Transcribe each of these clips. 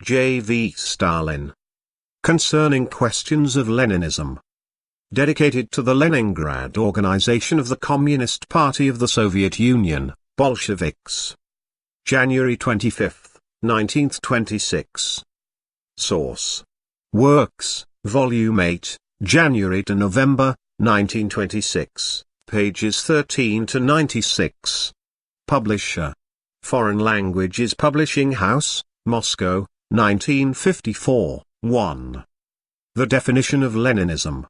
J.V. Stalin. Concerning questions of Leninism. Dedicated to the Leningrad Organization of the Communist Party of the Soviet Union, Bolsheviks. January 25, 1926. Source. Works, Volume 8, January to November, 1926, pages 13 to 96. Publisher. Foreign Languages Publishing House, Moscow, 1954, 1. The definition of Leninism.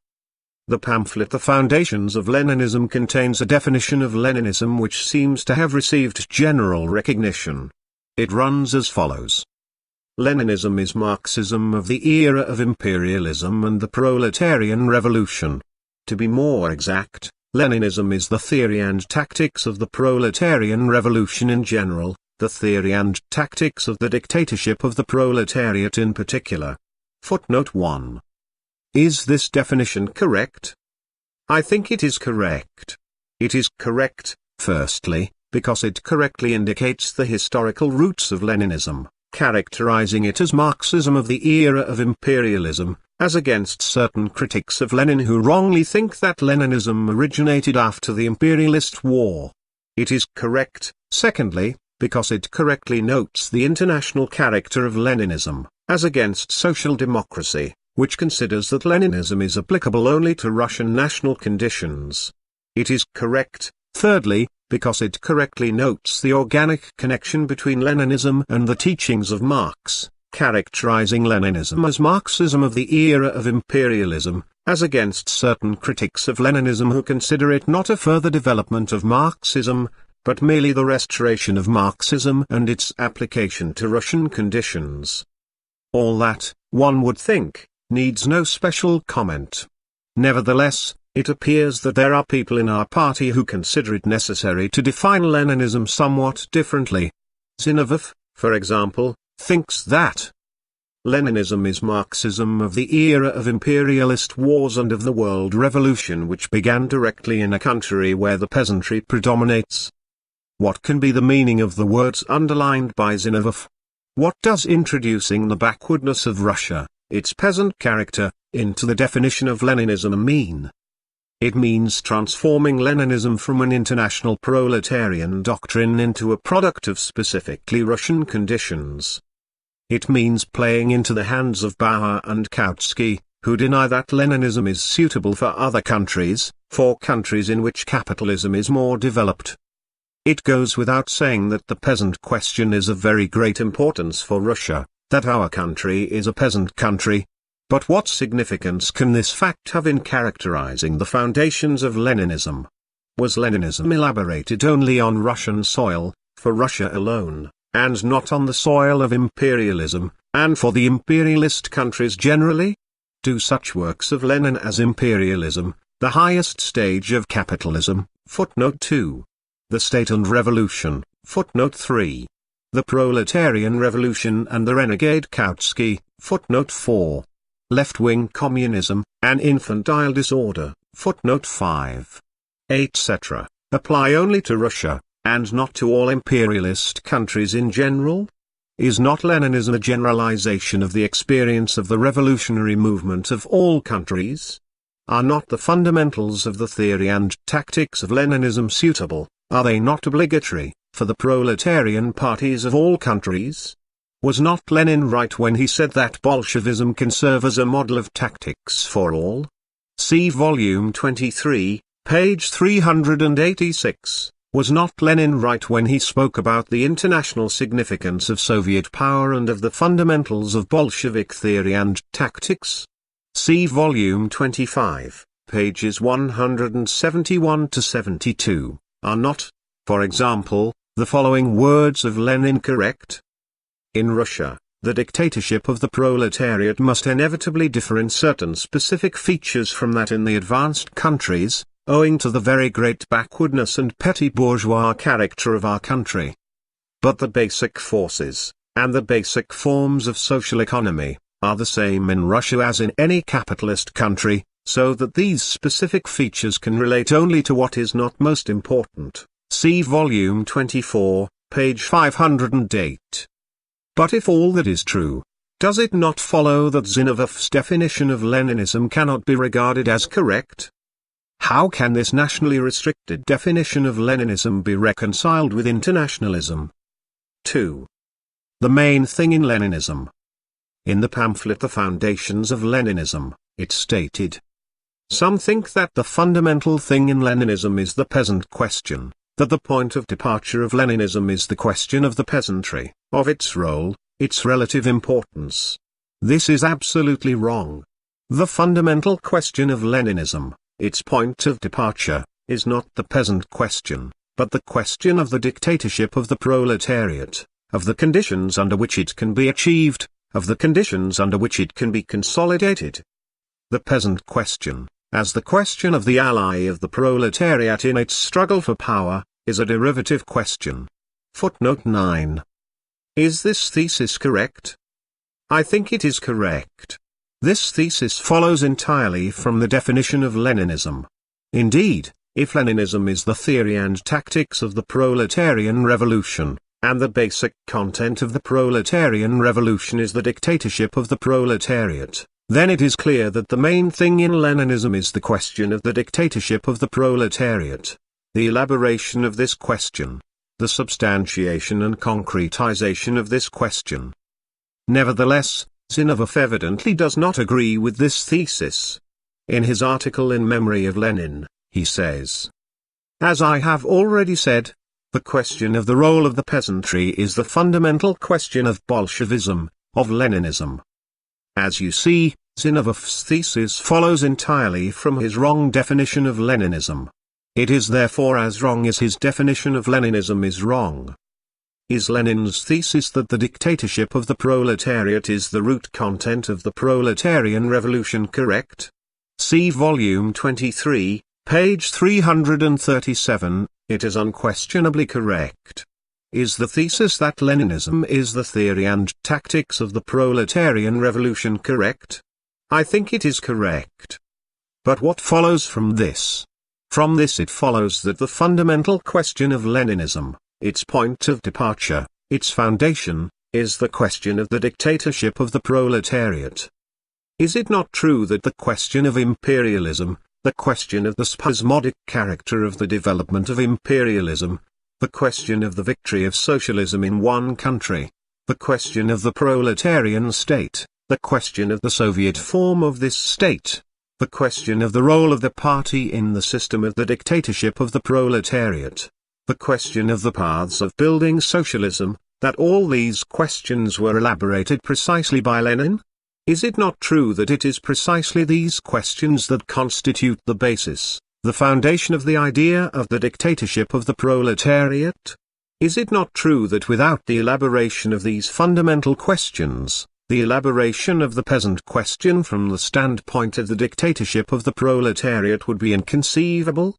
The pamphlet The Foundations of Leninism contains a definition of Leninism which seems to have received general recognition. It runs as follows. Leninism is Marxism of the era of imperialism and the proletarian revolution. To be more exact, Leninism is the theory and tactics of the proletarian revolution in general, the theory and tactics of the dictatorship of the proletariat in particular. Footnote 1. Is this definition correct? I think it is correct. It is correct, firstly, because it correctly indicates the historical roots of Leninism, characterizing it as Marxism of the era of imperialism, as against certain critics of Lenin who wrongly think that Leninism originated after the imperialist war. It is correct, secondly, because it correctly notes the international character of Leninism, as against social democracy, which considers that Leninism is applicable only to Russian national conditions. It is correct, thirdly, because it correctly notes the organic connection between Leninism and the teachings of Marx, characterizing Leninism as Marxism of the era of imperialism, as against certain critics of Leninism who consider it not a further development of Marxism, but merely the restoration of Marxism and its application to Russian conditions. All that, one would think, needs no special comment. Nevertheless, it appears that there are people in our party who consider it necessary to define Leninism somewhat differently. Zinoviev, for example, thinks that Leninism is Marxism of the era of imperialist wars and of the world revolution which began directly in a country where the peasantry predominates. What can be the meaning of the words underlined by Zinoviev? What does introducing the backwardness of Russia, its peasant character, into the definition of Leninism mean? It means transforming Leninism from an international proletarian doctrine into a product of specifically Russian conditions. It means playing into the hands of Bauer and Kautsky, who deny that Leninism is suitable for other countries, for countries in which capitalism is more developed. It goes without saying that the peasant question is of very great importance for Russia, that our country is a peasant country. But what significance can this fact have in characterizing the foundations of Leninism? Was Leninism elaborated only on Russian soil, for Russia alone, and not on the soil of imperialism, and for the imperialist countries generally? Do such works of Lenin as imperialism, the highest stage of capitalism, footnote 2. The State and Revolution, footnote 3. The Proletarian Revolution and the Renegade Kautsky, footnote 4. Left-wing communism, an infantile disorder, footnote 5. etc., apply only to Russia, and not to all imperialist countries in general? Is not Leninism a generalization of the experience of the revolutionary movement of all countries? Are not the fundamentals of the theory and tactics of Leninism suitable, are they not obligatory, for the proletarian parties of all countries? Was not Lenin right when he said that Bolshevism can serve as a model of tactics for all? See volume 23, page 386. Was not Lenin right when he spoke about the international significance of Soviet power and of the fundamentals of Bolshevik theory and tactics? See volume 25, pages 171 to 72. Are not, for example, the following words of Lenin correct? In Russia, the dictatorship of the proletariat must inevitably differ in certain specific features from that in the advanced countries, owing to the very great backwardness and petty bourgeois character of our country. But the basic forces, and the basic forms of social economy, are the same in Russia as in any capitalist country, so that these specific features can relate only to what is not most important. See volume 24, page 508. But if all that is true, does it not follow that Zinovev's definition of Leninism cannot be regarded as correct? How can this nationally restricted definition of Leninism be reconciled with internationalism? 2. The main thing in Leninism. In the pamphlet The Foundations of Leninism, it stated, "Some think that the fundamental thing in Leninism is the peasant question, that the point of departure of Leninism is the question of the peasantry, of its role, its relative importance. This is absolutely wrong. The fundamental question of Leninism, its point of departure, is not the peasant question, but the question of the dictatorship of the proletariat, of the conditions under which it can be achieved, of the conditions under which it can be consolidated. The peasant question, as the question of the ally of the proletariat in its struggle for power, is a derivative question." Footnote 9. Is this thesis correct? I think it is correct. This thesis follows entirely from the definition of Leninism. Indeed, if Leninism is the theory and tactics of the proletarian revolution, and the basic content of the proletarian revolution is the dictatorship of the proletariat, then it is clear that the main thing in Leninism is the question of the dictatorship of the proletariat. The elaboration of this question, the substantiation and concretization of this question. Nevertheless, Zinoviev evidently does not agree with this thesis. In his article In Memory of Lenin, he says, "As I have already said, the question of the role of the peasantry is the fundamental question of Bolshevism, of Leninism." As you see, Zinoviev's thesis follows entirely from his wrong definition of Leninism. It is therefore as wrong as his definition of Leninism is wrong. Is Lenin's thesis that the dictatorship of the proletariat is the root content of the proletarian revolution correct? See volume 23, page 337, it is unquestionably correct. Is the thesis that Leninism is the theory and tactics of the proletarian revolution correct? I think it is correct. But what follows from this? From this it follows that the fundamental question of Leninism, its point of departure, its foundation, is the question of the dictatorship of the proletariat. Is it not true that the question of imperialism, the question of the spasmodic character of the development of imperialism, the question of the victory of socialism in one country, the question of the proletarian state, the question of the Soviet form of this state, the question of the role of the party in the system of the dictatorship of the proletariat, the question of the paths of building socialism, that all these questions were elaborated precisely by Lenin? Is it not true that it is precisely these questions that constitute the basis, the foundation of the idea of the dictatorship of the proletariat? Is it not true that without the elaboration of these fundamental questions, the elaboration of the peasant question from the standpoint of the dictatorship of the proletariat would be inconceivable?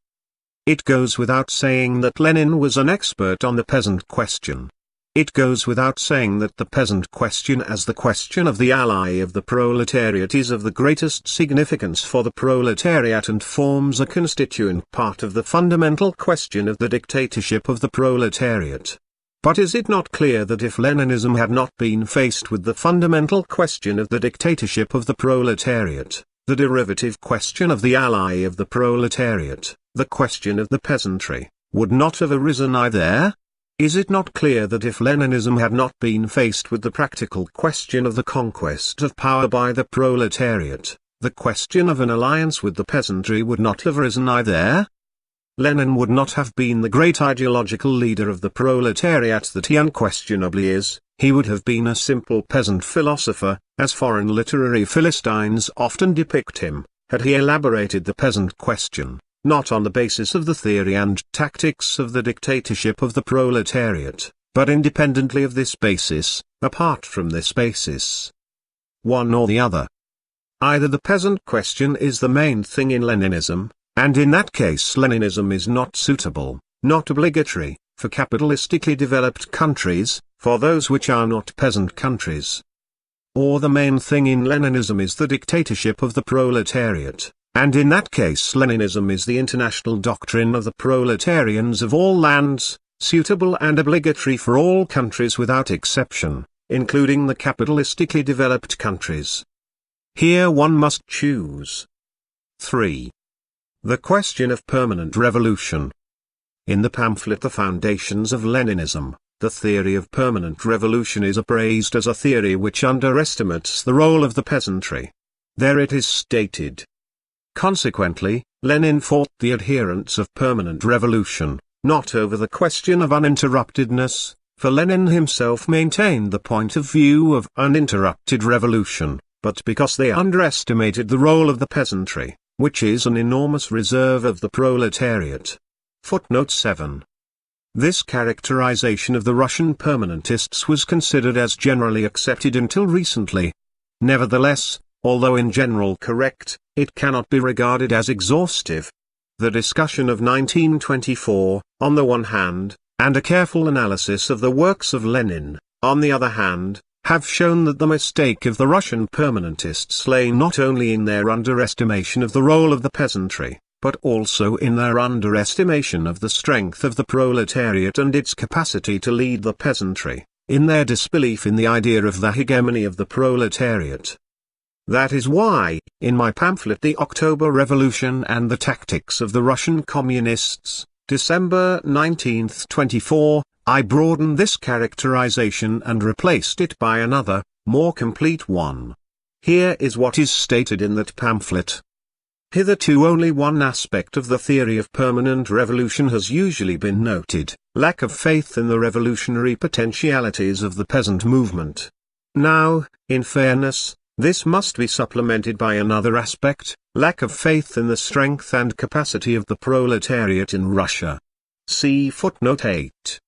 It goes without saying that Lenin was an expert on the peasant question. It goes without saying that the peasant question as the question of the ally of the proletariat is of the greatest significance for the proletariat and forms a constituent part of the fundamental question of the dictatorship of the proletariat. But is it not clear that if Leninism had not been faced with the fundamental question of the dictatorship of the proletariat, the derivative question of the ally of the proletariat, the question of the peasantry, would not have arisen either? Is it not clear that if Leninism had not been faced with the practical question of the conquest of power by the proletariat, the question of an alliance with the peasantry would not have arisen either? Lenin would not have been the great ideological leader of the proletariat that he unquestionably is, he would have been a simple peasant philosopher, as foreign literary Philistines often depict him, had he elaborated the peasant question, not on the basis of the theory and tactics of the dictatorship of the proletariat, but independently of this basis, apart from this basis. One or the other. Either the peasant question is the main thing in Leninism, and in that case Leninism is not suitable, not obligatory, for capitalistically developed countries, for those which are not peasant countries. Or the main thing in Leninism is the dictatorship of the proletariat, and in that case Leninism is the international doctrine of the proletarians of all lands, suitable and obligatory for all countries without exception, including the capitalistically developed countries. Here one must choose. 3. The question of permanent revolution. In the pamphlet The Foundations of Leninism, the theory of permanent revolution is appraised as a theory which underestimates the role of the peasantry. There it is stated. Consequently, Lenin fought the adherents of permanent revolution, not over the question of uninterruptedness, for Lenin himself maintained the point of view of uninterrupted revolution, but because they underestimated the role of the peasantry, which is an enormous reserve of the proletariat. Footnote 7. This characterization of the Russian permanentists was considered as generally accepted until recently. Nevertheless, although in general correct, it cannot be regarded as exhaustive. The discussion of 1924, on the one hand, and a careful analysis of the works of Lenin, on the other hand, have shown that the mistake of the Russian permanentists lay not only in their underestimation of the role of the peasantry, but also in their underestimation of the strength of the proletariat and its capacity to lead the peasantry, in their disbelief in the idea of the hegemony of the proletariat. That is why, in my pamphlet The October Revolution and the Tactics of the Russian Communists, December 19, 24, I broadened this characterization and replaced it by another, more complete one. Here is what is stated in that pamphlet. Hitherto only one aspect of the theory of permanent revolution has usually been noted, lack of faith in the revolutionary potentialities of the peasant movement. Now, in fairness, this must be supplemented by another aspect, lack of faith in the strength and capacity of the proletariat in Russia. See footnote 8.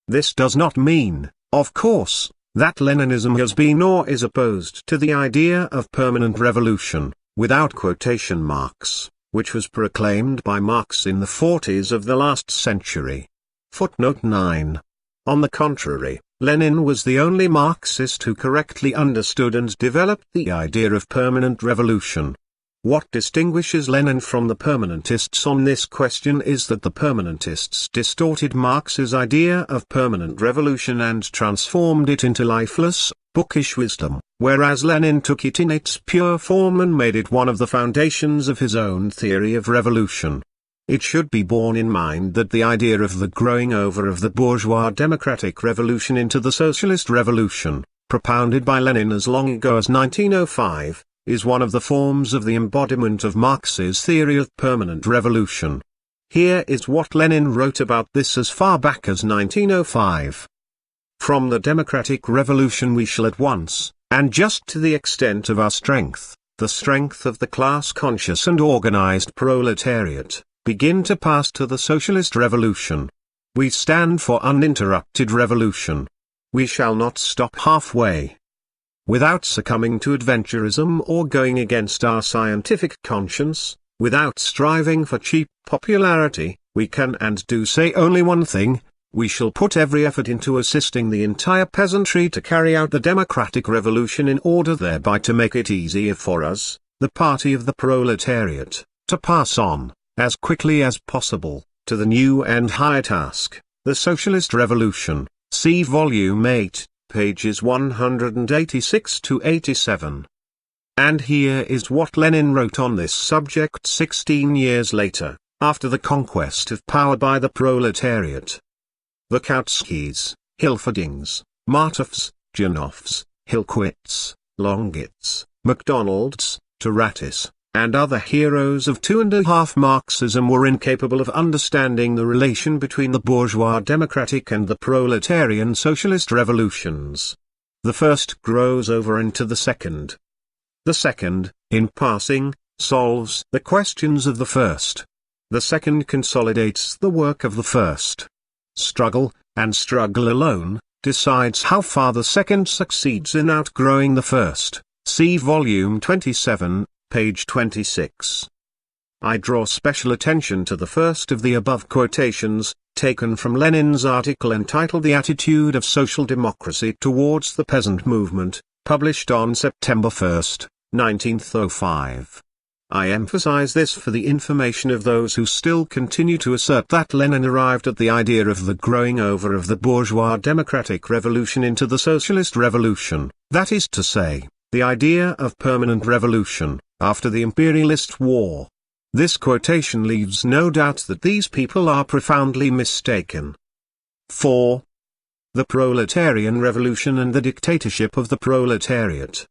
This does not mean, of course, that Leninism has been or is opposed to the idea of permanent revolution, without quotation marks, which was proclaimed by Marx in the 40s of the last century. Footnote 9. On the contrary, Lenin was the only Marxist who correctly understood and developed the idea of permanent revolution. What distinguishes Lenin from the permanentists on this question is that the permanentists distorted Marx's idea of permanent revolution and transformed it into lifeless, bookish wisdom, whereas Lenin took it in its pure form and made it one of the foundations of his own theory of revolution. It should be borne in mind that the idea of the growing over of the bourgeois democratic revolution into the socialist revolution, propounded by Lenin as long ago as 1905, is one of the forms of the embodiment of Marx's theory of permanent revolution. Here is what Lenin wrote about this as far back as 1905. From the democratic revolution we shall at once, and just to the extent of our strength, the strength of the class-conscious and organized proletariat, begin to pass to the socialist revolution. We stand for uninterrupted revolution. We shall not stop halfway. Without succumbing to adventurism or going against our scientific conscience, without striving for cheap popularity, we can and do say only one thing: we shall put every effort into assisting the entire peasantry to carry out the democratic revolution in order thereby to make it easier for us, the party of the proletariat, to pass on, as quickly as possible, to the new and higher task, the socialist revolution. See Volume 8, pages 186 to 87. And here is what Lenin wrote on this subject 16 years later, after the conquest of power by the proletariat. The Kautskys, Hilferdings, Martovs, Janovs, Hilquits, Longits, MacDonalds, Taratis, and other heroes of 2.5 Marxism were incapable of understanding the relation between the bourgeois democratic and the proletarian socialist revolutions. The first grows over into the second. The second, in passing, solves the questions of the first. The second consolidates the work of the first. Struggle, and struggle alone, decides how far the second succeeds in outgrowing the first. See Volume 27, page 26. I draw special attention to the first of the above quotations, taken from Lenin's article entitled The Attitude of Social Democracy Towards the Peasant Movement, published on September 1, 1905. I emphasize this for the information of those who still continue to assert that Lenin arrived at the idea of the growing over of the bourgeois democratic revolution into the socialist revolution, that is to say, the idea of permanent revolution, after the imperialist war. This quotation leaves no doubt that these people are profoundly mistaken. 4. The proletarian revolution and the dictatorship of the proletariat.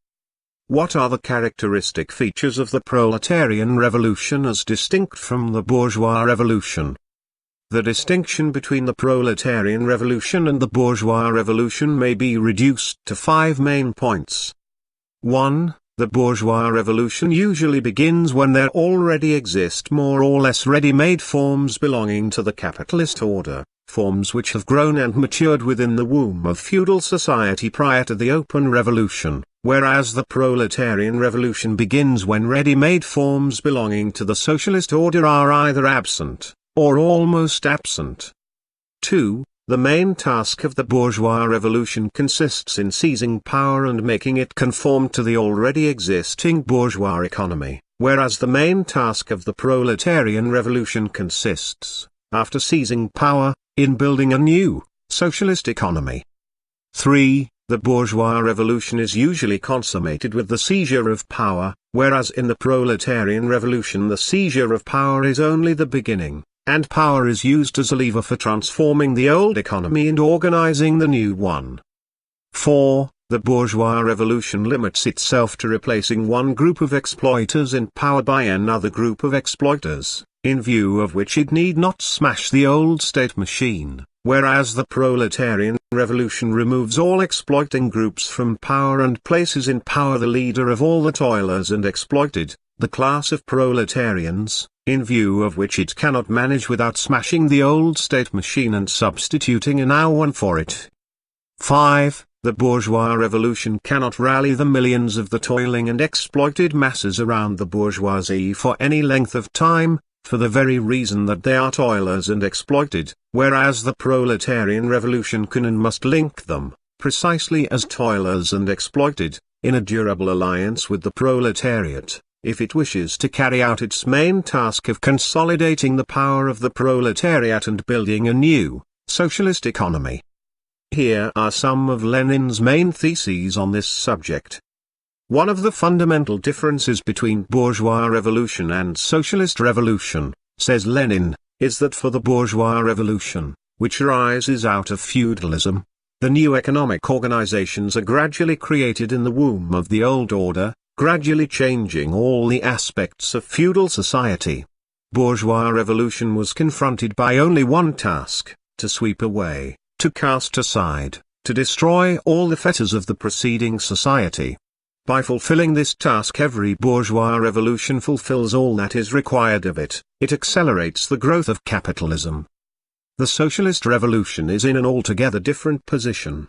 What are the characteristic features of the proletarian revolution as distinct from the bourgeois revolution? The distinction between the proletarian revolution and the bourgeois revolution may be reduced to 5 main points. 1. The bourgeois revolution usually begins when there already exist more or less ready-made forms belonging to the capitalist order, forms which have grown and matured within the womb of feudal society prior to the open revolution, whereas the proletarian revolution begins when ready-made forms belonging to the socialist order are either absent, or almost absent. 2. The main task of the bourgeois revolution consists in seizing power and making it conform to the already existing bourgeois economy, whereas the main task of the proletarian revolution consists, after seizing power, in building a new, socialist economy. 3. The bourgeois revolution is usually consummated with the seizure of power, whereas in the proletarian revolution the seizure of power is only the beginning, and power is used as a lever for transforming the old economy and organizing the new one. 4. The bourgeois revolution limits itself to replacing one group of exploiters in power by another group of exploiters, in view of which it need not smash the old state machine, whereas the proletarian revolution removes all exploiting groups from power and places in power the leader of all the toilers and exploited, the class of proletarians, in view of which it cannot manage without smashing the old state machine and substituting a new one for it. 5. The bourgeois revolution cannot rally the millions of the toiling and exploited masses around the bourgeoisie for any length of time, for the very reason that they are toilers and exploited, whereas the proletarian revolution can and must link them, precisely as toilers and exploited, in a durable alliance with the proletariat, if it wishes to carry out its main task of consolidating the power of the proletariat and building a new, socialist economy. Here are some of Lenin's main theses on this subject. One of the fundamental differences between bourgeois revolution and socialist revolution, says Lenin, is that for the bourgeois revolution, which arises out of feudalism, the new economic organizations are gradually created in the womb of the old order, gradually changing all the aspects of feudal society. Bourgeois revolution was confronted by only one task, to sweep away, to cast aside, to destroy all the fetters of the preceding society. By fulfilling this task every bourgeois revolution fulfills all that is required of it, it accelerates the growth of capitalism. The socialist revolution is in an altogether different position.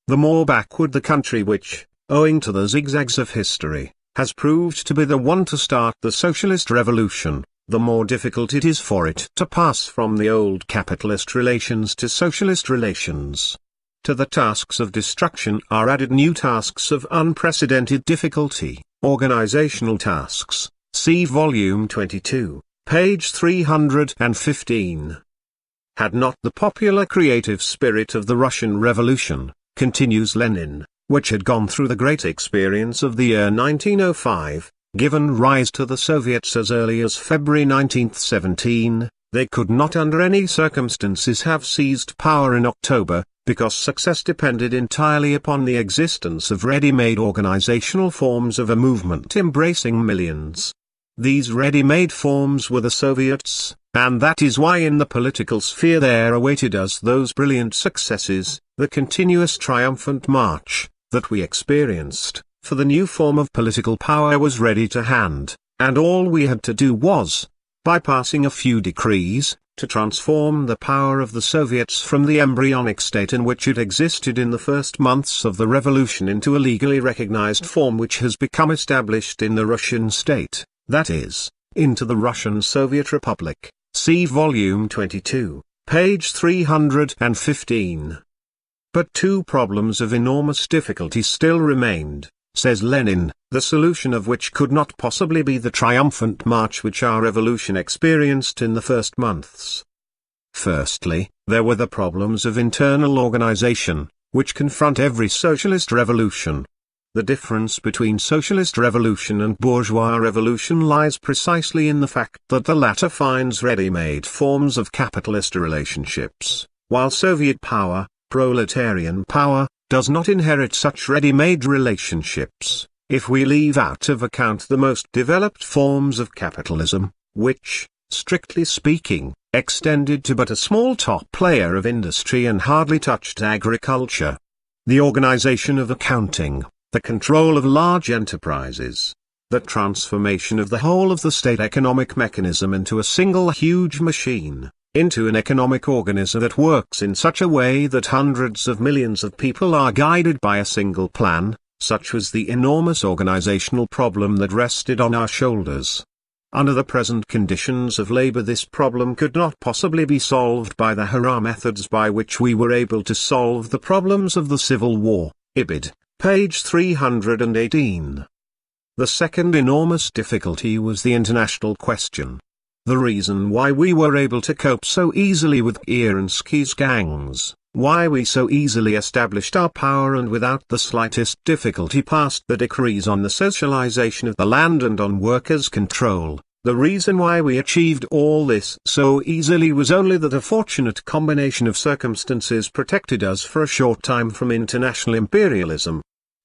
The more backward the country which, owing to the zigzags of history, has proved to be the one to start the socialist revolution, the more difficult it is for it to pass from the old capitalist relations to socialist relations. To the tasks of destruction are added new tasks of unprecedented difficulty, organizational tasks, see volume 22, page 315. Had not the popular creative spirit of the Russian Revolution, continues Lenin, which had gone through the great experience of the year 1905, given rise to the Soviets as early as February 1917, they could not under any circumstances have seized power in October, because success depended entirely upon the existence of ready-made organizational forms of a movement embracing millions. These ready-made forms were the Soviets, and that is why in the political sphere there awaited us those brilliant successes, the continuous triumphant march, that we experienced, for the new form of political power was ready to hand, and all we had to do was, by passing a few decrees, to transform the power of the Soviets from the embryonic state in which it existed in the first months of the revolution into a legally recognized form which has become established in the Russian state, that is, into the Russian Soviet Republic, see volume 22, page 315. But two problems of enormous difficulty still remained, says Lenin, the solution of which could not possibly be the triumphant march which our revolution experienced in the first months. Firstly, there were the problems of internal organization, which confront every socialist revolution. The difference between socialist revolution and bourgeois revolution lies precisely in the fact that the latter finds ready-made forms of capitalist relationships, while Soviet power, proletarian power, does not inherit such ready-made relationships, if we leave out of account the most developed forms of capitalism, which, strictly speaking, extended to but a small top layer of industry and hardly touched agriculture. The organization of accounting, the control of large enterprises, the transformation of the whole of the state economic mechanism into a single huge machine, into an economic organism that works in such a way that hundreds of millions of people are guided by a single plan, such was the enormous organizational problem that rested on our shoulders. Under the present conditions of labor, this problem could not possibly be solved by the hurrah methods by which we were able to solve the problems of the Civil War. Ibid. Page 318. The second enormous difficulty was the international question. The reason why we were able to cope so easily with Kerensky's gangs, why we so easily established our power and without the slightest difficulty passed the decrees on the socialization of the land and on workers' control, the reason why we achieved all this so easily was only that a fortunate combination of circumstances protected us for a short time from international imperialism.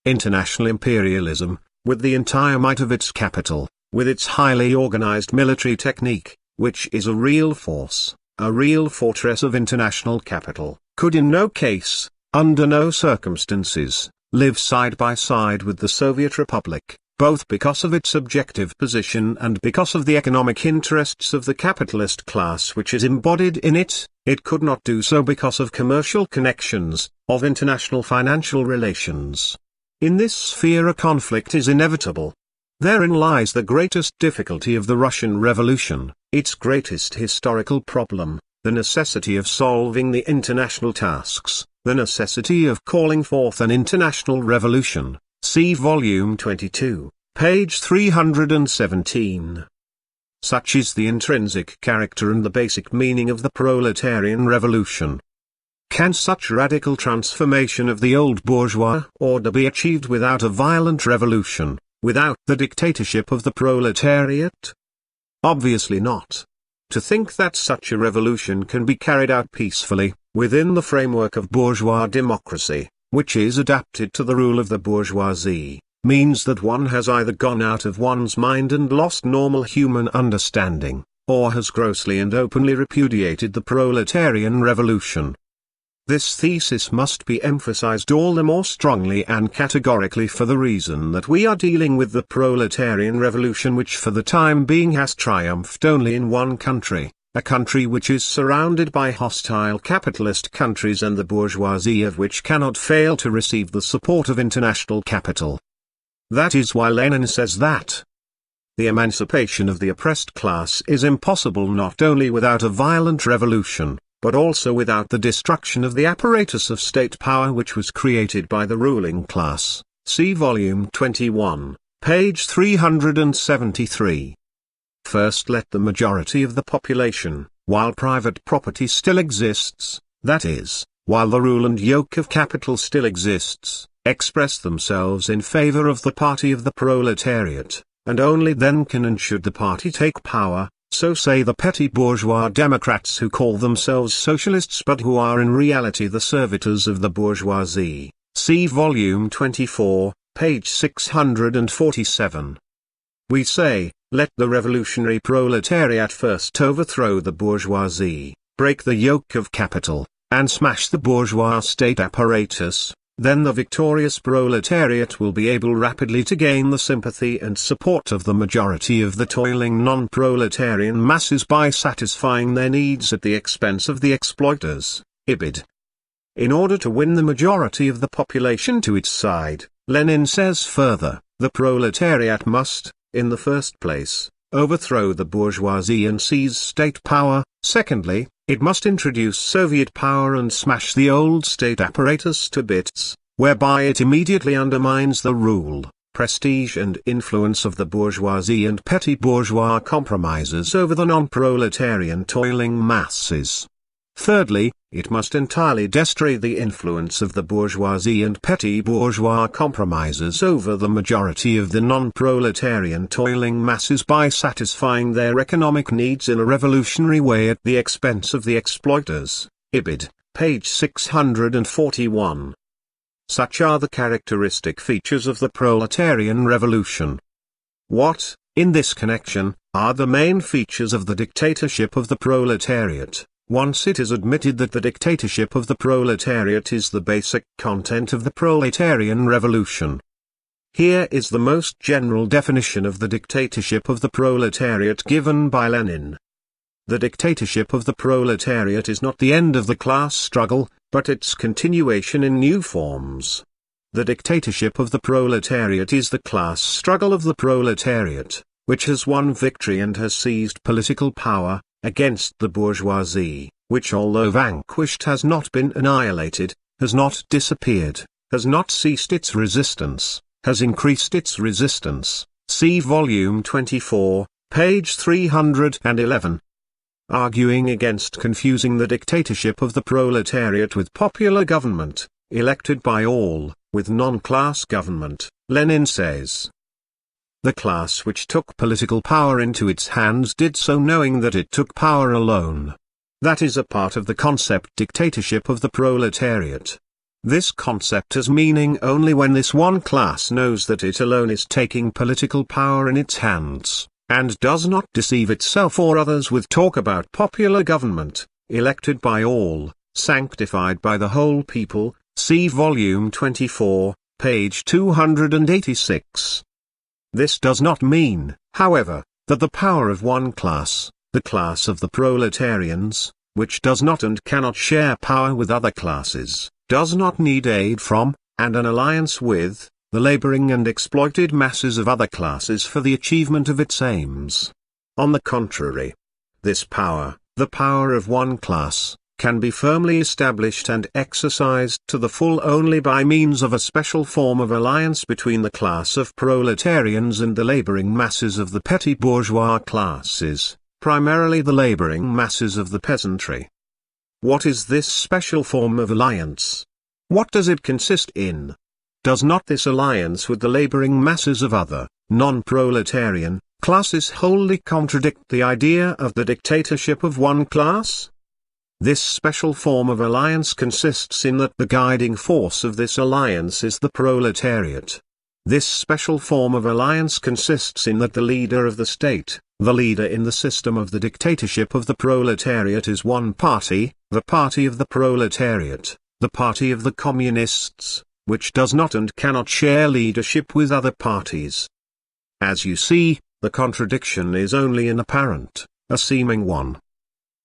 International imperialism, with the entire might of its capital, with its highly organized military technique, which is a real force, a real fortress of international capital, could in no case, under no circumstances, live side by side with the Soviet Republic, both because of its objective position and because of the economic interests of the capitalist class which is embodied in it. It could not do so because of commercial connections, of international financial relations. In this sphere a conflict is inevitable. Therein lies the greatest difficulty of the Russian Revolution, its greatest historical problem, the necessity of solving the international tasks, the necessity of calling forth an international revolution. See Volume 22, page 317. Such is the intrinsic character and the basic meaning of the proletarian revolution. Can such radical transformation of the old bourgeois order be achieved without a violent revolution, without the dictatorship of the proletariat? Obviously not. To think that such a revolution can be carried out peacefully, within the framework of bourgeois democracy, which is adapted to the rule of the bourgeoisie, means that one has either gone out of one's mind and lost normal human understanding, or has grossly and openly repudiated the proletarian revolution. This thesis must be emphasized all the more strongly and categorically for the reason that we are dealing with the proletarian revolution which for the time being has triumphed only in one country, a country which is surrounded by hostile capitalist countries and the bourgeoisie of which cannot fail to receive the support of international capital. That is why Lenin says that the emancipation of the oppressed class is impossible not only without a violent revolution, but also without the destruction of the apparatus of state power which was created by the ruling class. See Volume 21, page 373. First, let the majority of the population, while private property still exists, that is, while the rule and yoke of capital still exists, express themselves in favor of the party of the proletariat, and only then can and should the party take power. So say the petty bourgeois democrats who call themselves socialists but who are in reality the servitors of the bourgeoisie. See Volume 24, page 647. We say, let the revolutionary proletariat first overthrow the bourgeoisie, break the yoke of capital, and smash the bourgeois state apparatus. Then the victorious proletariat will be able rapidly to gain the sympathy and support of the majority of the toiling non-proletarian masses by satisfying their needs at the expense of the exploiters. Ibid. In order to win the majority of the population to its side, Lenin says further, the proletariat must, in the first place, overthrow the bourgeoisie and seize state power. Secondly, it must introduce Soviet power and smash the old state apparatus to bits, whereby it immediately undermines the rule, prestige and influence of the bourgeoisie and petty bourgeois compromises over the non-proletarian toiling masses. Thirdly, it must entirely destroy the influence of the bourgeoisie and petty bourgeois compromises over the majority of the non-proletarian toiling masses by satisfying their economic needs in a revolutionary way at the expense of the exploiters. Ibid, page 641. Such are the characteristic features of the proletarian revolution. What, in this connection, are the main features of the dictatorship of the proletariat? Once it is admitted that the dictatorship of the proletariat is the basic content of the proletarian revolution. Here is the most general definition of the dictatorship of the proletariat given by Lenin. The dictatorship of the proletariat is not the end of the class struggle, but its continuation in new forms. The dictatorship of the proletariat is the class struggle of the proletariat, which has won victory and has seized political power, against the bourgeoisie, which although vanquished has not been annihilated, has not disappeared, has not ceased its resistance, has increased its resistance. See volume 24, page 311. Arguing against confusing the dictatorship of the proletariat with popular government, elected by all, with non-class government, Lenin says, "The class which took political power into its hands did so knowing that it took power alone. That is a part of the concept dictatorship of the proletariat. This concept has meaning only when this one class knows that it alone is taking political power in its hands, and does not deceive itself or others with talk about popular government, elected by all, sanctified by the whole people." See volume 24, page 286. This does not mean, however, that the power of one class, the class of the proletarians, which does not and cannot share power with other classes, does not need aid from, and an alliance with, the laboring and exploited masses of other classes for the achievement of its aims. On the contrary, this power, the power of one class, can be firmly established and exercised to the full only by means of a special form of alliance between the class of proletarians and the laboring masses of the petty bourgeois classes, primarily the laboring masses of the peasantry. What is this special form of alliance? What does it consist in? Does not this alliance with the laboring masses of other, non-proletarian, classes wholly contradict the idea of the dictatorship of one class? This special form of alliance consists in that the guiding force of this alliance is the proletariat. This special form of alliance consists in that the leader of the state, the leader in the system of the dictatorship of the proletariat is one party, the party of the proletariat, the party of the communists, which does not and cannot share leadership with other parties. As you see, the contradiction is only an apparent, a seeming one.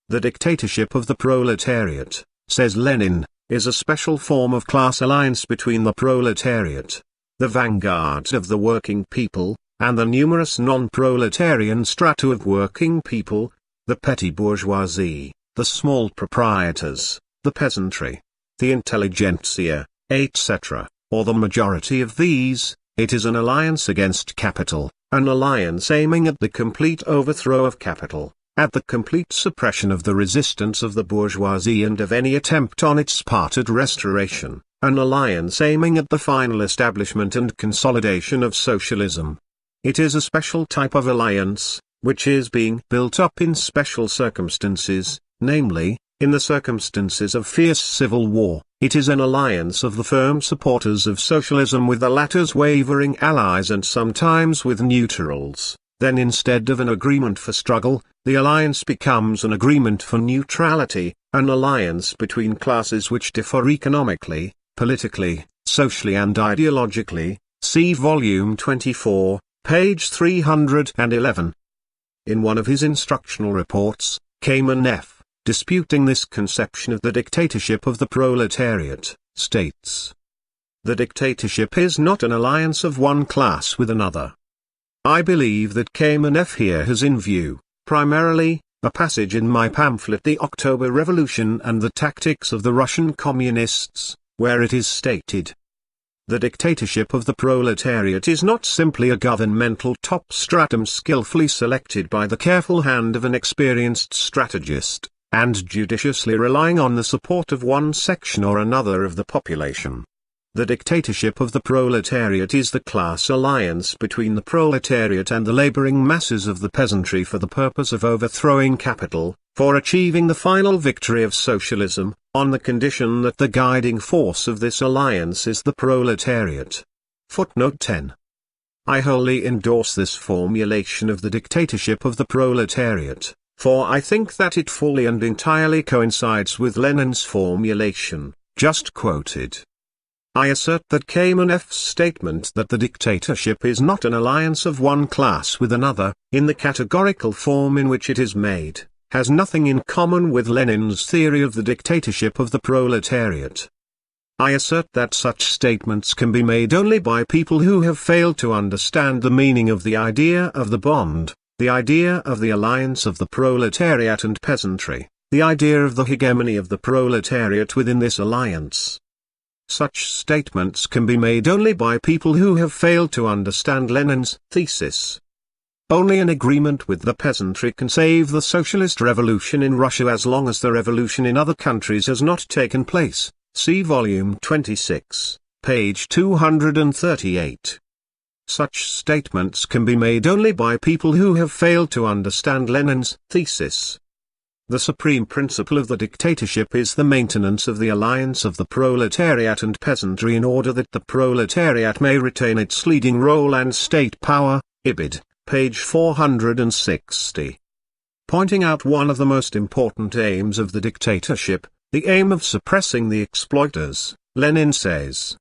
The dictatorship of the proletariat, says Lenin, is a special form of class alliance between the proletariat, the vanguard of the working people, and the numerous non-proletarian strata of working people, the petty bourgeoisie, the small proprietors, the peasantry, the intelligentsia, etc., or the majority of these. It is an alliance against capital, an alliance aiming at the complete overthrow of capital, at the complete suppression of the resistance of the bourgeoisie and of any attempt on its part at restoration, an alliance aiming at the final establishment and consolidation of socialism. It is a special type of alliance, which is being built up in special circumstances, namely, in the circumstances of fierce civil war. It is an alliance of the firm supporters of socialism with the latter's wavering allies and sometimes with neutrals. Then instead of an agreement for struggle, the alliance becomes an agreement for neutrality, an alliance between classes which differ economically, politically, socially and ideologically. See volume 24, page 311. In one of his instructional reports, Kamenev, disputing this conception of the dictatorship of the proletariat, states, "The dictatorship is not an alliance of one class with another." I believe that Kamenev here has in view, primarily, a passage in my pamphlet The October Revolution and the Tactics of the Russian Communists, where it is stated, The dictatorship of the proletariat is not simply a governmental top stratum skillfully selected by the careful hand of an experienced strategist, and judiciously relying on the support of one section or another of the population. The dictatorship of the proletariat is the class alliance between the proletariat and the laboring masses of the peasantry for the purpose of overthrowing capital, for achieving the final victory of socialism, on the condition that the guiding force of this alliance is the proletariat. Footnote 10. I wholly endorse this formulation of the dictatorship of the proletariat, for I think that it fully and entirely coincides with Lenin's formulation, just quoted. I assert that Kamenev's statement that the dictatorship is not an alliance of one class with another, in the categorical form in which it is made, has nothing in common with Lenin's theory of the dictatorship of the proletariat. I assert that such statements can be made only by people who have failed to understand the meaning of the idea of the bond, the idea of the alliance of the proletariat and peasantry, the idea of the hegemony of the proletariat within this alliance. Such statements can be made only by people who have failed to understand Lenin's thesis. Only an agreement with the peasantry can save the socialist revolution in Russia as long as the revolution in other countries has not taken place. See volume 26, page 238. Such statements can be made only by people who have failed to understand Lenin's thesis. The supreme principle of the dictatorship is the maintenance of the alliance of the proletariat and peasantry in order that the proletariat may retain its leading role and state power. Ibid, page 460. Pointing out one of the most important aims of the dictatorship, the aim of suppressing the exploiters, Lenin says,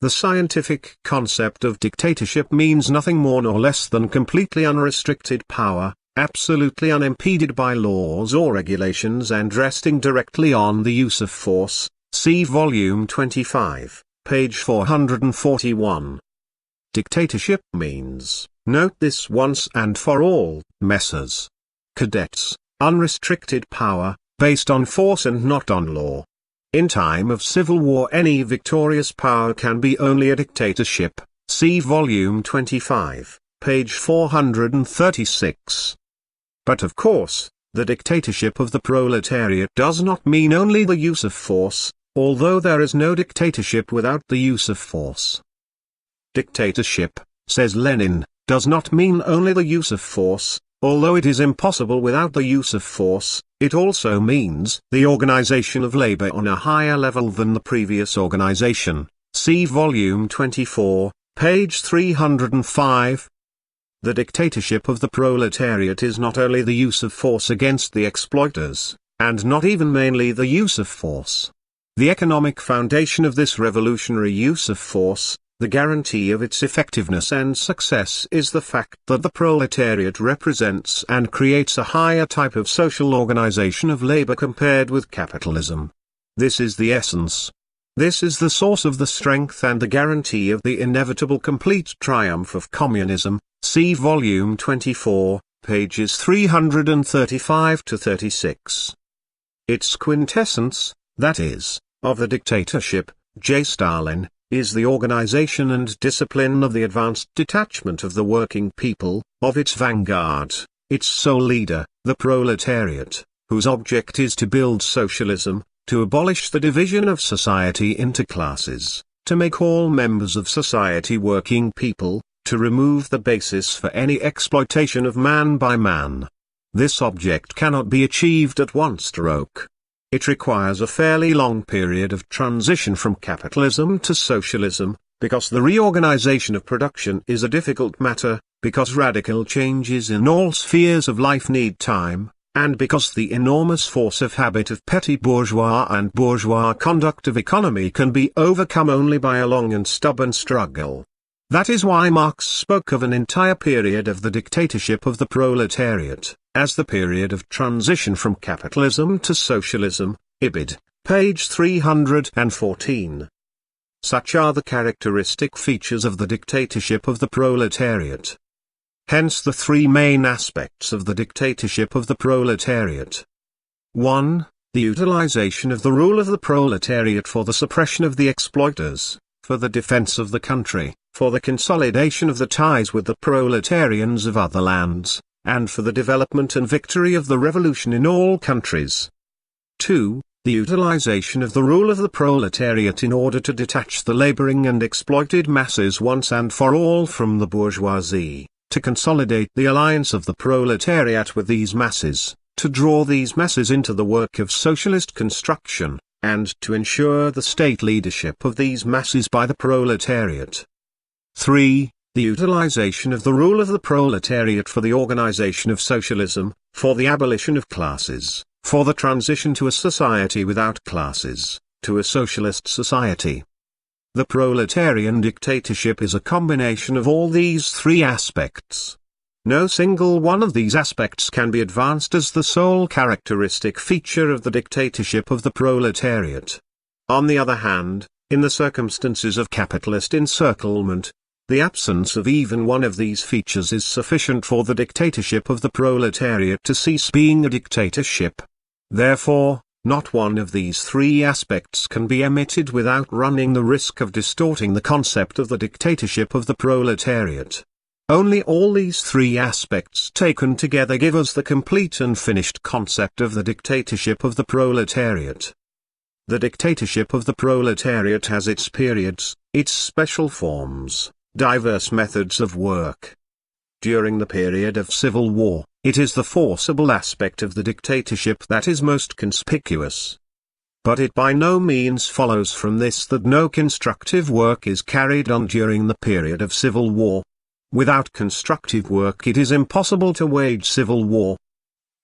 the scientific concept of dictatorship means nothing more nor less than completely unrestricted power, absolutely unimpeded by laws or regulations and resting directly on the use of force. See volume 25, page 441. Dictatorship means, note this once and for all, messrs. Cadets, unrestricted power, based on force and not on law. In time of civil war any victorious power can be only a dictatorship. See volume 25, page 436. But of course, the dictatorship of the proletariat does not mean only the use of force, although there is no dictatorship without the use of force. Dictatorship, says Lenin, does not mean only the use of force, although it is impossible without the use of force. It also means the organization of labor on a higher level than the previous organization. See volume 24, page 305. The dictatorship of the proletariat is not only the use of force against the exploiters, and not even mainly the use of force. The economic foundation of this revolutionary use of force, the guarantee of its effectiveness and success, is the fact that the proletariat represents and creates a higher type of social organization of labor compared with capitalism. This is the essence. This is the source of the strength and the guarantee of the inevitable complete triumph of communism. See volume 24, pages 335 to 36. Its quintessence, that is, of the dictatorship, J. Stalin, is the organization and discipline of the advanced detachment of the working people, of its vanguard, its sole leader, the proletariat, whose object is to build socialism, to abolish the division of society into classes, to make all members of society working people, to remove the basis for any exploitation of man by man. This object cannot be achieved at one stroke. It requires a fairly long period of transition from capitalism to socialism, because the reorganization of production is a difficult matter, because radical changes in all spheres of life need time, and because the enormous force of habit of petty bourgeois and bourgeois conduct of economy can be overcome only by a long and stubborn struggle. That is why Marx spoke of an entire period of the dictatorship of the proletariat, as the period of transition from capitalism to socialism. Ibid, page 314. Such are the characteristic features of the dictatorship of the proletariat. Hence the three main aspects of the dictatorship of the proletariat. 1. The utilization of the rule of the proletariat for the suppression of the exploiters. for the defense of the country, for the consolidation of the ties with the proletarians of other lands, and for the development and victory of the revolution in all countries. 2. The utilization of the rule of the proletariat in order to detach the laboring and exploited masses once and for all from the bourgeoisie, to consolidate the alliance of the proletariat with these masses, to draw these masses into the work of socialist construction, and to ensure the state leadership of these masses by the proletariat. 3. The utilization of the rule of the proletariat for the organization of socialism, for the abolition of classes, for the transition to a society without classes, to a socialist society. The proletarian dictatorship is a combination of all these three aspects. No single one of these aspects can be advanced as the sole characteristic feature of the dictatorship of the proletariat. On the other hand, in the circumstances of capitalist encirclement, the absence of even one of these features is sufficient for the dictatorship of the proletariat to cease being a dictatorship. Therefore, not one of these three aspects can be omitted without running the risk of distorting the concept of the dictatorship of the proletariat. Only all these three aspects taken together give us the complete and finished concept of the dictatorship of the proletariat. The dictatorship of the proletariat has its periods, its special forms, diverse methods of work. During the period of civil war, it is the forcible aspect of the dictatorship that is most conspicuous. But it by no means follows from this that no constructive work is carried on during the period of civil war. Without constructive work it is impossible to wage civil war.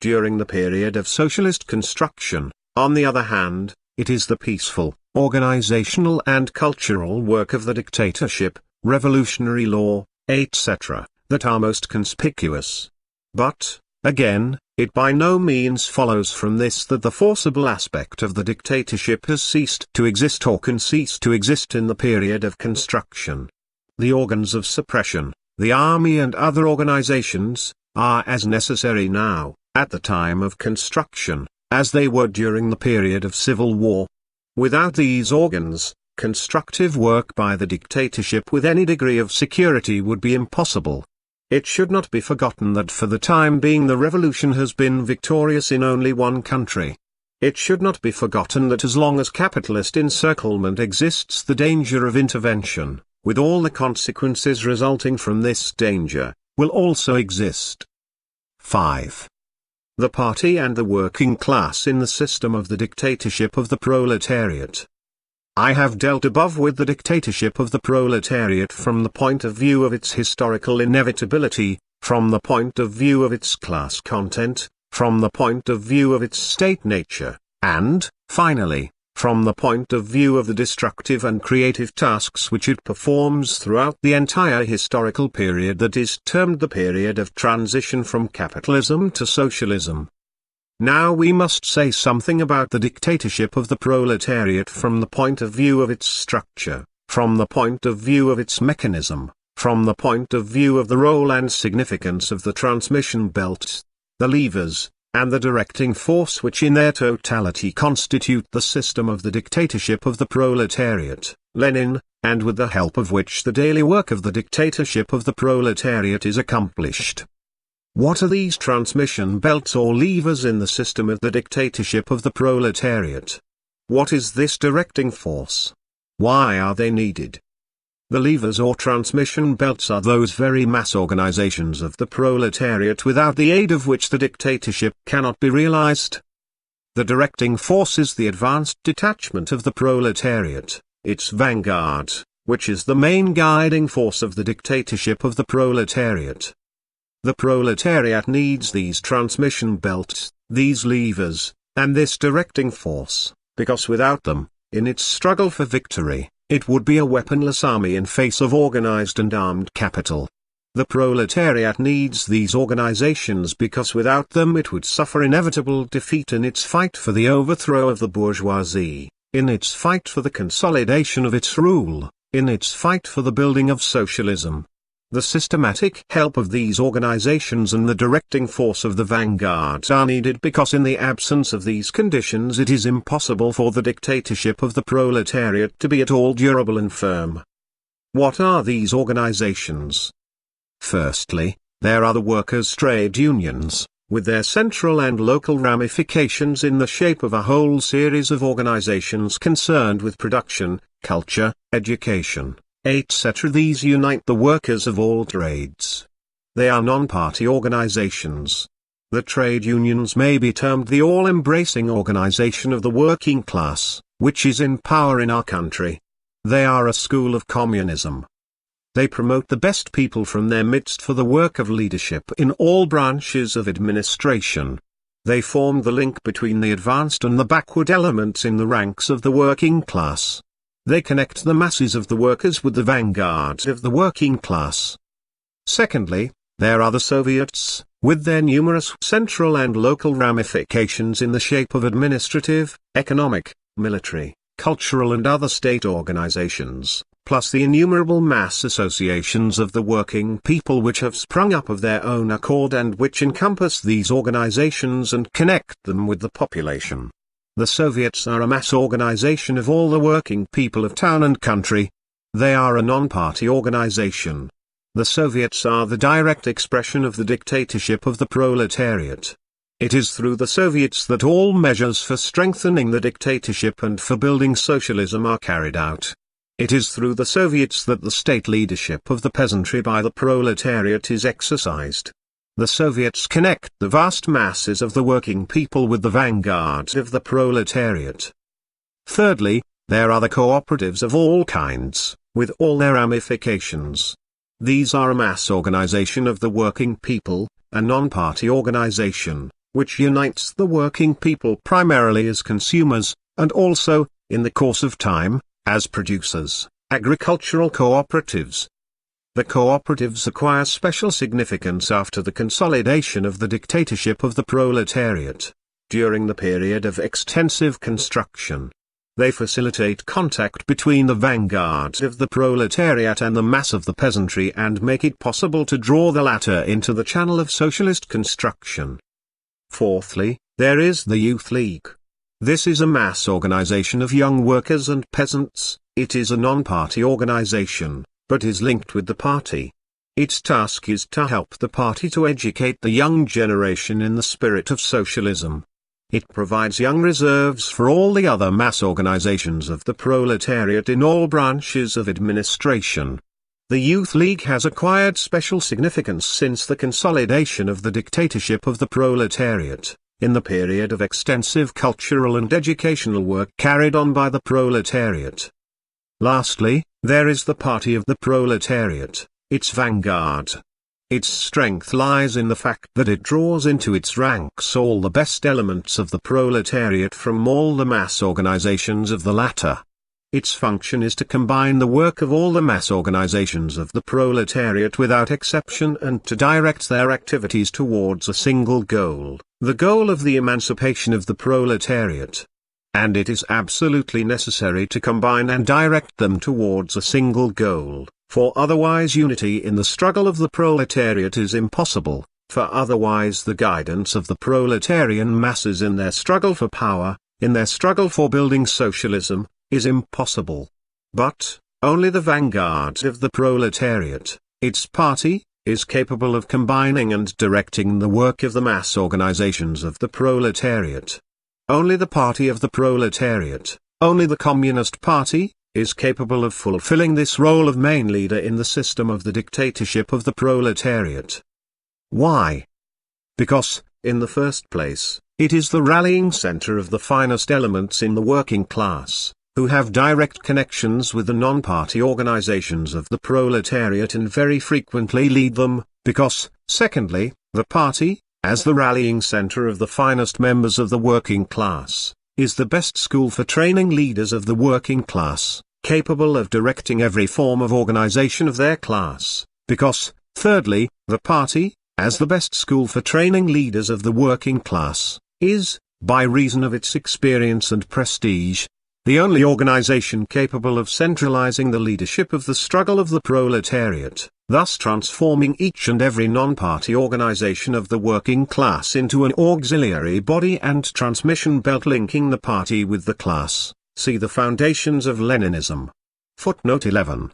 During the period of socialist construction, on the other hand, it is the peaceful, organizational and cultural work of the dictatorship, revolutionary law, etc., that are most conspicuous. But, again, it by no means follows from this that the forcible aspect of the dictatorship has ceased to exist or can cease to exist in the period of construction. The organs of suppression, the army and other organizations, are as necessary now, at the time of construction, as they were during the period of civil war. Without these organs, constructive work by the dictatorship with any degree of security would be impossible. It should not be forgotten that for the time being the revolution has been victorious in only one country. It should not be forgotten that as long as capitalist encirclement exists the danger of intervention, with all the consequences resulting from this danger, will also exist. 5. The party and the working class in the system of the dictatorship of the proletariat. I have dealt above with the dictatorship of the proletariat from the point of view of its historical inevitability, from the point of view of its class content, from the point of view of its state nature, and, finally, from the point of view of the destructive and creative tasks which it performs throughout the entire historical period that is termed the period of transition from capitalism to socialism. Now we must say something about the dictatorship of the proletariat from the point of view of its structure, from the point of view of its mechanism, from the point of view of the role and significance of the transmission belts, the levers, and the directing force which in their totality constitute the system of the dictatorship of the proletariat, Lenin, and with the help of which the daily work of the dictatorship of the proletariat is accomplished. What are these transmission belts or levers in the system of the dictatorship of the proletariat? What is this directing force? Why are they needed? The levers or transmission belts are those very mass organizations of the proletariat without the aid of which the dictatorship cannot be realized. The directing force is the advanced detachment of the proletariat, its vanguard, which is the main guiding force of the dictatorship of the proletariat. The proletariat needs these transmission belts, these levers, and this directing force, because without them, in its struggle for victory, it would be a weaponless army in face of organized and armed capital. The proletariat needs these organizations because without them it would suffer inevitable defeat in its fight for the overthrow of the bourgeoisie, in its fight for the consolidation of its rule, in its fight for the building of socialism. The systematic help of these organizations and the directing force of the vanguards are needed because in the absence of these conditions it is impossible for the dictatorship of the proletariat to be at all durable and firm. What are these organizations? Firstly, there are the workers' trade unions, with their central and local ramifications in the shape of a whole series of organizations concerned with production, culture, education, etc. These unite the workers of all trades. They are non-party organizations. The trade unions may be termed the all-embracing organization of the working class, which is in power in our country. They are a school of communism. They promote the best people from their midst for the work of leadership in all branches of administration. They form the link between the advanced and the backward elements in the ranks of the working class. They connect the masses of the workers with the vanguard of the working class. Secondly, there are the Soviets, with their numerous central and local ramifications in the shape of administrative, economic, military, cultural and other state organizations, plus the innumerable mass associations of the working people which have sprung up of their own accord and which encompass these organizations and connect them with the population. The Soviets are a mass organization of all the working people of town and country. They are a non-party organization. The Soviets are the direct expression of the dictatorship of the proletariat. It is through the Soviets that all measures for strengthening the dictatorship and for building socialism are carried out. It is through the Soviets that the state leadership of the peasantry by the proletariat is exercised. The Soviets connect the vast masses of the working people with the vanguard of the proletariat. Thirdly, there are the cooperatives of all kinds, with all their ramifications. These are a mass organization of the working people, a non-party organization, which unites the working people primarily as consumers, and also, in the course of time, as producers, agricultural cooperatives. The cooperatives acquire special significance after the consolidation of the dictatorship of the proletariat. During the period of extensive construction, they facilitate contact between the vanguard of the proletariat and the mass of the peasantry and make it possible to draw the latter into the channel of socialist construction. Fourthly, there is the Youth League. This is a mass organization of young workers and peasants. It is a non-party organization, but is linked with the party. Its task is to help the party to educate the young generation in the spirit of socialism. It provides young reserves for all the other mass organizations of the proletariat in all branches of administration. The Youth League has acquired special significance since the consolidation of the dictatorship of the proletariat, in the period of extensive cultural and educational work carried on by the proletariat. Lastly, there is the party of the proletariat, its vanguard. Its strength lies in the fact that it draws into its ranks all the best elements of the proletariat from all the mass organizations of the latter. Its function is to combine the work of all the mass organizations of the proletariat without exception and to direct their activities towards a single goal, the goal of the emancipation of the proletariat. And it is absolutely necessary to combine and direct them towards a single goal, for otherwise unity in the struggle of the proletariat is impossible, for otherwise the guidance of the proletarian masses in their struggle for power, in their struggle for building socialism, is impossible. But, only the vanguard of the proletariat, its party, is capable of combining and directing the work of the mass organizations of the proletariat. Only the party of the proletariat, only the Communist Party, is capable of fulfilling this role of main leader in the system of the dictatorship of the proletariat. Why? Because, in the first place, it is the rallying center of the finest elements in the working class, who have direct connections with the non-party organizations of the proletariat and very frequently lead them, because, secondly, the party, as the rallying center of the finest members of the working class, is the best school for training leaders of the working class, capable of directing every form of organization of their class, because, thirdly, the party, as the best school for training leaders of the working class, is, by reason of its experience and prestige, the only organization capable of centralizing the leadership of the struggle of the proletariat, thus transforming each and every non-party organization of the working class into an auxiliary body and transmission belt linking the party with the class. See the foundations of Leninism. Footnote 11.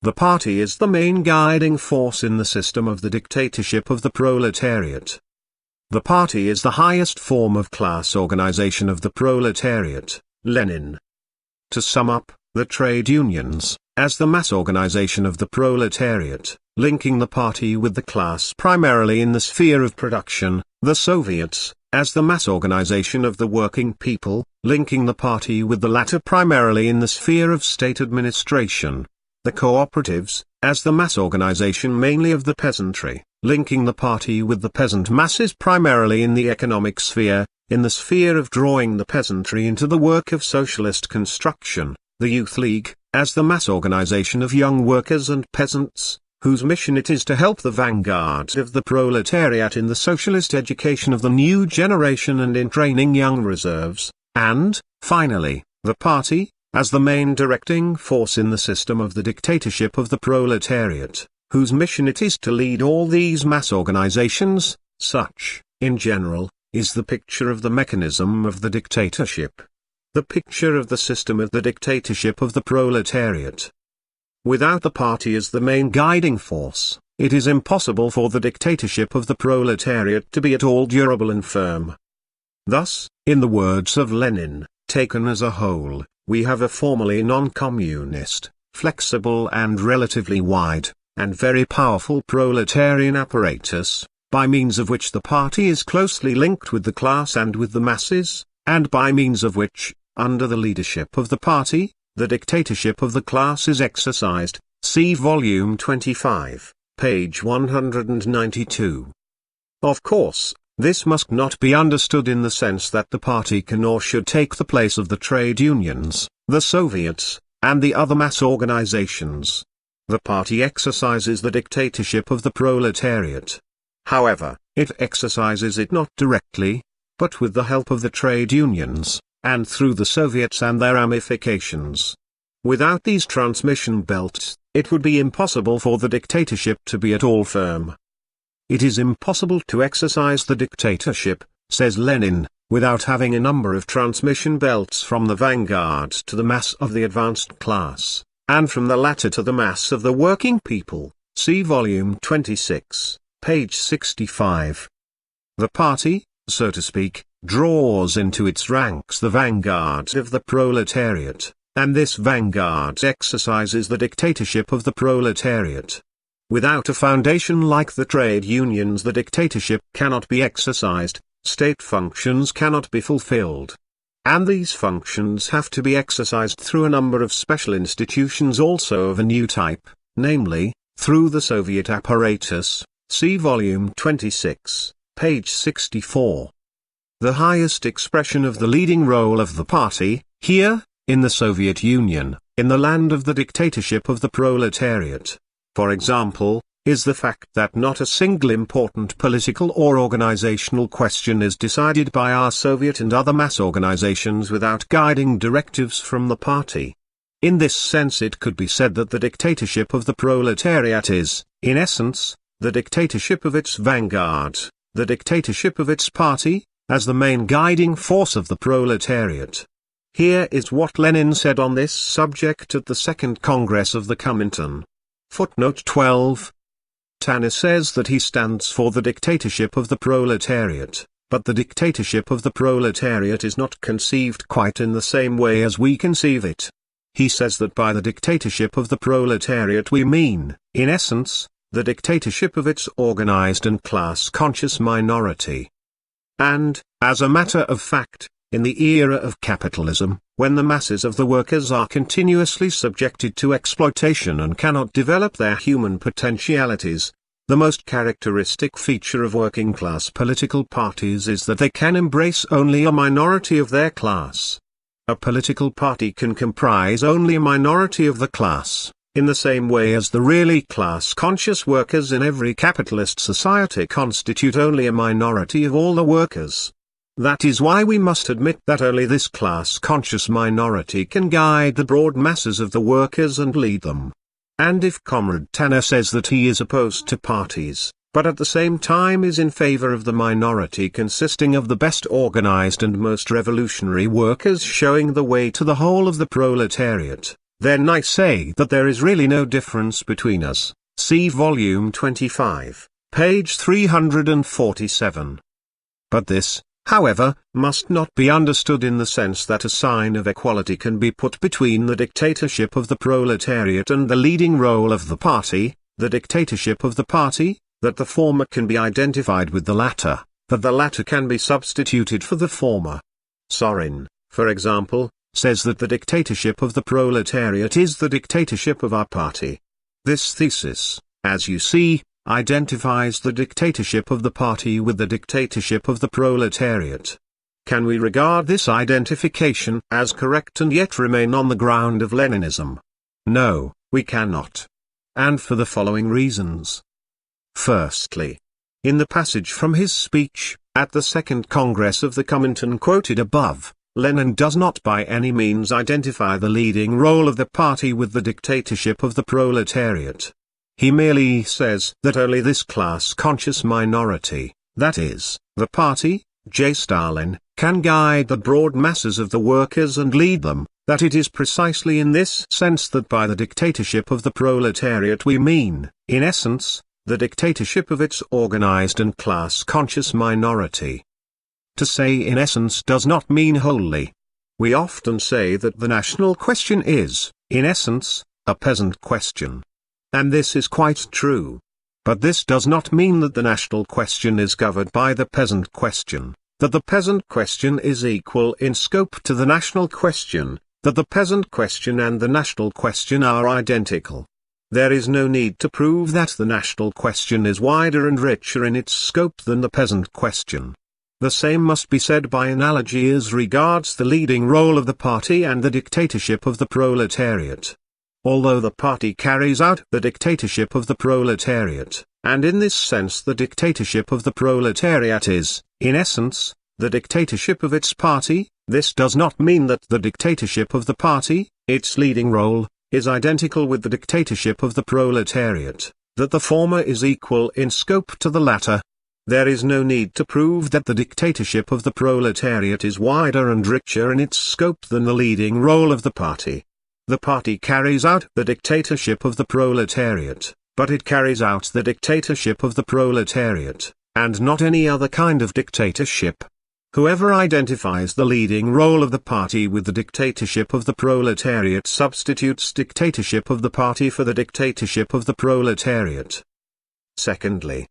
The party is the main guiding force in the system of the dictatorship of the proletariat. The party is the highest form of class organization of the proletariat, Lenin. To sum up, the trade unions, as the mass organization of the proletariat, linking the party with the class primarily in the sphere of production, the Soviets, as the mass organization of the working people, linking the party with the latter primarily in the sphere of state administration, the cooperatives, as the mass organization mainly of the peasantry, linking the party with the peasant masses primarily in the economic sphere, in the sphere of drawing the peasantry into the work of socialist construction, the Youth League, as the mass organization of young workers and peasants, whose mission it is to help the vanguard of the proletariat in the socialist education of the new generation and in training young reserves, and, finally, the party, as the main directing force in the system of the dictatorship of the proletariat, whose mission it is to lead all these mass organizations. Such, in general, is the picture of the mechanism of the dictatorship. The picture of the system of the dictatorship of the proletariat. Without the party as the main guiding force, it is impossible for the dictatorship of the proletariat to be at all durable and firm. Thus, in the words of Lenin, taken as a whole, we have a formally non-communist, flexible and relatively wide, and very powerful proletarian apparatus, by means of which the party is closely linked with the class and with the masses, and by means of which, under the leadership of the party, the dictatorship of the class is exercised. See volume 25, page 192. Of course, this must not be understood in the sense that the party can or should take the place of the trade unions, the Soviets, and the other mass organizations. The party exercises the dictatorship of the proletariat. However, it exercises it not directly, but with the help of the trade unions, and through the Soviets and their ramifications. Without these transmission belts, it would be impossible for the dictatorship to be at all firm. It is impossible to exercise the dictatorship, says Lenin, without having a number of transmission belts from the vanguard to the mass of the advanced class, and from the latter to the mass of the working people. See volume 26, page 65. The party, so to speak, draws into its ranks the vanguard of the proletariat, and this vanguard exercises the dictatorship of the proletariat. Without a foundation like the trade unions, the dictatorship cannot be exercised, state functions cannot be fulfilled. And these functions have to be exercised through a number of special institutions also of a new type, namely, through the Soviet apparatus. See volume 26, page 64. The highest expression of the leading role of the party, here, in the Soviet Union, in the land of the dictatorship of the proletariat, for example, is the fact that not a single important political or organizational question is decided by our Soviet and other mass organizations without guiding directives from the party. In this sense it could be said that the dictatorship of the proletariat is, in essence, the dictatorship of its vanguard, the dictatorship of its party, as the main guiding force of the proletariat. Here is what Lenin said on this subject at the Second Congress of the Comintern. Footnote 12. Tanner says that he stands for the dictatorship of the proletariat, but the dictatorship of the proletariat is not conceived quite in the same way as we conceive it. He says that by the dictatorship of the proletariat we mean, in essence, the dictatorship of its organized and class-conscious minority. And, as a matter of fact, in the era of capitalism, when the masses of the workers are continuously subjected to exploitation and cannot develop their human potentialities, the most characteristic feature of working-class political parties is that they can embrace only a minority of their class. A political party can comprise only a minority of the class, in the same way as the really class-conscious workers in every capitalist society constitute only a minority of all the workers. That is why we must admit that only this class-conscious minority can guide the broad masses of the workers and lead them. And if Comrade Tanner says that he is opposed to parties, but at the same time is in favor of the minority consisting of the best organized and most revolutionary workers showing the way to the whole of the proletariat, then I say that there is really no difference between us. See volume 25, page 347. But this, however, must not be understood in the sense that a sign of equality can be put between the dictatorship of the proletariat and the leading role of the party, the dictatorship of the party, that the former can be identified with the latter, that the latter can be substituted for the former. Sorin, for example, says that the dictatorship of the proletariat is the dictatorship of our party. This thesis, as you see, identifies the dictatorship of the party with the dictatorship of the proletariat. Can we regard this identification as correct and yet remain on the ground of Leninism? No, we cannot. And for the following reasons. Firstly, in the passage from his speech, at the Second Congress of the Comintern quoted above, Lenin does not by any means identify the leading role of the party with the dictatorship of the proletariat. He merely says that only this class-conscious minority, that is, the party, Stalin, can guide the broad masses of the workers and lead them, that it is precisely in this sense that by the dictatorship of the proletariat we mean, in essence, the dictatorship of its organized and class-conscious minority. To say in essence does not mean wholly. We often say that the national question is, in essence, a peasant question. And this is quite true. But this does not mean that the national question is governed by the peasant question, that the peasant question is equal in scope to the national question, that the peasant question and the national question are identical. There is no need to prove that the national question is wider and richer in its scope than the peasant question. The same must be said by analogy as regards the leading role of the party and the dictatorship of the proletariat. Although the party carries out the dictatorship of the proletariat, and in this sense the dictatorship of the proletariat is, in essence, the dictatorship of its party, this does not mean that the dictatorship of the party, its leading role, is identical with the dictatorship of the proletariat, that the former is equal in scope to the latter. There is no need to prove that the dictatorship of the proletariat is wider and richer in its scope than the leading role of the party. The party carries out the dictatorship of the proletariat, but it carries out the dictatorship of the proletariat, and not any other kind of dictatorship. Whoever identifies the leading role of the party with the dictatorship of the proletariat substitutes dictatorship of the party for the dictatorship of the proletariat. Secondly,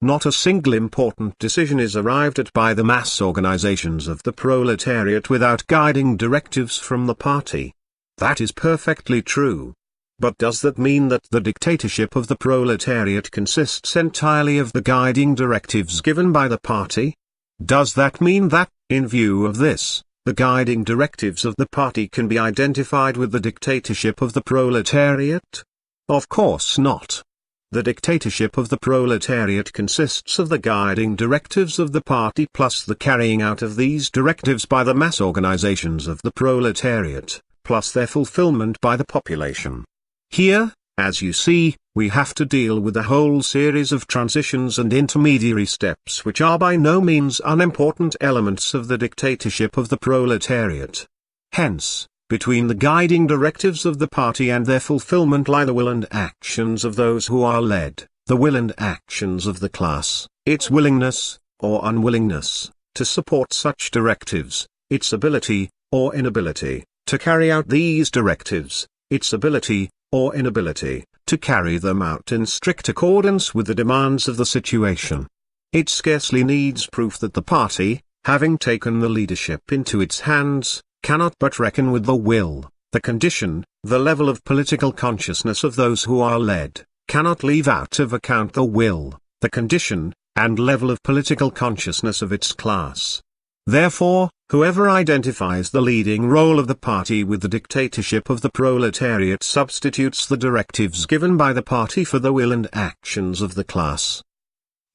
not a single important decision is arrived at by the mass organizations of the proletariat without guiding directives from the party. That is perfectly true. But does that mean that the dictatorship of the proletariat consists entirely of the guiding directives given by the party? Does that mean that, in view of this, the guiding directives of the party can be identified with the dictatorship of the proletariat? Of course not. The dictatorship of the proletariat consists of the guiding directives of the party plus the carrying out of these directives by the mass organizations of the proletariat, plus their fulfillment by the population. Here, as you see, we have to deal with a whole series of transitions and intermediary steps which are by no means unimportant elements of the dictatorship of the proletariat. Hence, between the guiding directives of the party and their fulfillment lie the will and actions of those who are led, the will and actions of the class, its willingness, or unwillingness, to support such directives, its ability, or inability, to carry out these directives, its ability, or inability, to carry them out in strict accordance with the demands of the situation. It scarcely needs proof that the party, having taken the leadership into its hands, cannot but reckon with the will, the condition, the level of political consciousness of those who are led, cannot leave out of account the will, the condition, and level of political consciousness of its class. Therefore, whoever identifies the leading role of the party with the dictatorship of the proletariat substitutes the directives given by the party for the will and actions of the class.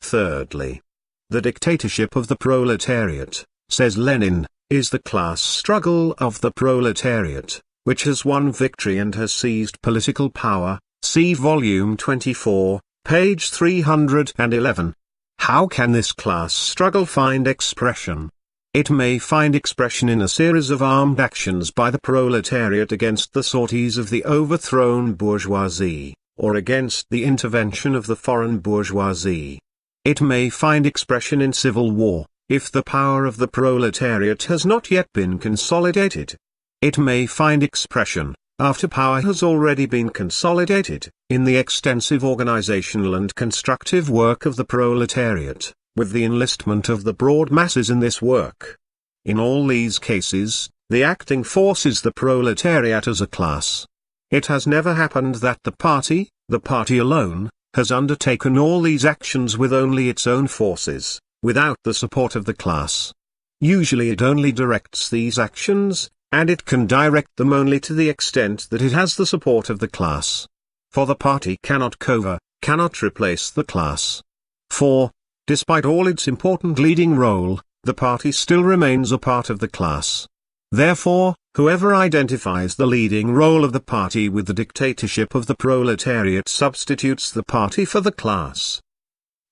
Thirdly, the dictatorship of the proletariat, says Lenin, is the class struggle of the proletariat, which has won victory and has seized political power. See volume 24, page 311. How can this class struggle find expression? It may find expression in a series of armed actions by the proletariat against the sorties of the overthrown bourgeoisie, or against the intervention of the foreign bourgeoisie. It may find expression in civil war, if the power of the proletariat has not yet been consolidated. It may find expression, after power has already been consolidated, in the extensive organizational and constructive work of the proletariat, with the enlistment of the broad masses in this work. In all these cases, the acting force is the proletariat as a class. It has never happened that the party alone, has undertaken all these actions with only its own forces, without the support of the class. Usually it only directs these actions, and it can direct them only to the extent that it has the support of the class. For the party cannot cannot replace the class. For, despite all its important leading role, the party still remains a part of the class. Therefore, whoever identifies the leading role of the party with the dictatorship of the proletariat substitutes the party for the class.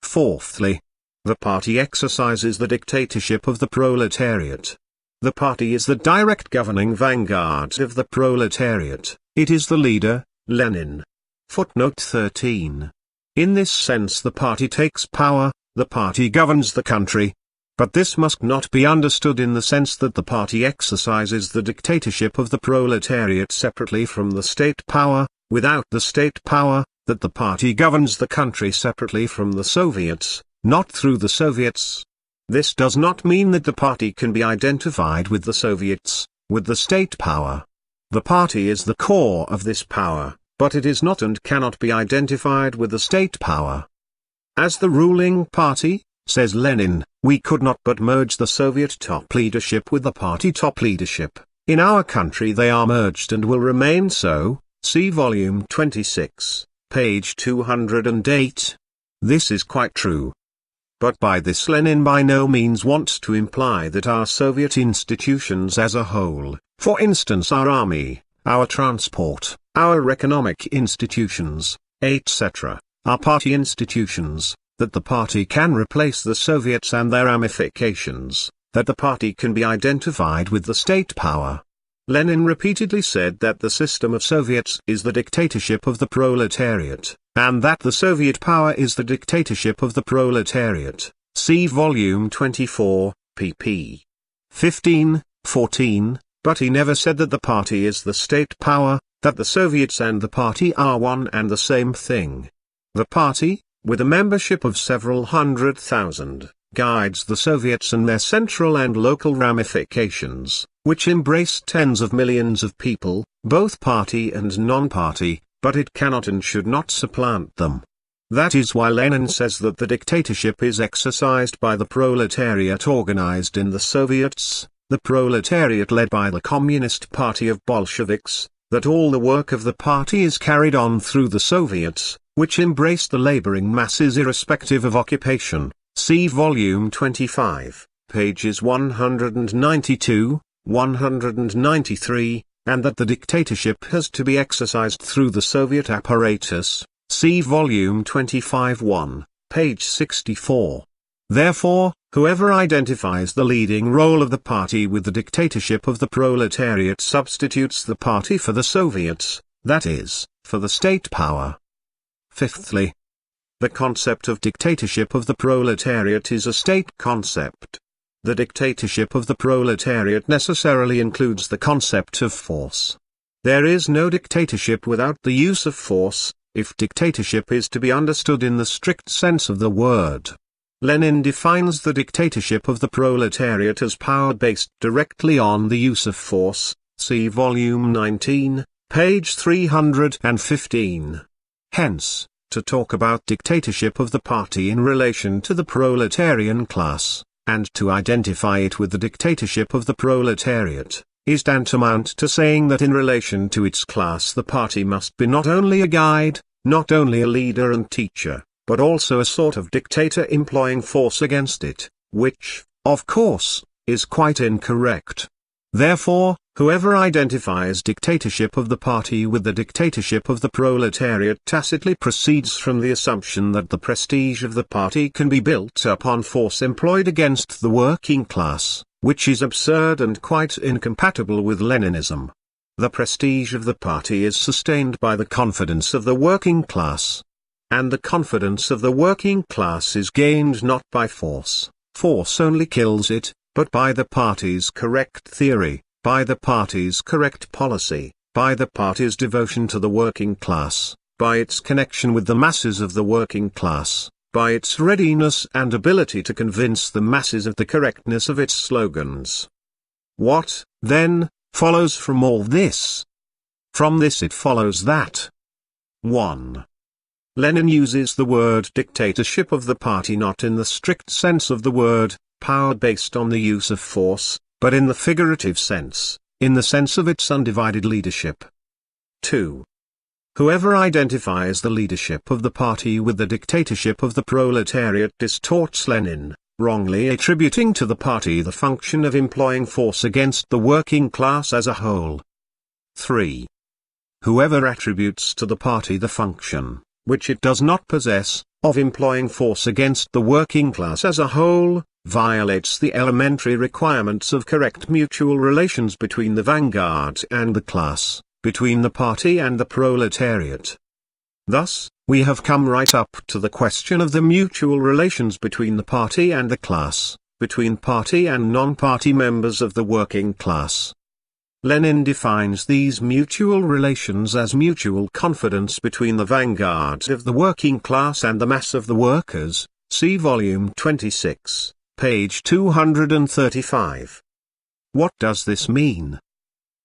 Fourthly, the party exercises the dictatorship of the proletariat. The party is the direct governing vanguard of the proletariat, it is the leader, Lenin. Footnote 13. In this sense the party takes power, the party governs the country. But this must not be understood in the sense that the party exercises the dictatorship of the proletariat separately from the state power, without the state power, that the party governs the country separately from the Soviets, not through the Soviets. This does not mean that the party can be identified with the Soviets, with the state power. The party is the core of this power, but it is not and cannot be identified with the state power. As the ruling party, says Lenin, we could not but merge the Soviet top leadership with the party top leadership. In our country they are merged and will remain so. See volume 26, page 208. This is quite true. But by this Lenin by no means wants to imply that our Soviet institutions as a whole, for instance our army, our transport, our economic institutions, etc., our party institutions, that the party can replace the Soviets and their ramifications, that the party can be identified with the state power. Lenin repeatedly said that the system of Soviets is the dictatorship of the proletariat, and that the Soviet power is the dictatorship of the proletariat. See volume 24, pp. 15, 14, but he never said that the party is the state power, that the Soviets and the party are one and the same thing. The party, with a membership of several 100,000, guides the Soviets and their central and local ramifications, which embrace tens of millions of people, both party and non-party, but it cannot and should not supplant them. That is why Lenin says that the dictatorship is exercised by the proletariat organized in the Soviets, the proletariat led by the Communist Party of Bolsheviks, that all the work of the party is carried on through the Soviets, which embrace the laboring masses irrespective of occupation. See volume 25, pages 192, 193, and that the dictatorship has to be exercised through the Soviet apparatus. See volume 25-1, page 64. Therefore, whoever identifies the leading role of the party with the dictatorship of the proletariat substitutes the party for the Soviets, that is, for the state power. Fifthly, the concept of dictatorship of the proletariat is a state concept. The dictatorship of the proletariat necessarily includes the concept of force. There is no dictatorship without the use of force, if dictatorship is to be understood in the strict sense of the word. Lenin defines the dictatorship of the proletariat as power based directly on the use of force. See volume 19, page 315. Hence, to talk about dictatorship of the party in relation to the proletarian class, and to identify it with the dictatorship of the proletariat, is tantamount to saying that in relation to its class the party must be not only a guide, not only a leader and teacher, but also a sort of dictator employing force against it, which, of course, is quite incorrect. Therefore, whoever identifies dictatorship of the party with the dictatorship of the proletariat tacitly proceeds from the assumption that the prestige of the party can be built up on force employed against the working class, which is absurd and quite incompatible with Leninism. The prestige of the party is sustained by the confidence of the working class. And the confidence of the working class is gained not by force only kills it, but by the party's correct theory, by the party's correct policy, by the party's devotion to the working class, by its connection with the masses of the working class, by its readiness and ability to convince the masses of the correctness of its slogans. What, then, follows from all this? From this it follows that 1. Lenin uses the word dictatorship of the party not in the strict sense of the word, power based on the use of force, but in the figurative sense, in the sense of its undivided leadership. 2. Whoever identifies the leadership of the party with the dictatorship of the proletariat distorts Lenin, wrongly attributing to the party the function of employing force against the working class as a whole. 3. Whoever attributes to the party the function, which it does not possess, of employing force against the working class as a whole, violates the elementary requirements of correct mutual relations between the vanguard and the class, between the party and the proletariat. Thus, we have come right up to the question of the mutual relations between the party and the class, between party and non-party members of the working class. Lenin defines these mutual relations as mutual confidence between the vanguard of the working class and the mass of the workers, see volume 26, page 235. What does this mean?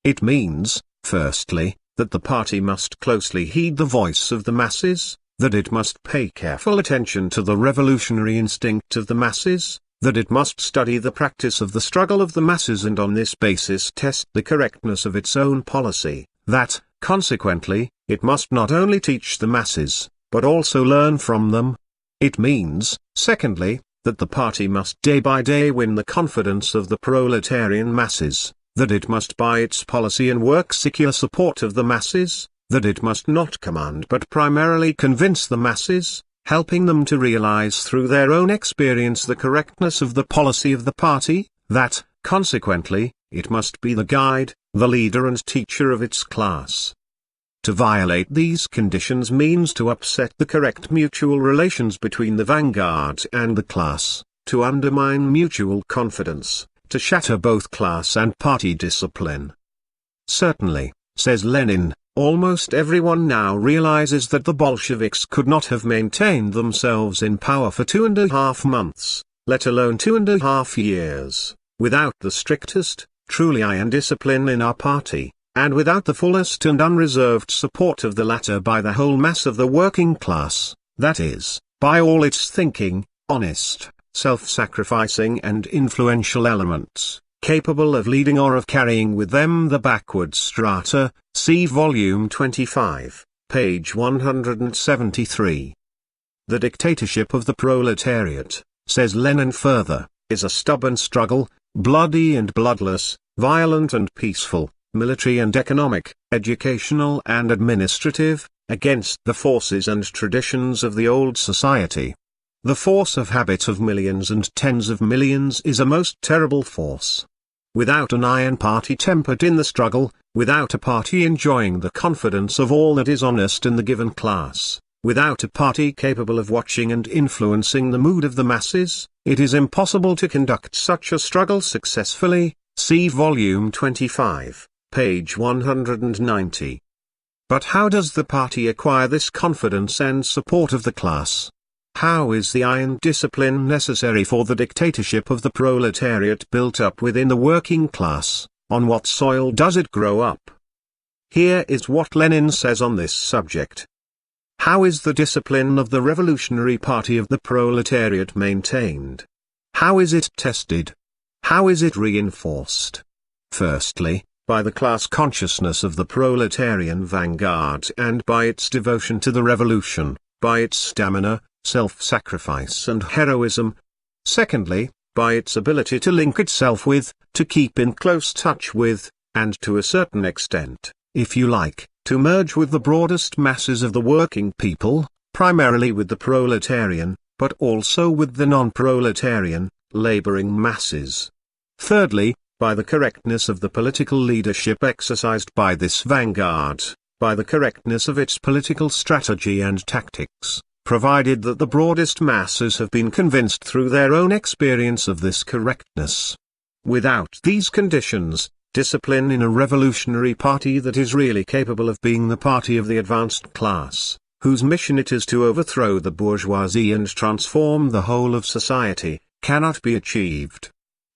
It means, firstly, that the party must closely heed the voice of the masses, that it must pay careful attention to the revolutionary instinct of the masses, that it must study the practice of the struggle of the masses and on this basis test the correctness of its own policy, that, consequently, it must not only teach the masses, but also learn from them. It means, secondly, that the party must day by day win the confidence of the proletarian masses, that it must by its policy and work secure support of the masses, that it must not command but primarily convince the masses, helping them to realize through their own experience the correctness of the policy of the party, that, consequently, it must be the guide, the leader and teacher of its class. To violate these conditions means to upset the correct mutual relations between the vanguard and the class, to undermine mutual confidence, to shatter both class and party discipline. Certainly, says Lenin, almost everyone now realizes that the Bolsheviks could not have maintained themselves in power for 2.5 months, let alone 2.5 years, without the strictest, truly iron discipline in our party, and without the fullest and unreserved support of the latter by the whole mass of the working class, that is, by all its thinking, honest, self-sacrificing and influential elements, capable of leading or of carrying with them the backward strata, see volume 25, page 173. The dictatorship of the proletariat, says Lenin further, is a stubborn struggle, bloody and bloodless, violent and peaceful, military and economic, educational and administrative, against the forces and traditions of the old society. The force of habit of millions and tens of millions is a most terrible force. Without an iron party tempered in the struggle, without a party enjoying the confidence of all that is honest in the given class, without a party capable of watching and influencing the mood of the masses, it is impossible to conduct such a struggle successfully, see volume 25, page 190. But how does the party acquire this confidence and support of the class? How is the iron discipline necessary for the dictatorship of the proletariat built up within the working class? On what soil does it grow up? Here is what Lenin says on this subject. How is the discipline of the revolutionary party of the proletariat maintained? How is it tested? How is it reinforced? Firstly, by the class consciousness of the proletarian vanguard and by its devotion to the revolution, by its stamina, self-sacrifice and heroism. Secondly, by its ability to link itself with, to keep in close touch with, and to a certain extent, if you like, to merge with the broadest masses of the working people, primarily with the proletarian, but also with the non-proletarian, laboring masses. Thirdly, by the correctness of the political leadership exercised by this vanguard, by the correctness of its political strategy and tactics, provided that the broadest masses have been convinced through their own experience of this correctness. Without these conditions, discipline in a revolutionary party that is really capable of being the party of the advanced class, whose mission it is to overthrow the bourgeoisie and transform the whole of society, cannot be achieved.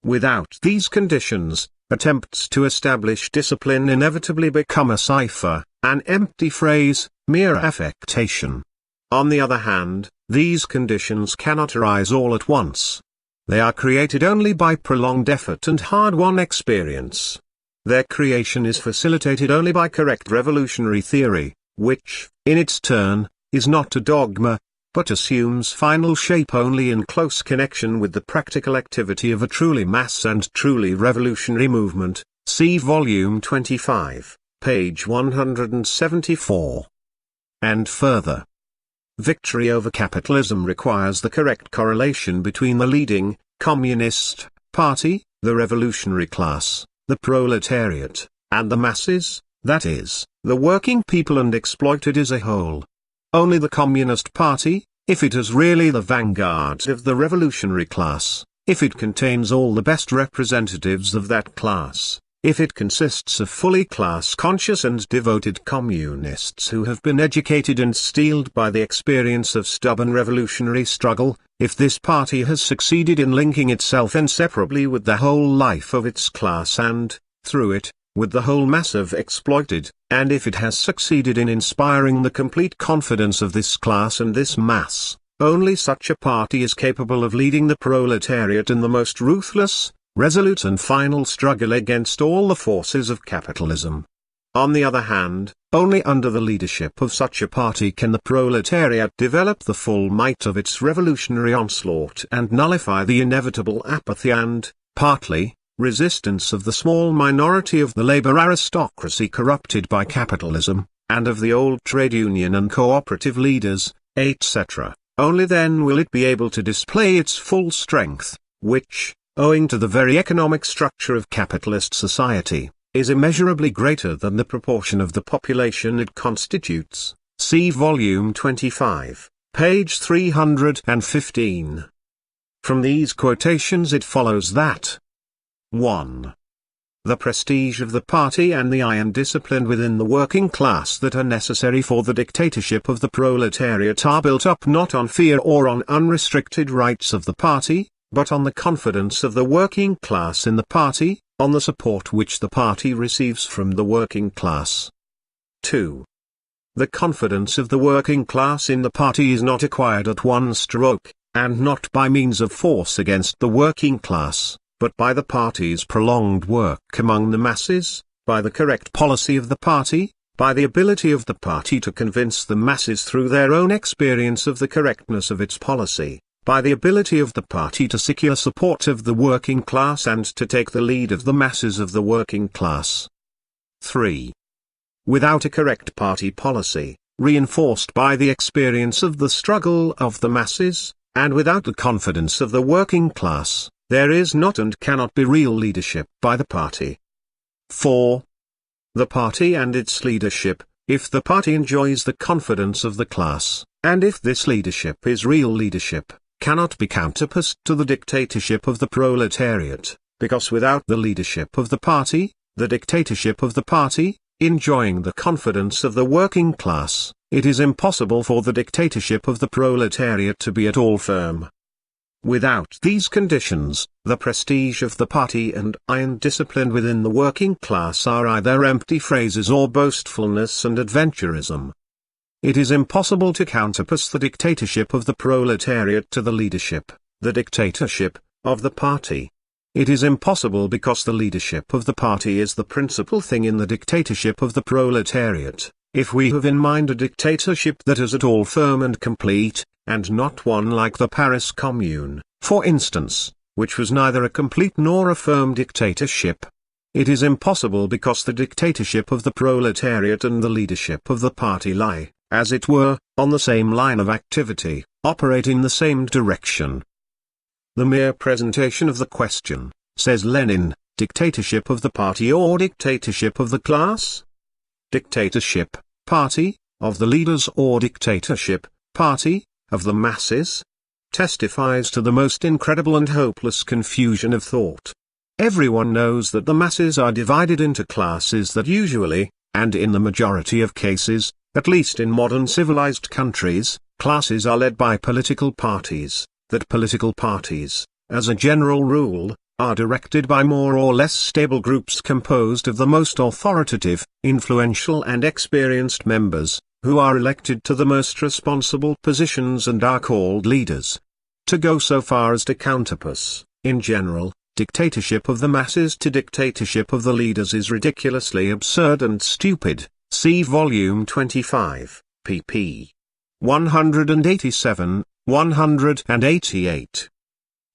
Without these conditions, attempts to establish discipline inevitably become a cipher, an empty phrase, mere affectation. On the other hand, these conditions cannot arise all at once. They are created only by prolonged effort and hard-won experience. Their creation is facilitated only by correct revolutionary theory, which, in its turn, is not a dogma, but assumes final shape only in close connection with the practical activity of a truly mass and truly revolutionary movement. See volume 25, page 174. And further. Victory over capitalism requires the correct correlation between the leading, communist, party, the revolutionary class, the proletariat, and the masses, that is, the working people and exploited as a whole. Only the Communist Party, if it is really the vanguard of the revolutionary class, if it contains all the best representatives of that class, if it consists of fully class-conscious and devoted communists who have been educated and steeled by the experience of stubborn revolutionary struggle, if this party has succeeded in linking itself inseparably with the whole life of its class and, through it, with the whole mass of exploited, and if it has succeeded in inspiring the complete confidence of this class and this mass, only such a party is capable of leading the proletariat in the most ruthless, resolute and final struggle against all the forces of capitalism. On the other hand, only under the leadership of such a party can the proletariat develop the full might of its revolutionary onslaught and nullify the inevitable apathy and, partly, resistance of the small minority of the labor aristocracy corrupted by capitalism, and of the old trade union and cooperative leaders, etc. Only then will it be able to display its full strength, which, owing to the very economic structure of capitalist society, is immeasurably greater than the proportion of the population it constitutes. See volume 25, page 315. From these quotations it follows that 1. The prestige of the party and the iron discipline within the working class that are necessary for the dictatorship of the proletariat are built up not on fear or on unrestricted rights of the party, but on the confidence of the working class in the party, on the support which the party receives from the working class. 2. The confidence of the working class in the party is not acquired at one stroke, and not by means of force against the working class, but by the party's prolonged work among the masses, by the correct policy of the party, by the ability of the party to convince the masses through their own experience of the correctness of its policy, by the ability of the party to secure support of the working class and to take the lead of the masses of the working class. 3. Without a correct party policy, reinforced by the experience of the struggle of the masses, and without the confidence of the working class, there is not and cannot be real leadership by the party. 4. The party and its leadership, if the party enjoys the confidence of the class, and if this leadership is real leadership, cannot be counterposed to the dictatorship of the proletariat, because without the leadership of the party, the dictatorship of the party, enjoying the confidence of the working class, it is impossible for the dictatorship of the proletariat to be at all firm. Without these conditions, the prestige of the party and iron discipline within the working class are either empty phrases or boastfulness and adventurism. It is impossible to counterpoise the dictatorship of the proletariat to the leadership, the dictatorship, of the party. It is impossible because the leadership of the party is the principal thing in the dictatorship of the proletariat. If we have in mind a dictatorship that is at all firm and complete, and not one like the Paris Commune, for instance, which was neither a complete nor a firm dictatorship. It is impossible because the dictatorship of the proletariat and the leadership of the party lie, as it were, on the same line of activity, operate in the same direction. The mere presentation of the question, says Lenin, dictatorship of the party or dictatorship of the class? Dictatorship, party, of the leaders or dictatorship, party, of the masses? Testifies to the most incredible and hopeless confusion of thought. Everyone knows that the masses are divided into classes that usually, and in the majority of cases, at least in modern civilized countries, classes are led by political parties, that political parties, as a general rule, are directed by more or less stable groups composed of the most authoritative, influential and experienced members, who are elected to the most responsible positions and are called leaders. To go so far as to counterpose, in general, dictatorship of the masses to dictatorship of the leaders is ridiculously absurd and stupid. See Volume 25, pp. 187, 188.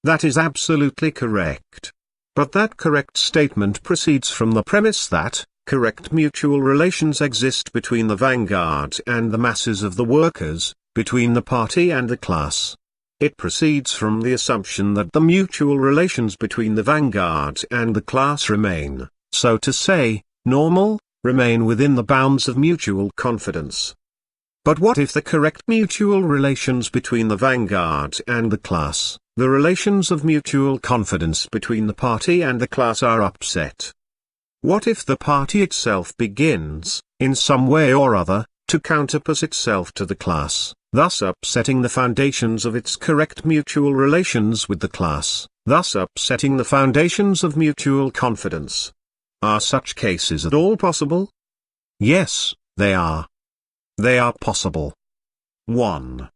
That is absolutely correct. But that correct statement proceeds from the premise that correct mutual relations exist between the vanguard and the masses of the workers, between the party and the class. It proceeds from the assumption that the mutual relations between the vanguard and the class remain, so to say, normal, remain within the bounds of mutual confidence. But what if the correct mutual relations between the vanguard and the class, the relations of mutual confidence between the party and the class are upset? What if the party itself begins, in some way or other, to counterpose itself to the class, thus upsetting the foundations of its correct mutual relations with the class, thus upsetting the foundations of mutual confidence? Are such cases at all possible? Yes, they are. They are possible. 1.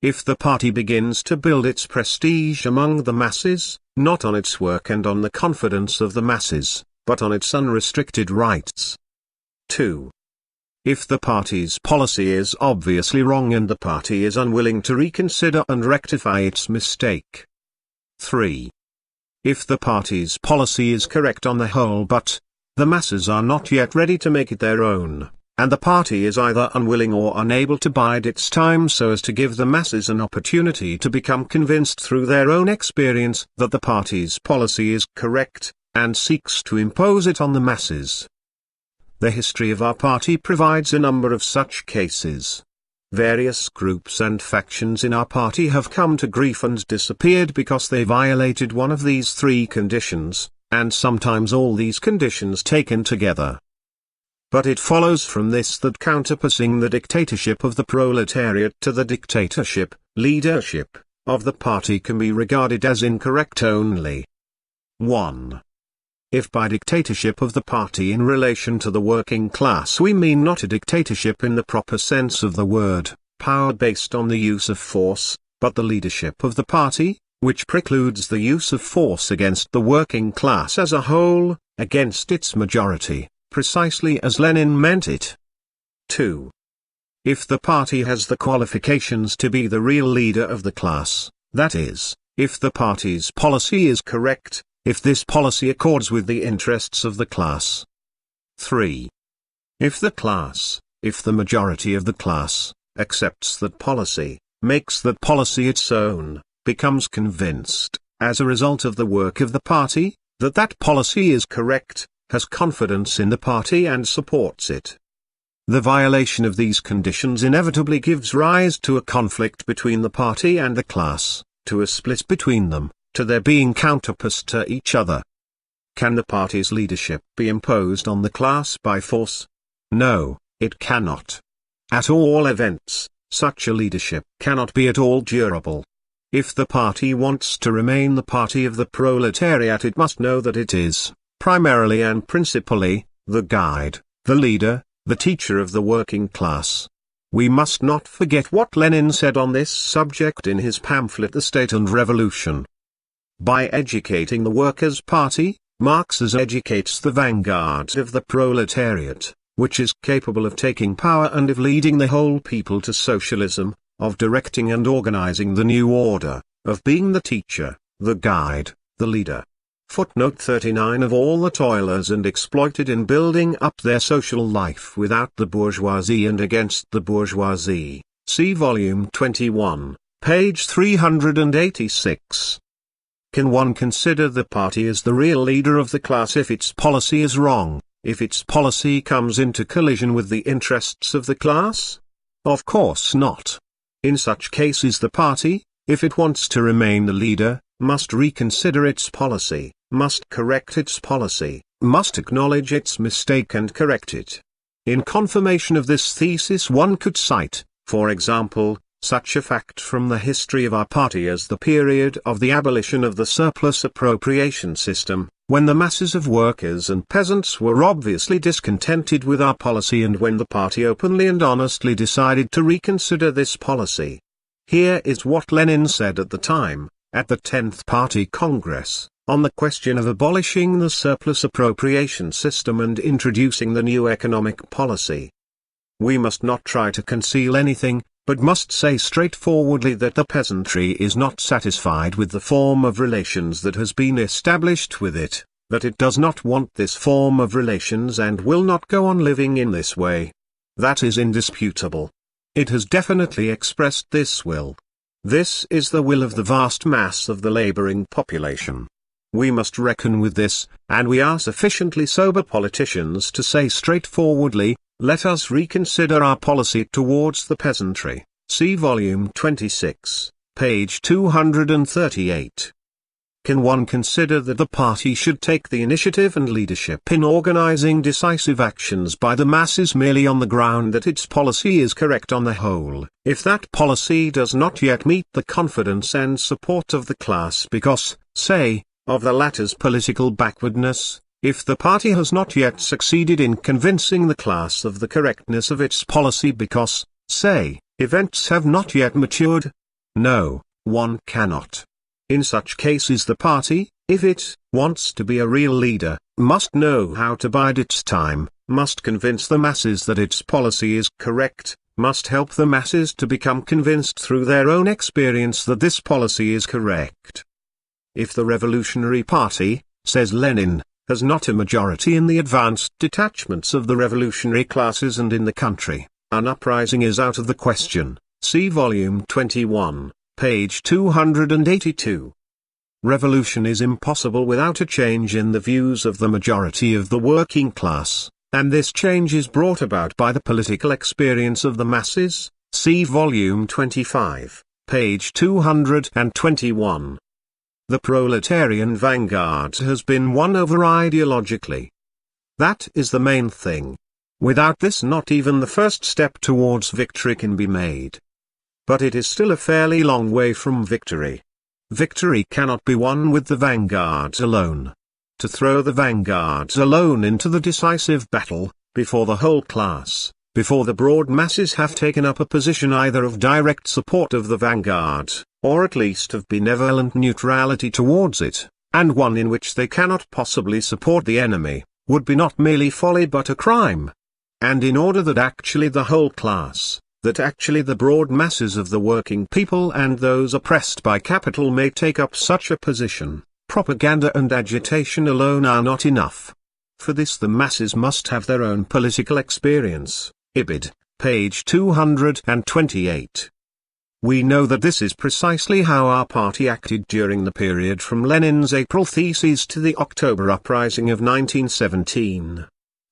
If the party begins to build its prestige among the masses, not on its work and on the confidence of the masses, but on its unrestricted rights. 2. If the party's policy is obviously wrong and the party is unwilling to reconsider and rectify its mistake. 3. If the party's policy is correct on the whole but the masses are not yet ready to make it their own, and the party is either unwilling or unable to bide its time so as to give the masses an opportunity to become convinced through their own experience that the party's policy is correct, and seeks to impose it on the masses. The history of our party provides a number of such cases. Various groups and factions in our party have come to grief and disappeared because they violated one of these three conditions, and sometimes all these conditions taken together. But it follows from this that counterposing the dictatorship of the proletariat to the dictatorship, leadership, of the party can be regarded as incorrect only. 1. If by dictatorship of the party in relation to the working class we mean not a dictatorship in the proper sense of the word, power based on the use of force, but the leadership of the party, which precludes the use of force against the working class as a whole, against its majority, precisely as Lenin meant it. 2. If the party has the qualifications to be the real leader of the class, that is, if the party's policy is correct, if this policy accords with the interests of the class. 3. If the class, if the majority of the class, accepts that policy, makes that policy its own, becomes convinced, as a result of the work of the party, that that policy is correct, has confidence in the party and supports it. The violation of these conditions inevitably gives rise to a conflict between the party and the class, to a split between them, to their being counterposed to each other. Can the party's leadership be imposed on the class by force? No, it cannot. At all events, such a leadership cannot be at all durable. If the party wants to remain the party of the proletariat, it must know that it is, primarily and principally, the guide, the leader, the teacher of the working class. We must not forget what Lenin said on this subject in his pamphlet The State and Revolution. By educating the Workers' Party, Marxism educates the vanguard of the proletariat, which is capable of taking power and of leading the whole people to socialism, of directing and organizing the new order, of being the teacher, the guide, the leader. Footnote 39. Of all the toilers and exploited in building up their social life without the bourgeoisie and against the bourgeoisie, see volume 21, page 386. Can one consider the party as the real leader of the class if its policy is wrong, if its policy comes into collision with the interests of the class? Of course not. In such cases the party, if it wants to remain the leader, must reconsider its policy, must correct its policy, must acknowledge its mistake and correct it. In confirmation of this thesis one could cite, for example, such a fact from the history of our party as the period of the abolition of the surplus appropriation system, when the masses of workers and peasants were obviously discontented with our policy and when the party openly and honestly decided to reconsider this policy. Here is what Lenin said at the time, at the 10th Party Congress, on the question of abolishing the surplus appropriation system and introducing the new economic policy. We must not try to conceal anything, but must say straightforwardly that the peasantry is not satisfied with the form of relations that has been established with it, that it does not want this form of relations and will not go on living in this way. That is indisputable. It has definitely expressed this will. This is the will of the vast mass of the laboring population. We must reckon with this, and we are sufficiently sober politicians to say straightforwardly, let us reconsider our policy towards the peasantry. See volume 26, page 238. Can one consider that the party should take the initiative and leadership in organizing decisive actions by the masses merely on the ground that its policy is correct on the whole, if that policy does not yet meet the confidence and support of the class because, say, of the latter's political backwardness, if the party has not yet succeeded in convincing the class of the correctness of its policy because, say, events have not yet matured? No, one cannot. In such cases the party, if it wants to be a real leader, must know how to bide its time, must convince the masses that its policy is correct, must help the masses to become convinced through their own experience that this policy is correct. If the revolutionary party, says Lenin, has not a majority in the advanced detachments of the revolutionary classes and in the country, an uprising is out of the question. See volume 21, page 282. Revolution is impossible without a change in the views of the majority of the working class, and this change is brought about by the political experience of the masses. See volume 25, page 221. The proletarian vanguard has been won over ideologically. That is the main thing. Without this not even the first step towards victory can be made. But it is still a fairly long way from victory. Victory cannot be won with the vanguards alone. To throw the vanguards alone into the decisive battle, before the whole class, before the broad masses have taken up a position either of direct support of the vanguard, or at least of benevolent neutrality towards it, and one in which they cannot possibly support the enemy, would be not merely folly but a crime. And in order that actually the whole class, that actually the broad masses of the working people and those oppressed by capital may take up such a position, propaganda and agitation alone are not enough. For this the masses must have their own political experience. Ibid, page 228. We know that this is precisely how our party acted during the period from Lenin's April theses to the October uprising of 1917.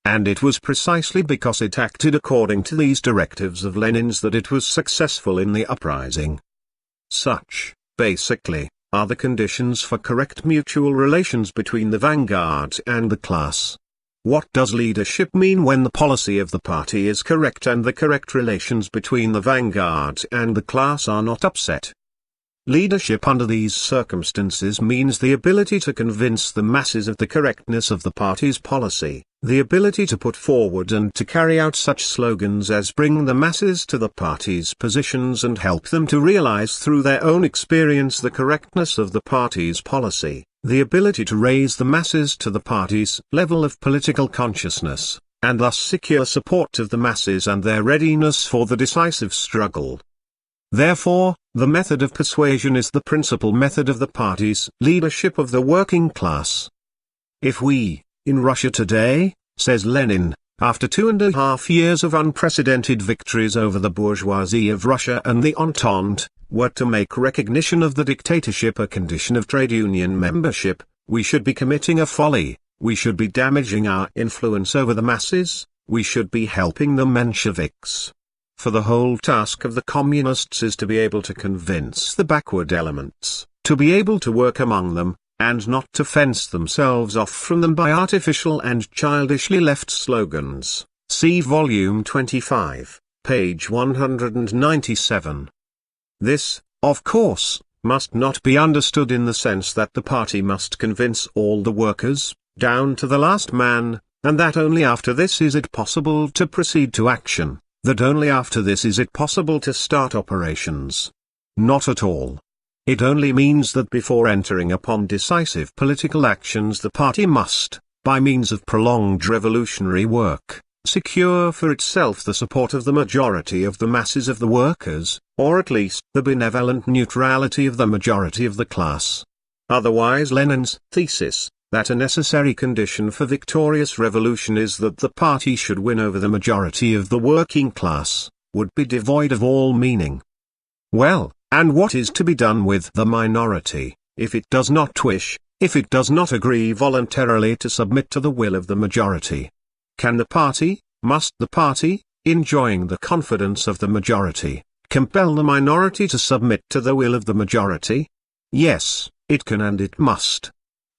And it was precisely because it acted according to these directives of Lenin's that it was successful in the uprising. Such, basically, are the conditions for correct mutual relations between the vanguard and the class. What does leadership mean when the policy of the party is correct and the correct relations between the vanguard and the class are not upset? Leadership under these circumstances means the ability to convince the masses of the correctness of the party's policy, the ability to put forward and to carry out such slogans as bring the masses to the party's positions and help them to realize through their own experience the correctness of the party's policy, the ability to raise the masses to the party's level of political consciousness, and thus secure support of the masses and their readiness for the decisive struggle. Therefore, the method of persuasion is the principal method of the party's leadership of the working class. If we, in Russia today, says Lenin, after 2.5 years of unprecedented victories over the bourgeoisie of Russia and the Entente, were to make recognition of the dictatorship a condition of trade union membership, we should be committing a folly, we should be damaging our influence over the masses, we should be helping the Mensheviks. For the whole task of the communists is to be able to convince the backward elements, to be able to work among them, and not to fence themselves off from them by artificial and childishly left slogans. See volume 25, page 197. This, of course, must not be understood in the sense that the party must convince all the workers, down to the last man, and that only after this is it possible to proceed to action, that only after this is it possible to start operations. Not at all. It only means that before entering upon decisive political actions the party must, by means of prolonged revolutionary work, secure for itself the support of the majority of the masses of the workers, or at least the benevolent neutrality of the majority of the class. Otherwise Lenin's thesis, that a necessary condition for victorious revolution is that the party should win over the majority of the working class, would be devoid of all meaning. Well, and what is to be done with the minority, if it does not wish, if it does not agree voluntarily to submit to the will of the majority? Can the party, must the party, enjoying the confidence of the majority, compel the minority to submit to the will of the majority? Yes, it can and it must.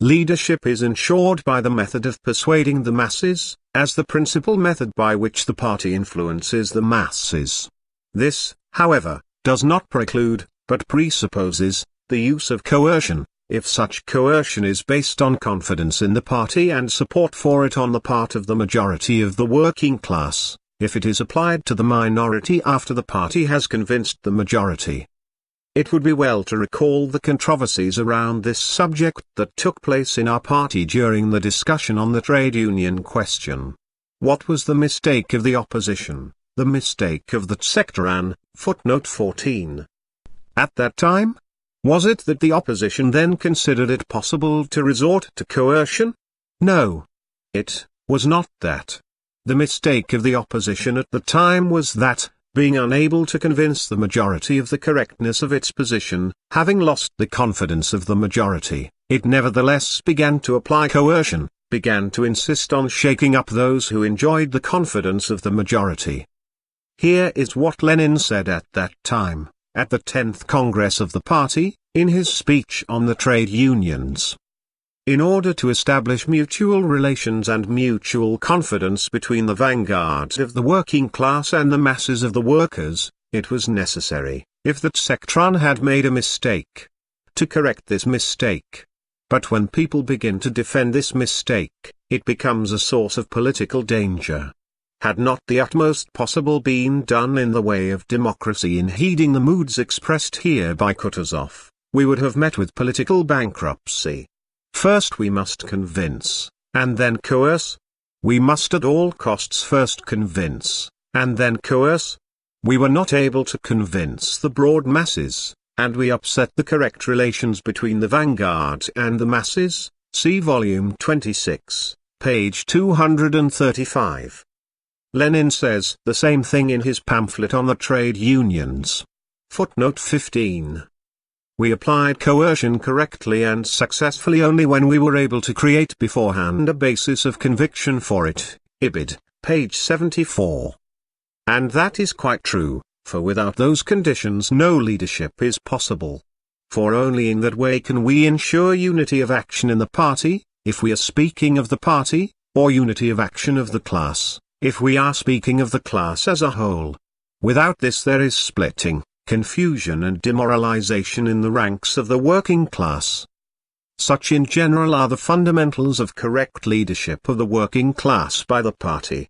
Leadership is ensured by the method of persuading the masses, as the principal method by which the party influences the masses. This, however, does not preclude, but presupposes, the use of coercion, if such coercion is based on confidence in the party and support for it on the part of the majority of the working class, if it is applied to the minority after the party has convinced the majority. It would be well to recall the controversies around this subject that took place in our party during the discussion on the trade union question. What was the mistake of the opposition, the mistake of the Sektoran, footnote 14? At that time? Was it that the opposition then considered it possible to resort to coercion? No. It was not that. The mistake of the opposition at the time was that, being unable to convince the majority of the correctness of its position, having lost the confidence of the majority, it nevertheless began to apply coercion, began to insist on shaking up those who enjoyed the confidence of the majority. Here is what Lenin said at that time, at the 10th Congress of the party, in his speech on the trade unions. In order to establish mutual relations and mutual confidence between the vanguards of the working class and the masses of the workers, it was necessary, if the Sektoran had made a mistake, to correct this mistake. But when people begin to defend this mistake, it becomes a source of political danger. Had not the utmost possible been done in the way of democracy in heeding the moods expressed here by Kutuzov, we would have met with political bankruptcy. First we must convince, and then coerce. We must at all costs first convince, and then coerce. We were not able to convince the broad masses, and we upset the correct relations between the vanguard and the masses. See volume 26, page 235. Lenin says the same thing in his pamphlet on the trade unions. Footnote 15. We applied coercion correctly and successfully only when we were able to create beforehand a basis of conviction for it. Ibid, page 74. And that is quite true, for without those conditions no leadership is possible. For only in that way can we ensure unity of action in the party, if we are speaking of the party, or unity of action of the class, if we are speaking of the class as a whole. Without this there is splitting, confusion and demoralization in the ranks of the working class. Such in general are the fundamentals of correct leadership of the working class by the party.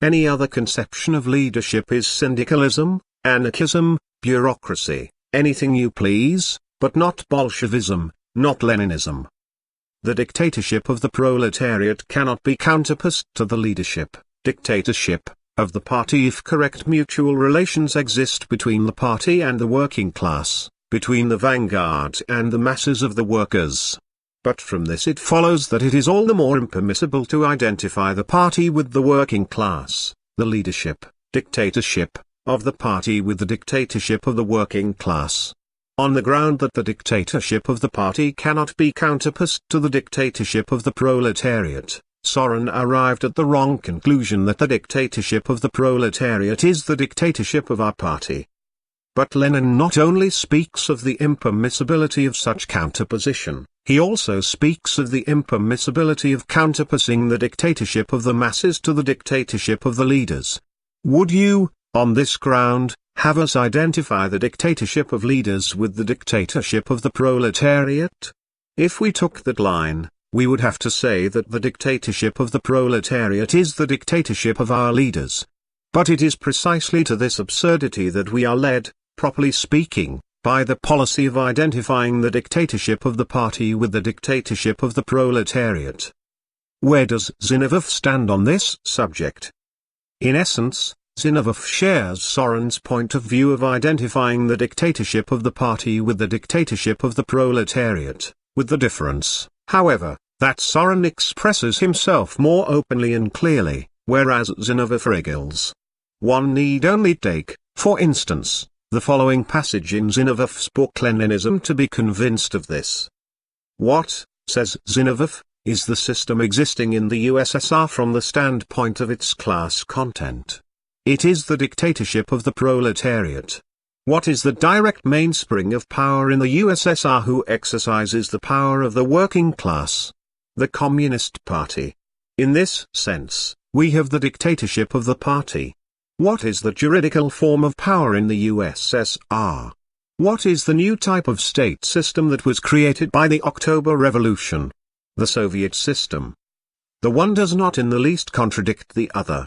Any other conception of leadership is syndicalism, anarchism, bureaucracy, anything you please, but not Bolshevism, not Leninism. The dictatorship of the proletariat cannot be counterposed to the leadership, dictatorship, of the party if correct mutual relations exist between the party and the working class, between the vanguard and the masses of the workers. But from this it follows that it is all the more impermissible to identify the party with the working class, the leadership, dictatorship, of the party with the dictatorship of the working class. On the ground that the dictatorship of the party cannot be counterposed to the dictatorship of the proletariat, Sorin arrived at the wrong conclusion that the dictatorship of the proletariat is the dictatorship of our party. But Lenin not only speaks of the impermissibility of such counterposition, he also speaks of the impermissibility of counterposing the dictatorship of the masses to the dictatorship of the leaders. Would you, on this ground, have us identify the dictatorship of leaders with the dictatorship of the proletariat? If we took that line, we would have to say that the dictatorship of the proletariat is the dictatorship of our leaders. But it is precisely to this absurdity that we are led, properly speaking, by the policy of identifying the dictatorship of the party with the dictatorship of the proletariat. Where does Zinoviev stand on this subject? In essence, Zinoviev shares Sorin's point of view of identifying the dictatorship of the party with the dictatorship of the proletariat, with the difference, however, that Sorin expresses himself more openly and clearly, whereas Zinoviev wriggles. One need only take, for instance, the following passage in Zinoviev's book Leninism to be convinced of this. What, says Zinoviev, is the system existing in the USSR from the standpoint of its class content? It is the dictatorship of the proletariat. What is the direct mainspring of power in the USSR who exercises the power of the working class? The Communist Party. In this sense, we have the dictatorship of the party. What is the juridical form of power in the USSR? What is the new type of state system that was created by the October Revolution? The Soviet system. The one does not in the least contradict the other.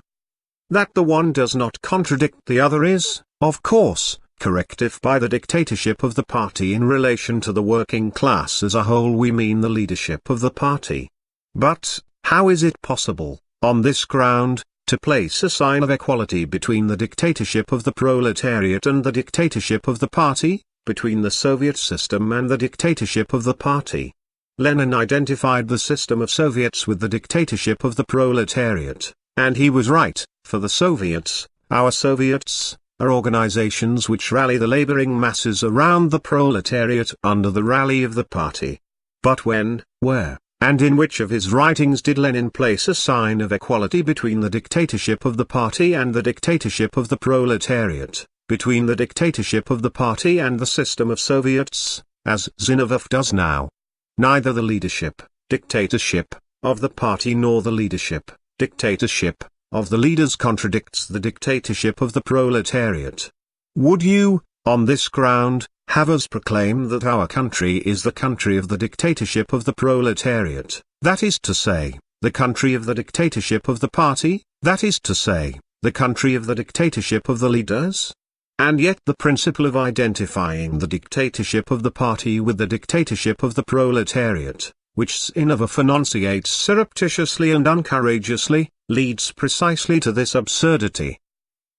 That the one does not contradict the other is, of course, correct if by the dictatorship of the party in relation to the working class as a whole we mean the leadership of the party. But, how is it possible, on this ground, to place a sign of equality between the dictatorship of the proletariat and the dictatorship of the party, between the Soviet system and the dictatorship of the party? Lenin identified the system of Soviets with the dictatorship of the proletariat, and he was right, for the Soviets, our Soviets, are organizations which rally the laboring masses around the proletariat under the rally of the party. But when, where, and in which of his writings did Lenin place a sign of equality between the dictatorship of the party and the dictatorship of the proletariat, between the dictatorship of the party and the system of Soviets, as Zinoviev does now? Neither the leadership, dictatorship, of the party nor the leadership, dictatorship, of the leaders contradicts the dictatorship of the proletariat. Would you, on this ground, have us proclaim that our country is the country of the dictatorship of the proletariat, that is to say, the country of the dictatorship of the party, that is to say, the country of the dictatorship of the leaders? And yet the principle of identifying the dictatorship of the party with the dictatorship of the proletariat, which Zinoviev enunciates surreptitiously and uncourageously, leads precisely to this absurdity.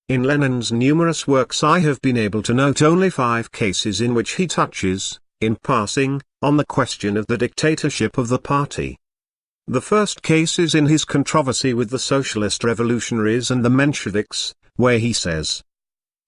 In Lenin's numerous works I have been able to note only 5 cases in which he touches, in passing, on the question of the dictatorship of the party. The first case is in his controversy with the socialist revolutionaries and the Mensheviks, where he says,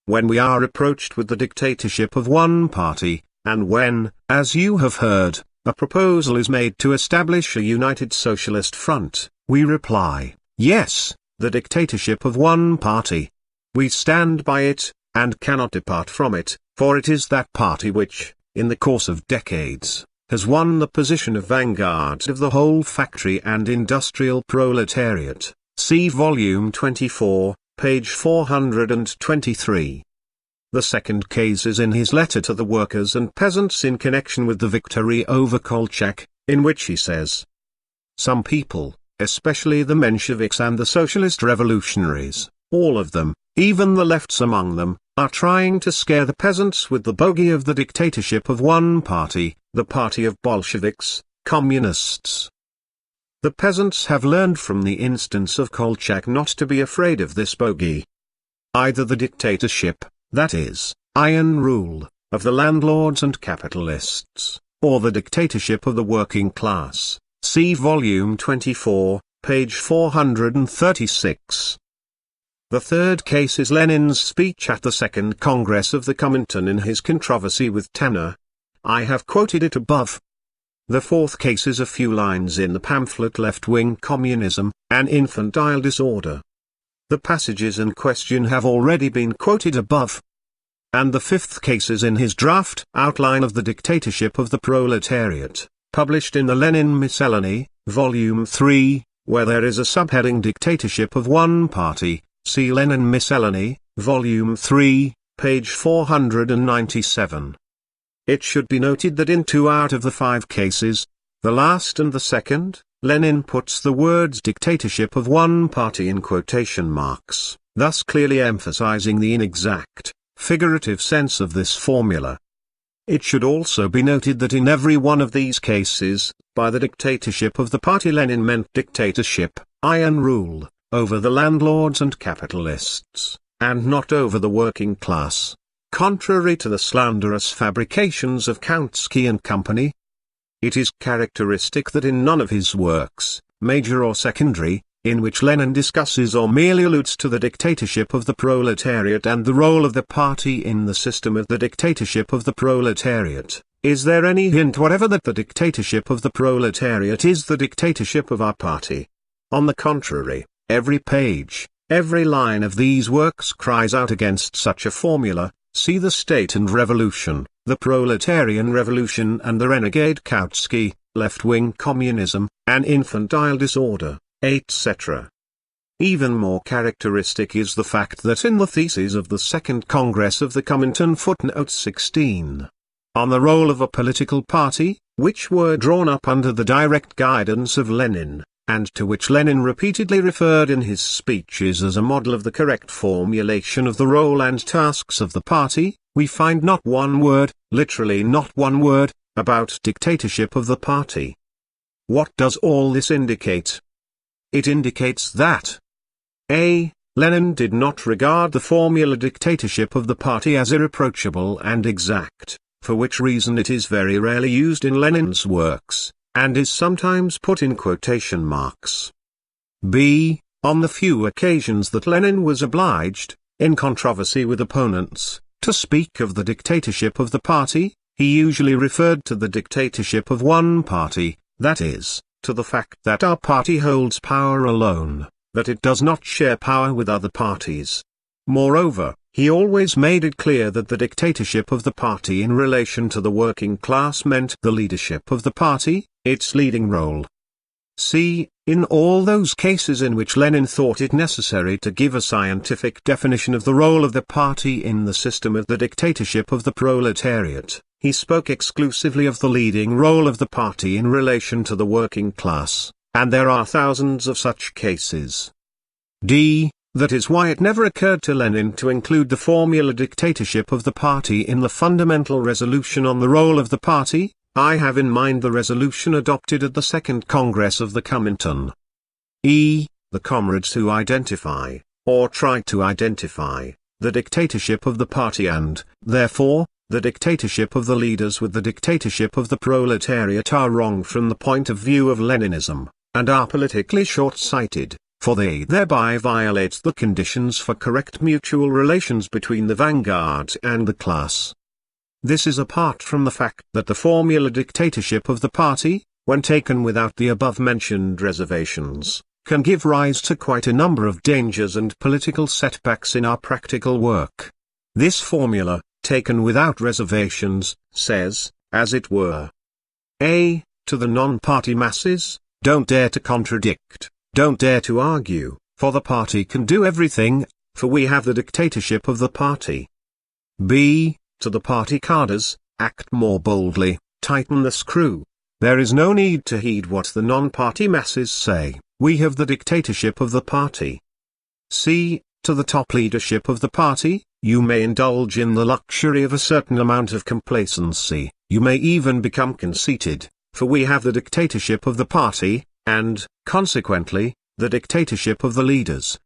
"When we are approached with the dictatorship of one party, and when, as you have heard, a proposal is made to establish a united socialist front, we reply, yes, the dictatorship of one party. We stand by it, and cannot depart from it, for it is that party which, in the course of decades, has won the position of vanguard of the whole factory and industrial proletariat." See volume 24, page 423. The second case is in his letter to the workers and peasants in connection with the victory over Kolchak, in which he says, "Some people, especially the Mensheviks and the socialist revolutionaries, all of them, even the lefts among them, are trying to scare the peasants with the bogey of the dictatorship of one party, the party of Bolsheviks, communists." The peasants have learned from the instance of Kolchak not to be afraid of this bogey. Either the dictatorship, that is, iron rule, of the landlords and capitalists, or the dictatorship of the working class. See volume 24, page 436. The third case is Lenin's speech at the Second Congress of the Comintern in his controversy with Tanner. I have quoted it above. The fourth case is a few lines in the pamphlet Left-Wing Communism, an Infantile Disorder. The passages in question have already been quoted above. And the fifth case is in his draft Outline of the Dictatorship of the Proletariat, published in the Lenin Miscellany, Volume 3, where there is a subheading Dictatorship of One Party. See Lenin Miscellany, Volume 3, page 497. It should be noted that in 2 out of the 5 cases, the last and the second, Lenin puts the words dictatorship of one party in quotation marks, thus clearly emphasizing the inexact, figurative sense of this formula. It should also be noted that in every one of these cases, by the dictatorship of the party Lenin meant dictatorship, iron rule, over the landlords and capitalists, and not over the working class, contrary to the slanderous fabrications of Kautsky and Company. It is characteristic that in none of his works, major or secondary, in which Lenin discusses or merely alludes to the dictatorship of the proletariat and the role of the party in the system of the dictatorship of the proletariat, is there any hint whatever that the dictatorship of the proletariat is the dictatorship of our party. On the contrary, every page, every line of these works cries out against such a formula. See The State and Revolution, The Proletarian Revolution and the Renegade Kautsky, Left-Wing Communism, An Infantile Disorder, etc. Even more characteristic is the fact that in the theses of the Second Congress of the Comintern footnote 16, on the role of a political party, which were drawn up under the direct guidance of Lenin, and to which Lenin repeatedly referred in his speeches as a model of the correct formulation of the role and tasks of the party, we find not one word, literally not one word, about dictatorship of the party. What does all this indicate? It indicates that a. Lenin did not regard the formula dictatorship of the party as irreproachable and exact, for which reason it is very rarely used in Lenin's works, and is sometimes put in quotation marks. b. On the few occasions that Lenin was obliged, in controversy with opponents, to speak of the dictatorship of the party, he usually referred to the dictatorship of one party, that is, to the fact that our party holds power alone, that it does not share power with other parties. Moreover, he always made it clear that the dictatorship of the party in relation to the working class meant the leadership of the party, its leading role. See, in all those cases in which Lenin thought it necessary to give a scientific definition of the role of the party in the system of the dictatorship of the proletariat, he spoke exclusively of the leading role of the party in relation to the working class, and there are thousands of such cases. d. That is why it never occurred to Lenin to include the formula dictatorship of the party in the fundamental resolution on the role of the party. I have in mind the resolution adopted at the Second Congress of the Comintern. e. The comrades who identify, or try to identify, the dictatorship of the party and, therefore, the dictatorship of the leaders with the dictatorship of the proletariat are wrong from the point of view of Leninism, and are politically short-sighted, for they thereby violate the conditions for correct mutual relations between the vanguard and the class. This is apart from the fact that the formula dictatorship of the party, when taken without the above-mentioned reservations, can give rise to quite a number of dangers and political setbacks in our practical work. This formula, taken without reservations, says, as it were, a. To the non-party masses, don't dare to contradict, don't dare to argue, for the party can do everything, for we have the dictatorship of the party. b. To the party cadres, act more boldly, tighten the screw. There is no need to heed what the non-party masses say, we have the dictatorship of the party. c. To the top leadership of the party, you may indulge in the luxury of a certain amount of complacency, you may even become conceited, for we have the dictatorship of the party, and, consequently, the dictatorship of the leaders.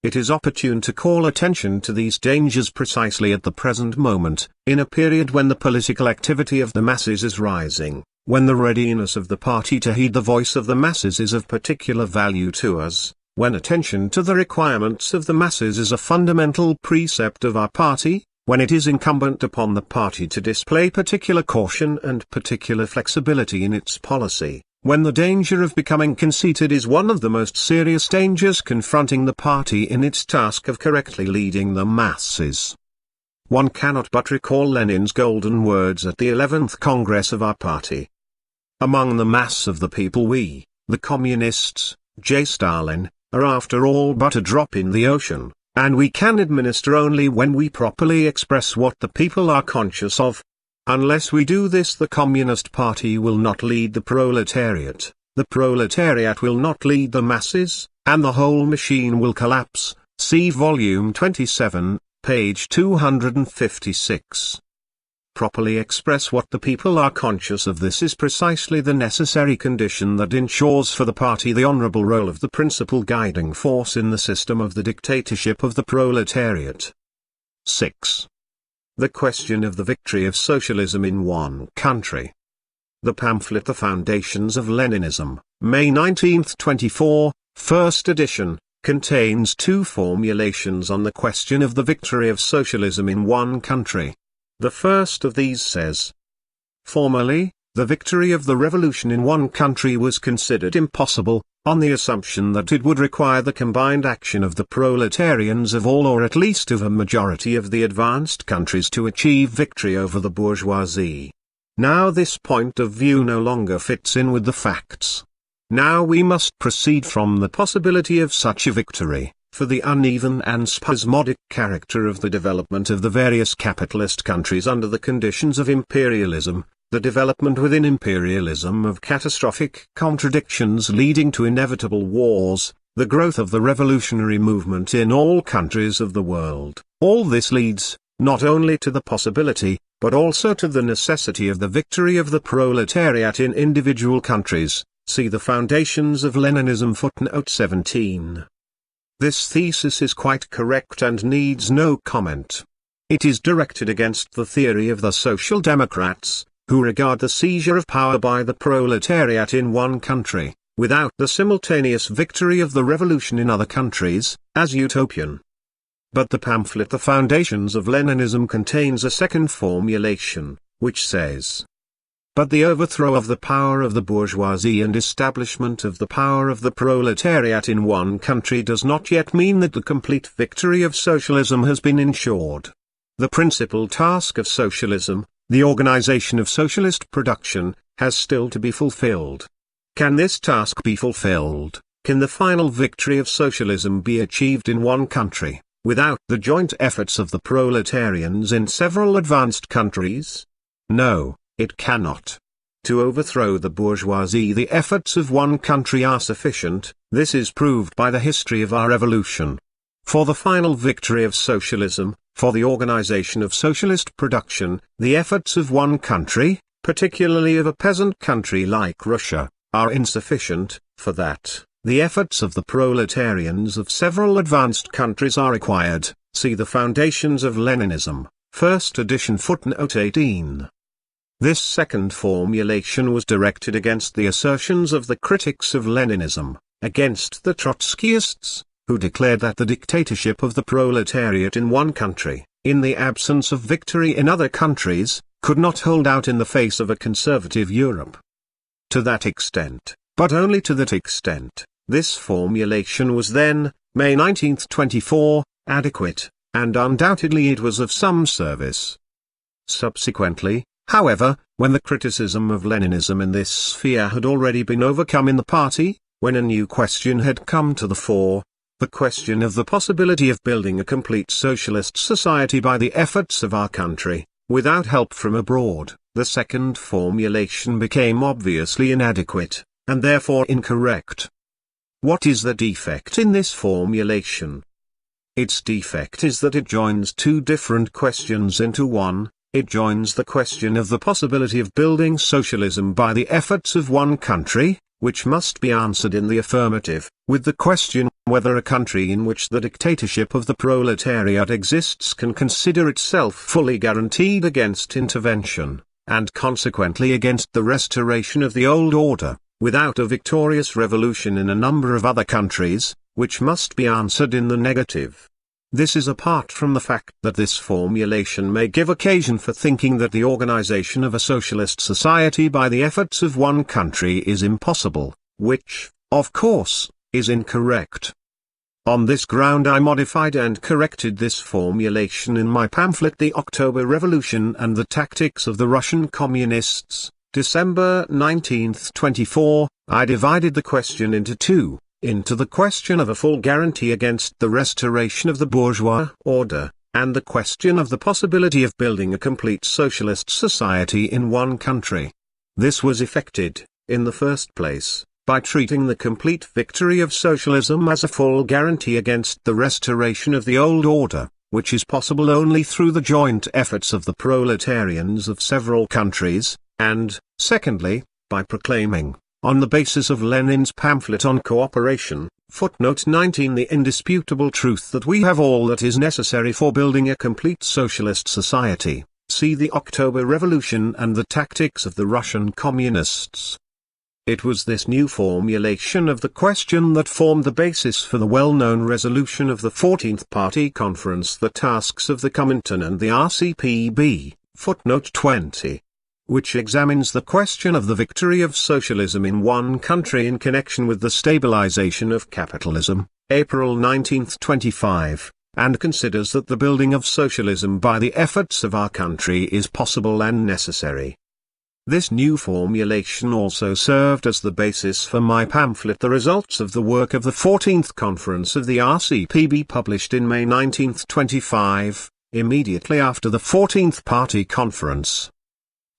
It is opportune to call attention to these dangers precisely at the present moment, in a period when the political activity of the masses is rising, when the readiness of the party to heed the voice of the masses is of particular value to us, when attention to the requirements of the masses is a fundamental precept of our party, when it is incumbent upon the party to display particular caution and particular flexibility in its policy, when the danger of becoming conceited is one of the most serious dangers confronting the party in its task of correctly leading the masses. One cannot but recall Lenin's golden words at the 11th Congress of our party. Among the mass of the people we, the communists, Stalin, are after all but a drop in the ocean, and we can administer only when we properly express what the people are conscious of. Unless we do this, the Communist Party will not lead the proletariat will not lead the masses, and the whole machine will collapse. See volume 27, page 256. Properly express what the people are conscious of. This is precisely the necessary condition that ensures for the party the honorable role of the principal guiding force in the system of the dictatorship of the proletariat. 6. The question of the victory of socialism in one country. The pamphlet The Foundations of Leninism, May 19, 24, first edition, contains two formulations on the question of the victory of socialism in one country. The first of these says, formerly, the victory of the revolution in one country was considered impossible, on the assumption that it would require the combined action of the proletarians of all or at least of a majority of the advanced countries to achieve victory over the bourgeoisie. Now this point of view no longer fits in with the facts. Now we must proceed from the possibility of such a victory, for the uneven and spasmodic character of the development of the various capitalist countries under the conditions of imperialism, the development within imperialism of catastrophic contradictions leading to inevitable wars, the growth of the revolutionary movement in all countries of the world. All this leads, not only to the possibility, but also to the necessity of the victory of the proletariat in individual countries. See the Foundations of Leninism footnote 17. This thesis is quite correct and needs no comment. It is directed against the theory of the Social Democrats, who regard the seizure of power by the proletariat in one country, without the simultaneous victory of the revolution in other countries, as utopian. But the pamphlet The Foundations of Leninism contains a second formulation, which says, but the overthrow of the power of the bourgeoisie and establishment of the power of the proletariat in one country does not yet mean that the complete victory of socialism has been ensured. The principal task of socialism, the organization of socialist production, has still to be fulfilled. Can this task be fulfilled, can the final victory of socialism be achieved in one country, without the joint efforts of the proletarians in several advanced countries? No, it cannot. To overthrow the bourgeoisie the efforts of one country are sufficient. This is proved by the history of our revolution. For the final victory of socialism, for the organization of socialist production, the efforts of one country, particularly of a peasant country like Russia, are insufficient. For that, the efforts of the proletarians of several advanced countries are required. See the Foundations of Leninism, first edition footnote 18. This second formulation was directed against the assertions of the critics of Leninism, against the Trotskyists, who declared that the dictatorship of the proletariat in one country, in the absence of victory in other countries, could not hold out in the face of a conservative Europe. To that extent, but only to that extent, this formulation was then, May 19, 24, adequate, and undoubtedly it was of some service. Subsequently, however, when the criticism of Leninism in this sphere had already been overcome in the party, when a new question had come to the fore, the question of the possibility of building a complete socialist society by the efforts of our country, without help from abroad, the second formulation became obviously inadequate, and therefore incorrect. What is the defect in this formulation? Its defect is that it joins two different questions into one. It joins the question of the possibility of building socialism by the efforts of one country, which must be answered in the affirmative, with the question whether a country in which the dictatorship of the proletariat exists can consider itself fully guaranteed against intervention, and consequently against the restoration of the old order, without a victorious revolution in a number of other countries, which must be answered in the negative. This is apart from the fact that this formulation may give occasion for thinking that the organization of a socialist society by the efforts of one country is impossible, which, of course, is incorrect. On this ground I modified and corrected this formulation in my pamphlet The October Revolution and the Tactics of the Russian Communists, December 1924. I divided the question into two, into the question of a full guarantee against the restoration of the bourgeois order, and the question of the possibility of building a complete socialist society in one country. This was effected, in the first place, by treating the complete victory of socialism as a full guarantee against the restoration of the old order, which is possible only through the joint efforts of the proletarians of several countries, and, secondly, by proclaiming, on the basis of Lenin's pamphlet on cooperation, footnote 19, the indisputable truth that we have all that is necessary for building a complete socialist society. See the October Revolution and the Tactics of the Russian Communists. It was this new formulation of the question that formed the basis for the well-known resolution of the 14th Party Conference, the tasks of the Comintern and the RCPB, footnote 20, which examines the question of the victory of socialism in one country in connection with the stabilization of capitalism, April 1925, and considers that the building of socialism by the efforts of our country is possible and necessary. This new formulation also served as the basis for my pamphlet The Results of the Work of the 14th Conference of the RCPB, published in May 1925, immediately after the 14th Party Conference.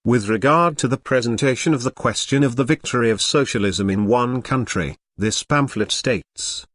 With regard to the presentation of the question of the victory of socialism in one country, this pamphlet states: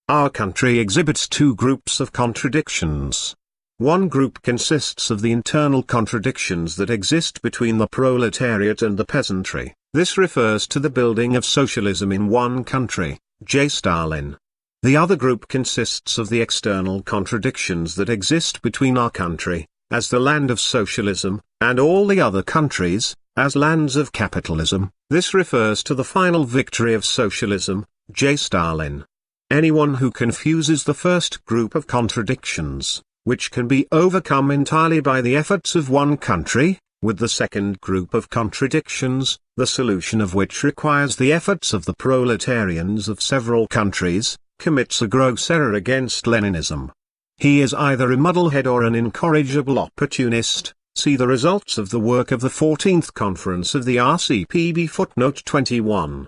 our country exhibits two groups of contradictions. One group consists of the internal contradictions that exist between the proletariat and the peasantry. This refers to the building of socialism in one country, J. Stalin. The other group consists of the external contradictions that exist between our country, as the land of socialism, and all the other countries, as lands of capitalism. This refers to the final victory of socialism, J. Stalin. Anyone who confuses the first group of contradictions, which can be overcome entirely by the efforts of one country, with the second group of contradictions, the solution of which requires the efforts of the proletarians of several countries, commits a gross error against Leninism. He is either a muddlehead or an incorrigible opportunist. See the results of the work of the 14th Conference of the RCPB, footnote 21.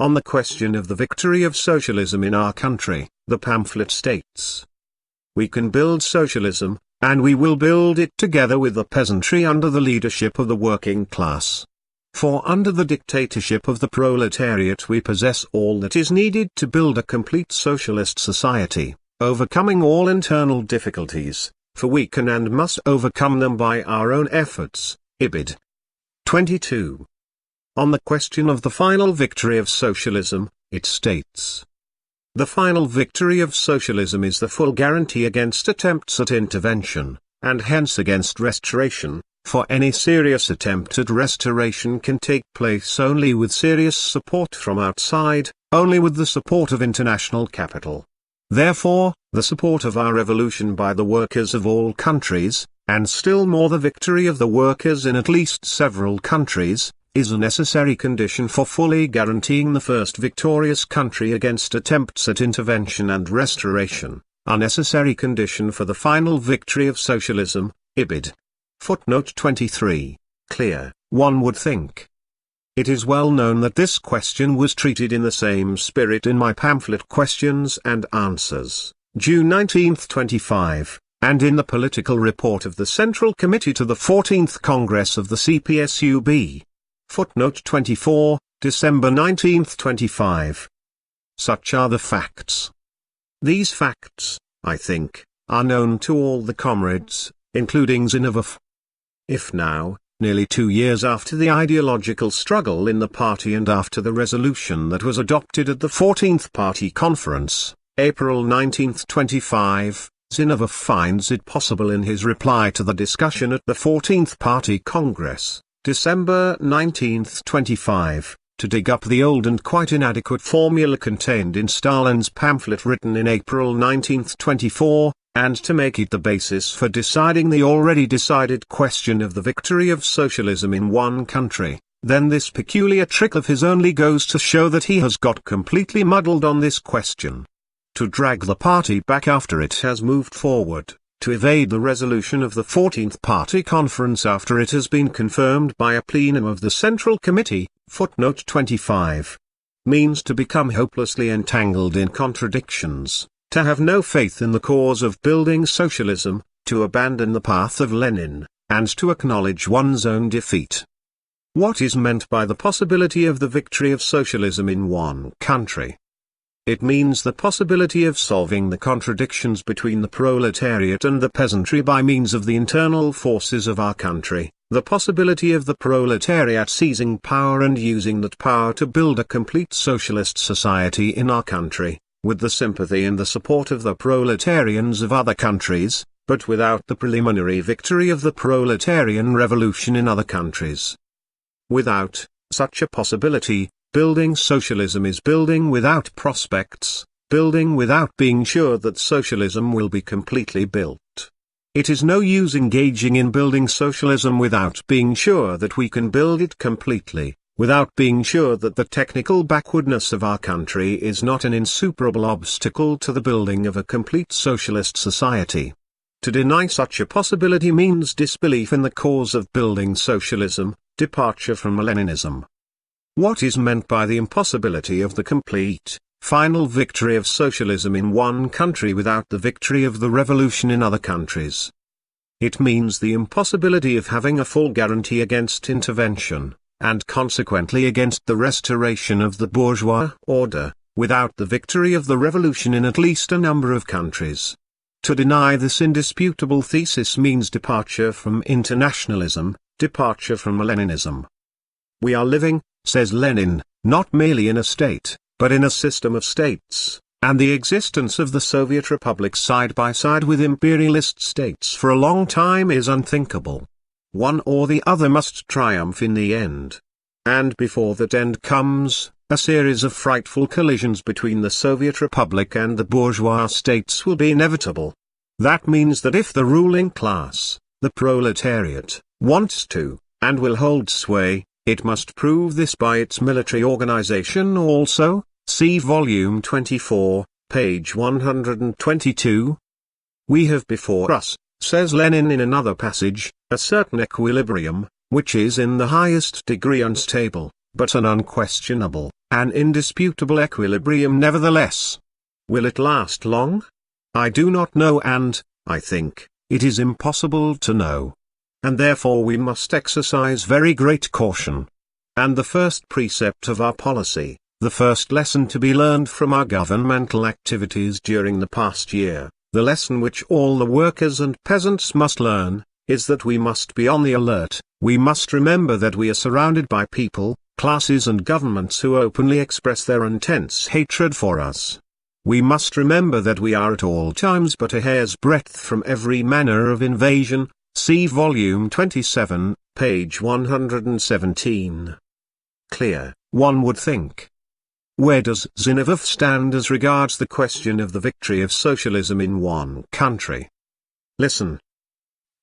On the question of the victory of socialism in our country, the pamphlet states: we can build socialism, and we will build it together with the peasantry under the leadership of the working class. For under the dictatorship of the proletariat we possess all that is needed to build a complete socialist society, overcoming all internal difficulties, for we can and must overcome them by our own efforts. Ibid. 22. On the question of the final victory of socialism, it states: the final victory of socialism is the full guarantee against attempts at intervention, and hence against restoration, for any serious attempt at restoration can take place only with serious support from outside, only with the support of international capital. Therefore, the support of our revolution by the workers of all countries, and still more the victory of the workers in at least several countries, is a necessary condition for fully guaranteeing the first victorious country against attempts at intervention and restoration, a necessary condition for the final victory of socialism. Ibid. Footnote 23. Clear, one would think. It is well known that this question was treated in the same spirit in my pamphlet Questions and Answers, June 1925, and in the political report of the Central Committee to the 14th Congress of the CPSUB. Footnote 24, December 1925. Such are the facts. These facts, I think, are known to all the comrades, including Zinoviev. If now, nearly 2 years after the ideological struggle in the party and after the resolution that was adopted at the 14th Party Conference, April 1925, Zinoviev finds it possible in his reply to the discussion at the 14th Party Congress, December 1925, to dig up the old and quite inadequate formula contained in Stalin's pamphlet written in April 1924, and to make it the basis for deciding the already decided question of the victory of socialism in one country. Then this peculiar trick of his only goes to show that he has got completely muddled on this question. To drag the party back after it has moved forward, to evade the resolution of the 14th Party Conference after it has been confirmed by a plenum of the Central Committee, footnote 25, means to become hopelessly entangled in contradictions, to have no faith in the cause of building socialism, to abandon the path of Lenin, and to acknowledge one's own defeat. What is meant by the possibility of the victory of socialism in one country? It means the possibility of solving the contradictions between the proletariat and the peasantry by means of the internal forces of our country, the possibility of the proletariat seizing power and using that power to build a complete socialist society in our country, with the sympathy and the support of the proletarians of other countries, but without the preliminary victory of the proletarian revolution in other countries. Without such a possibility, building socialism is building without prospects, building without being sure that socialism will be completely built. It is no use engaging in building socialism without being sure that we can build it completely, without being sure that the technical backwardness of our country is not an insuperable obstacle to the building of a complete socialist society. To deny such a possibility means disbelief in the cause of building socialism, departure from Leninism. What is meant by the impossibility of the complete, final victory of socialism in one country without the victory of the revolution in other countries? It means the impossibility of having a full guarantee against intervention, and consequently against the restoration of the bourgeois order, without the victory of the revolution in at least a number of countries. To deny this indisputable thesis means departure from internationalism, departure from Leninism. We are living, says Lenin, not merely in a state, but in a system of states, and the existence of the Soviet Republic side by side with imperialist states for a long time is unthinkable. One or the other must triumph in the end. And before that end comes, a series of frightful collisions between the Soviet Republic and the bourgeois states will be inevitable. That means that if the ruling class, the proletariat, wants to, and will hold sway, it must prove this by its military organization also, see volume 24, page 122. We have before us, says Lenin in another passage, a certain equilibrium, which is in the highest degree unstable, but an unquestionable, an indisputable equilibrium nevertheless. Will it last long? I do not know, and, I think, it is impossible to know. And therefore we must exercise very great caution. And the first precept of our policy, the first lesson to be learned from our governmental activities during the past year, the lesson which all the workers and peasants must learn, is that we must be on the alert. We must remember that we are surrounded by people, classes and governments who openly express their intense hatred for us. We must remember that we are at all times but a hair's breadth from every manner of invasion. See volume 27, page 117. Clear, one would think. Where does Zinoviev stand as regards the question of the victory of socialism in one country? Listen.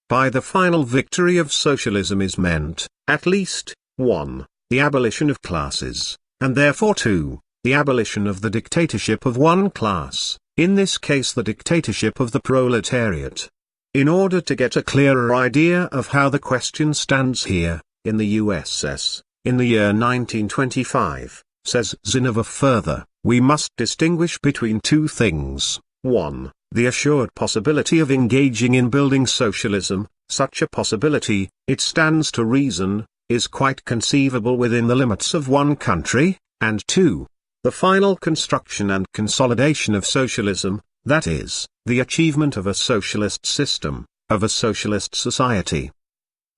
By the final victory of socialism is meant, at least, 1. The abolition of classes, and therefore 2. The abolition of the dictatorship of one class, in this case the dictatorship of the proletariat. In order to get a clearer idea of how the question stands here, in the USS, in the year 1925, says Zinoviev further, we must distinguish between two things. 1. The assured possibility of engaging in building socialism. Such a possibility, it stands to reason, is quite conceivable within the limits of one country, and 2. The final construction and consolidation of socialism, that is, the achievement of a socialist system, of a socialist society.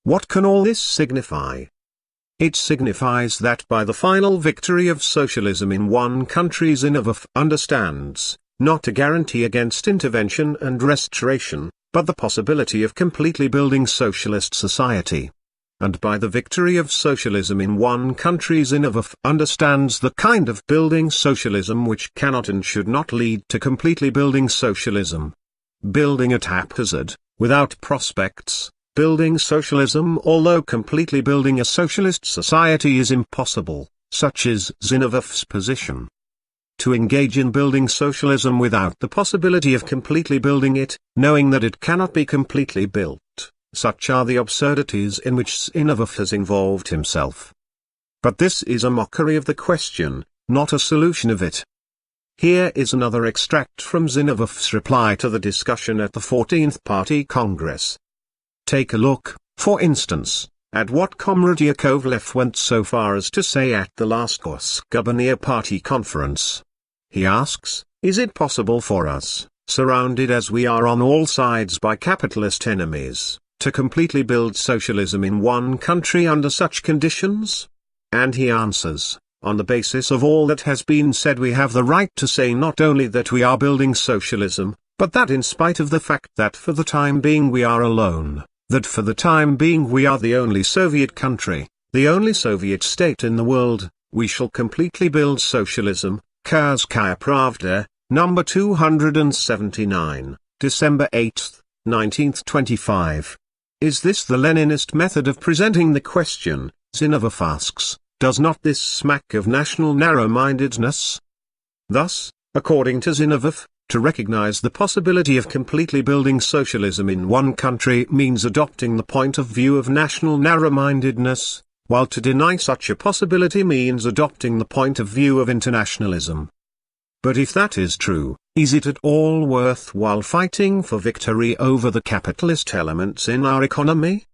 What can all this signify? It signifies that by the final victory of socialism in one country, Zinoviev understands, not a guarantee against intervention and restoration, but the possibility of completely building socialist society. And by the victory of socialism in one country, Zinoviev understands the kind of building socialism which cannot and should not lead to completely building socialism. Building at haphazard, without prospects, building socialism, although completely building a socialist society, is impossible, such is Zinoviev's position. To engage in building socialism without the possibility of completely building it, knowing that it cannot be completely built, such are the absurdities in which Zinoviev has involved himself. But this is a mockery of the question, not a solution of it. Here is another extract from Zinoviev's reply to the discussion at the 14th Party Congress. Take a look, for instance, at what Comrade Yakovlev went so far as to say at the last Goskubania Party Conference. He asks, is it possible for us, surrounded as we are on all sides by capitalist enemies, to completely build socialism in one country under such conditions? And he answers, on the basis of all that has been said, we have the right to say not only that we are building socialism, but that in spite of the fact that for the time being we are alone, that for the time being we are the only Soviet country, the only Soviet state in the world, we shall completely build socialism. Kazskaya Pravda, number 279, December 8, 1925. Is this the Leninist method of presenting the question? Zinoviev asks, does not this smack of national narrow-mindedness? Thus, according to Zinoviev, to recognize the possibility of completely building socialism in one country means adopting the point of view of national narrow-mindedness, while to deny such a possibility means adopting the point of view of internationalism. But if that is true, is it at all worthwhile fighting for victory over the capitalist elements in our economy?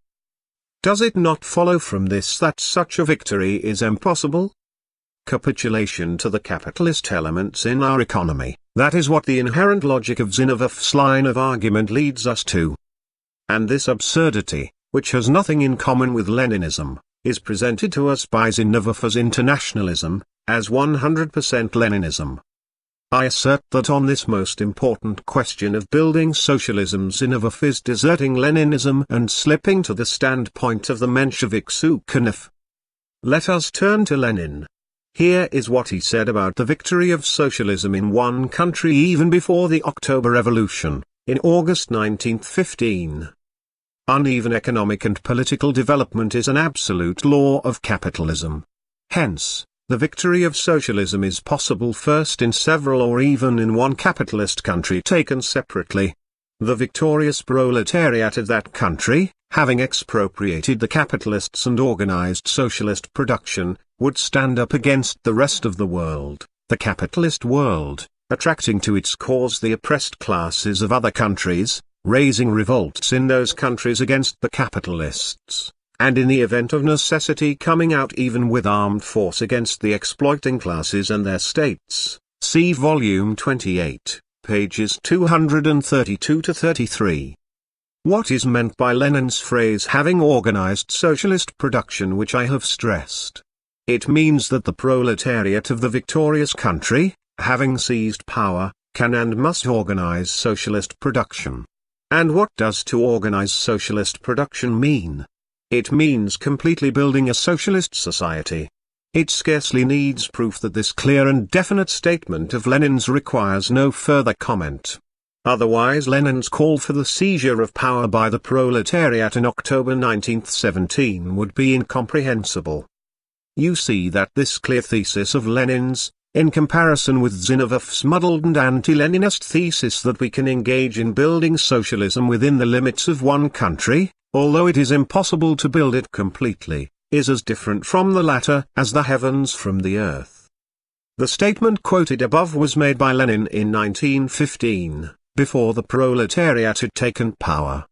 Does it not follow from this that such a victory is impossible? Capitulation to the capitalist elements in our economy, that is what the inherent logic of Zinoviev's line of argument leads us to. And this absurdity, which has nothing in common with Leninism, is presented to us by Zinoviev as internationalism, as 100% Leninism. I assert that on this most important question of building socialism, Zinoviev is deserting Leninism and slipping to the standpoint of the Menshevik Sukhanov. Let us turn to Lenin. Here is what he said about the victory of socialism in one country even before the October Revolution, in August 1915. Uneven economic and political development is an absolute law of capitalism. Hence, the victory of socialism is possible first in several or even in one capitalist country taken separately. The victorious proletariat of that country, having expropriated the capitalists and organized socialist production, would stand up against the rest of the world, the capitalist world, attracting to its cause the oppressed classes of other countries, raising revolts in those countries against the capitalists, and in the event of necessity coming out even with armed force against the exploiting classes and their states. See volume 28, pages 232-33. What is meant by Lenin's phrase having organized socialist production, which I have stressed? It means that the proletariat of the victorious country, having seized power, can and must organize socialist production. And what does to organize socialist production mean? It means completely building a socialist society. It scarcely needs proof that this clear and definite statement of Lenin's requires no further comment. Otherwise Lenin's call for the seizure of power by the proletariat in October 1917 would be incomprehensible. You see that this clear thesis of Lenin's, in comparison with Zinoviev's muddled and anti-Leninist thesis that we can engage in building socialism within the limits of one country, although it is impossible to build it completely, is as different from the latter as the heavens from the earth. The statement quoted above was made by Lenin in 1915, before the proletariat had taken power.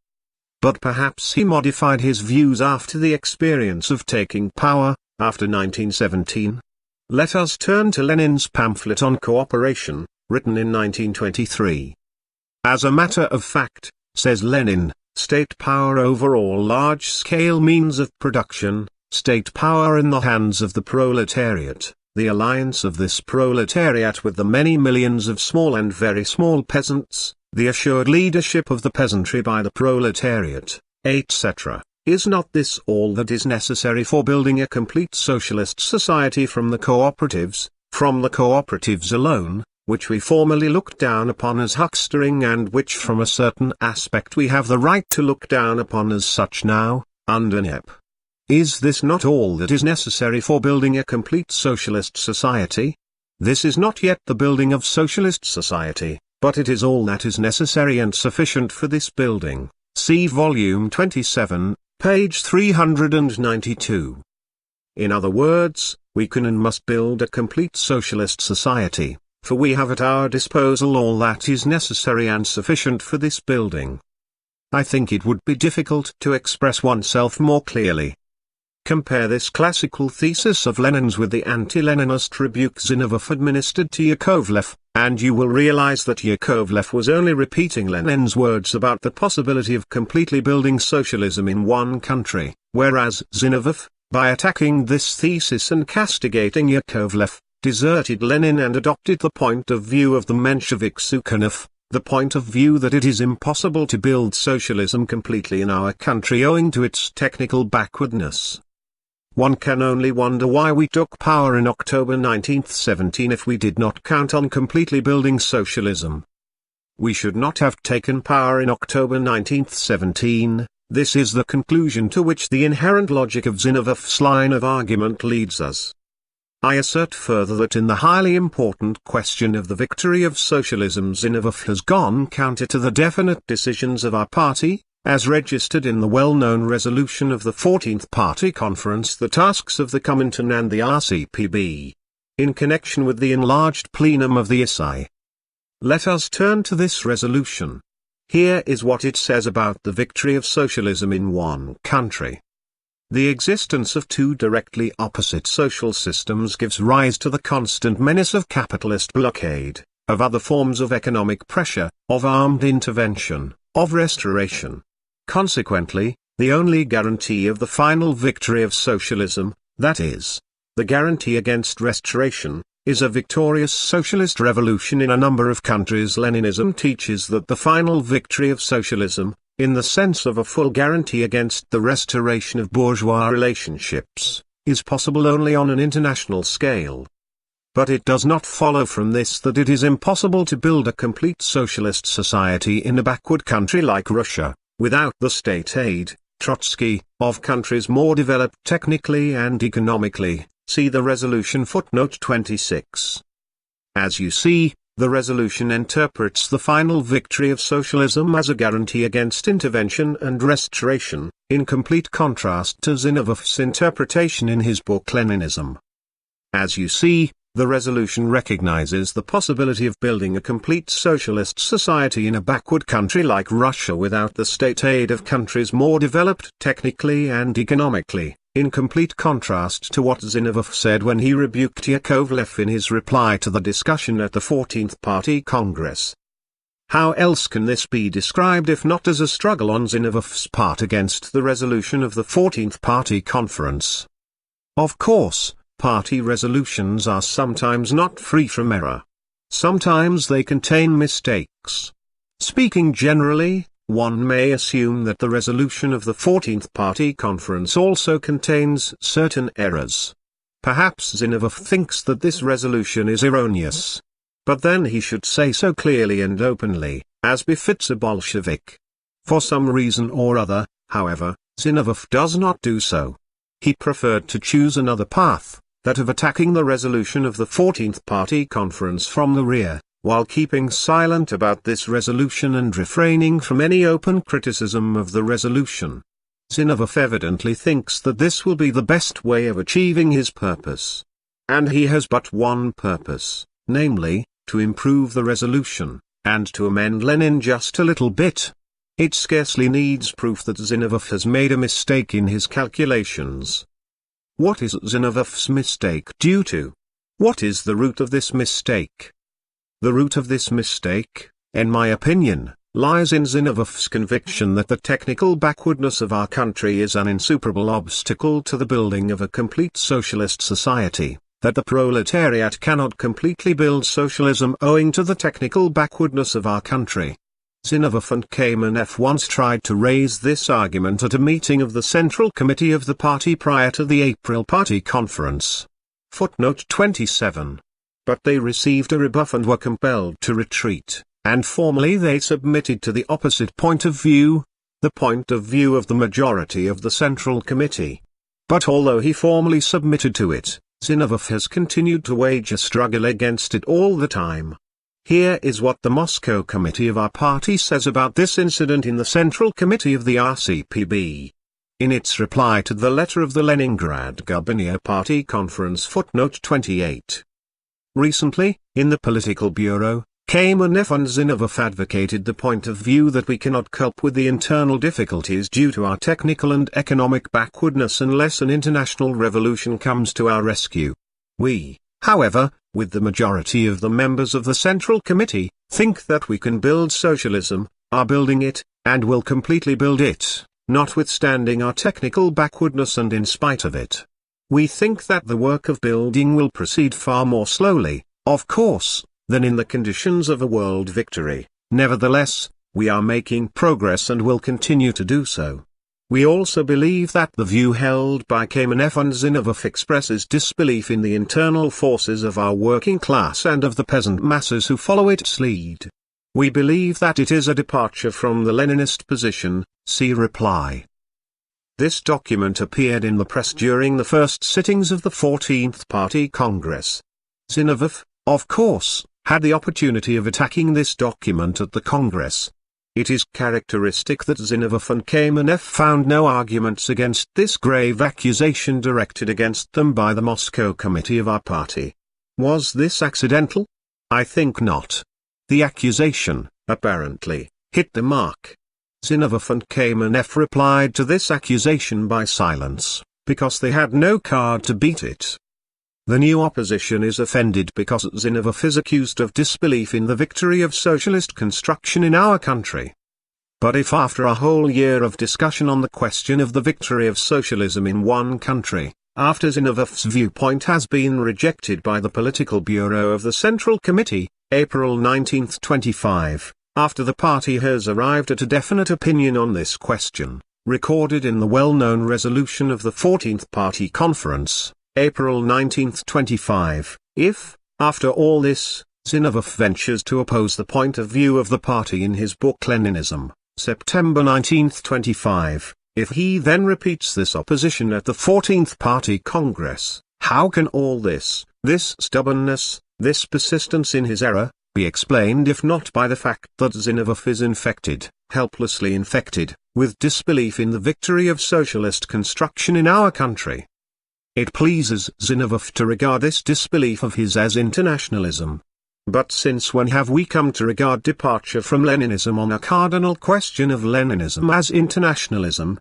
But perhaps he modified his views after the experience of taking power, after 1917. Let us turn to Lenin's pamphlet on cooperation, written in 1923. As a matter of fact, says Lenin, state power over all large-scale means of production, state power in the hands of the proletariat, the alliance of this proletariat with the many millions of small and very small peasants, the assured leadership of the peasantry by the proletariat, etc. Is not this all that is necessary for building a complete socialist society from the cooperatives alone, which we formerly looked down upon as huckstering and which from a certain aspect we have the right to look down upon as such now, under NEP? Is this not all that is necessary for building a complete socialist society? This is not yet the building of socialist society, but it is all that is necessary and sufficient for this building. See volume 27, page 392. In other words, we can and must build a complete socialist society, for we have at our disposal all that is necessary and sufficient for this building. I think it would be difficult to express oneself more clearly. Compare this classical thesis of Lenin's with the anti-Leninist rebuke Zinoviev administered to Yakovlev, and you will realize that Yakovlev was only repeating Lenin's words about the possibility of completely building socialism in one country, whereas Zinoviev, by attacking this thesis and castigating Yakovlev, deserted Lenin and adopted the point of view of the Menshevik Sukhanov, the point of view that it is impossible to build socialism completely in our country owing to its technical backwardness. One can only wonder why we took power in October 1917 if we did not count on completely building socialism. We should not have taken power in October 1917. This is the conclusion to which the inherent logic of Zinoviev's line of argument leads us. I assert further that in the highly important question of the victory of socialism Zinoviev has gone counter to the definite decisions of our party, as registered in the well-known resolution of the 14th Party Conference, the tasks of the Comintern and the RCPB, in connection with the enlarged plenum of the ISI. Let us turn to this resolution. Here is what it says about the victory of socialism in one country. The existence of two directly opposite social systems gives rise to the constant menace of capitalist blockade, of other forms of economic pressure, of armed intervention, of restoration. Consequently, the only guarantee of the final victory of socialism, that is, the guarantee against restoration, is a victorious socialist revolution in a number of countries. Leninism teaches that the final victory of socialism, in the sense of a full guarantee against the restoration of bourgeois relationships, is possible only on an international scale. But it does not follow from this that it is impossible to build a complete socialist society in a backward country like Russia, without the state aid, Trotsky, of countries more developed technically and economically. See the resolution footnote 26. As you see, the resolution interprets the final victory of socialism as a guarantee against intervention and restoration, in complete contrast to Zinoviev's interpretation in his book Leninism. As you see, the resolution recognizes the possibility of building a complete socialist society in a backward country like Russia without the state aid of countries more developed technically and economically, in complete contrast to what Zinoviev said when he rebuked Yakovlev in his reply to the discussion at the 14th Party Congress. How else can this be described if not as a struggle on Zinoviev's part against the resolution of the 14th Party Conference? Of course, party resolutions are sometimes not free from error. Sometimes they contain mistakes. Speaking generally, one may assume that the resolution of the 14th Party Conference also contains certain errors. Perhaps Zinoviev thinks that this resolution is erroneous. But then he should say so clearly and openly, as befits a Bolshevik. For some reason or other, however, Zinoviev does not do so. He preferred to choose another path, that of attacking the resolution of the 14th Party Conference from the rear, while keeping silent about this resolution and refraining from any open criticism of the resolution. Zinoviev evidently thinks that this will be the best way of achieving his purpose. And he has but one purpose, namely, to improve the resolution, and to amend Lenin just a little bit. It scarcely needs proof that Zinoviev has made a mistake in his calculations. What is Zinoviev's mistake due to? What is the root of this mistake? The root of this mistake, in my opinion, lies in Zinovev's conviction that the technical backwardness of our country is an insuperable obstacle to the building of a complete socialist society, that the proletariat cannot completely build socialism owing to the technical backwardness of our country. Zinoviev and Kamenev once tried to raise this argument at a meeting of the Central Committee of the party prior to the April Party Conference. Footnote 27. But they received a rebuff and were compelled to retreat, and formally they submitted to the opposite point of view, the point of view of the majority of the Central Committee. But although he formally submitted to it, Zinoviev has continued to wage a struggle against it all the time. Here is what the Moscow Committee of our party says about this incident in the Central Committee of the RCPB. In its reply to the letter of the Leningrad Gubernia Party Conference, footnote 28. Recently, in the Political Bureau, Kamenev and Zinoviev advocated the point of view that we cannot cope with the internal difficulties due to our technical and economic backwardness unless an international revolution comes to our rescue. We, however, with the majority of the members of the Central Committee, think that we can build socialism, are building it, and will completely build it, notwithstanding our technical backwardness and in spite of it. We think that the work of building will proceed far more slowly, of course, than in the conditions of a world victory. Nevertheless, we are making progress and will continue to do so. We also believe that the view held by Kamenev and Zinoviev expresses disbelief in the internal forces of our working class and of the peasant masses who follow its lead. We believe that it is a departure from the Leninist position, see reply. This document appeared in the press during the first sittings of the 14th Party Congress. Zinoviev, of course, had the opportunity of attacking this document at the Congress. It is characteristic that Zinoviev and Kamenev found no arguments against this grave accusation directed against them by the Moscow Committee of our party. Was this accidental? I think not. The accusation, apparently, hit the mark. Zinoviev and Kamenev replied to this accusation by silence, because they had no card to beat it. The new opposition is offended because Zinoviev is accused of disbelief in the victory of socialist construction in our country. But if after a whole year of discussion on the question of the victory of socialism in one country, after Zinoviev's viewpoint has been rejected by the Political Bureau of the Central Committee, April 19, 25, after the party has arrived at a definite opinion on this question, recorded in the well-known resolution of the 14th Party Conference, April 19, 25, if, after all this, Zinoviev ventures to oppose the point of view of the party in his book Leninism, September 19, 25, if he then repeats this opposition at the 14th Party Congress, how can all this stubbornness, this persistence in his error, be explained if not by the fact that Zinoviev is infected, helplessly infected, with disbelief in the victory of socialist construction in our country? It pleases Zinoviev to regard this disbelief of his as internationalism. But since when have we come to regard departure from Leninism on a cardinal question of Leninism as internationalism?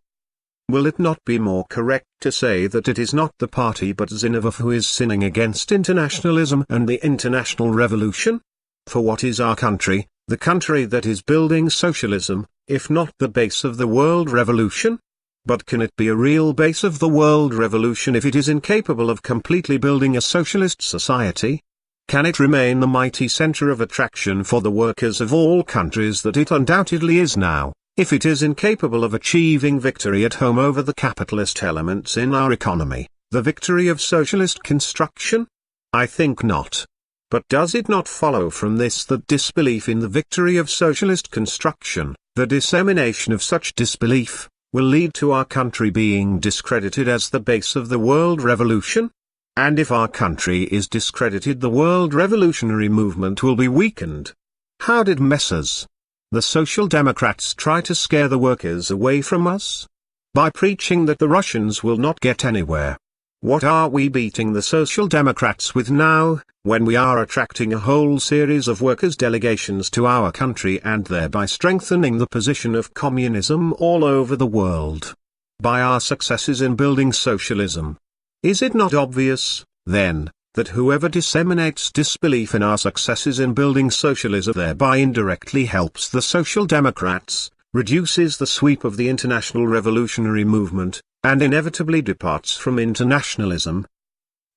Will it not be more correct to say that it is not the party but Zinoviev who is sinning against internationalism and the international revolution? For what is our country, the country that is building socialism, if not the base of the world revolution? But can it be a real base of the world revolution if it is incapable of completely building a socialist society? Can it remain the mighty center of attraction for the workers of all countries that it undoubtedly is now, if it is incapable of achieving victory at home over the capitalist elements in our economy, the victory of socialist construction? I think not. But does it not follow from this that disbelief in the victory of socialist construction, the dissemination of such disbelief, will lead to our country being discredited as the base of the world revolution? And if our country is discredited, the world revolutionary movement will be weakened. How did Messrs. the Social Democrats try to scare the workers away from us? By preaching that the Russians will not get anywhere. What are we beating the Social Democrats with now, when we are attracting a whole series of workers' delegations to our country and thereby strengthening the position of communism all over the world? By our successes in building socialism. Is it not obvious, then, that whoever disseminates disbelief in our successes in building socialism thereby indirectly helps the Social Democrats, reduces the sweep of the international revolutionary movement, and inevitably departs from internationalism.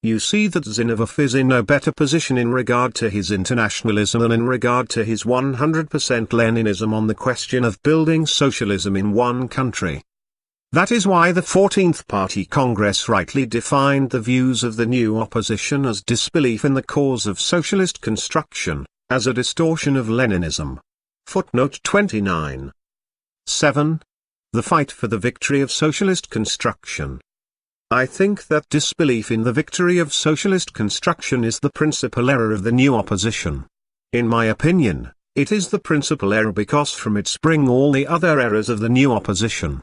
You see that Zinoviev is in no better position in regard to his internationalism than in regard to his 100% Leninism on the question of building socialism in one country. That is why the 14th Party Congress rightly defined the views of the new opposition as disbelief in the cause of socialist construction, as a distortion of Leninism. Footnote 29. 7. The fight for the victory of socialist construction. I think that disbelief in the victory of socialist construction is the principal error of the new opposition. In my opinion, it is the principal error because from it spring all the other errors of the new opposition.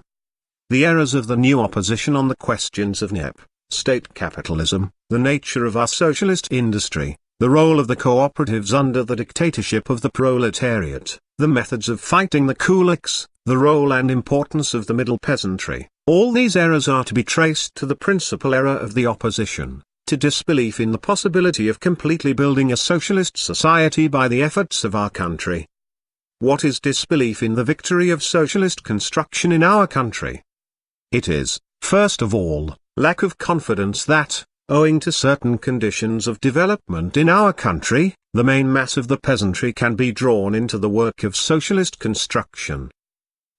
The errors of the new opposition on the questions of NEP, state capitalism, the nature of our socialist industry, the role of the cooperatives under the dictatorship of the proletariat, the methods of fighting the kulaks, the role and importance of the middle peasantry, all these errors are to be traced to the principal error of the opposition, to disbelief in the possibility of completely building a socialist society by the efforts of our country. What is disbelief in the victory of socialist construction in our country? It is, first of all, lack of confidence that, owing to certain conditions of development in our country, the main mass of the peasantry can be drawn into the work of socialist construction.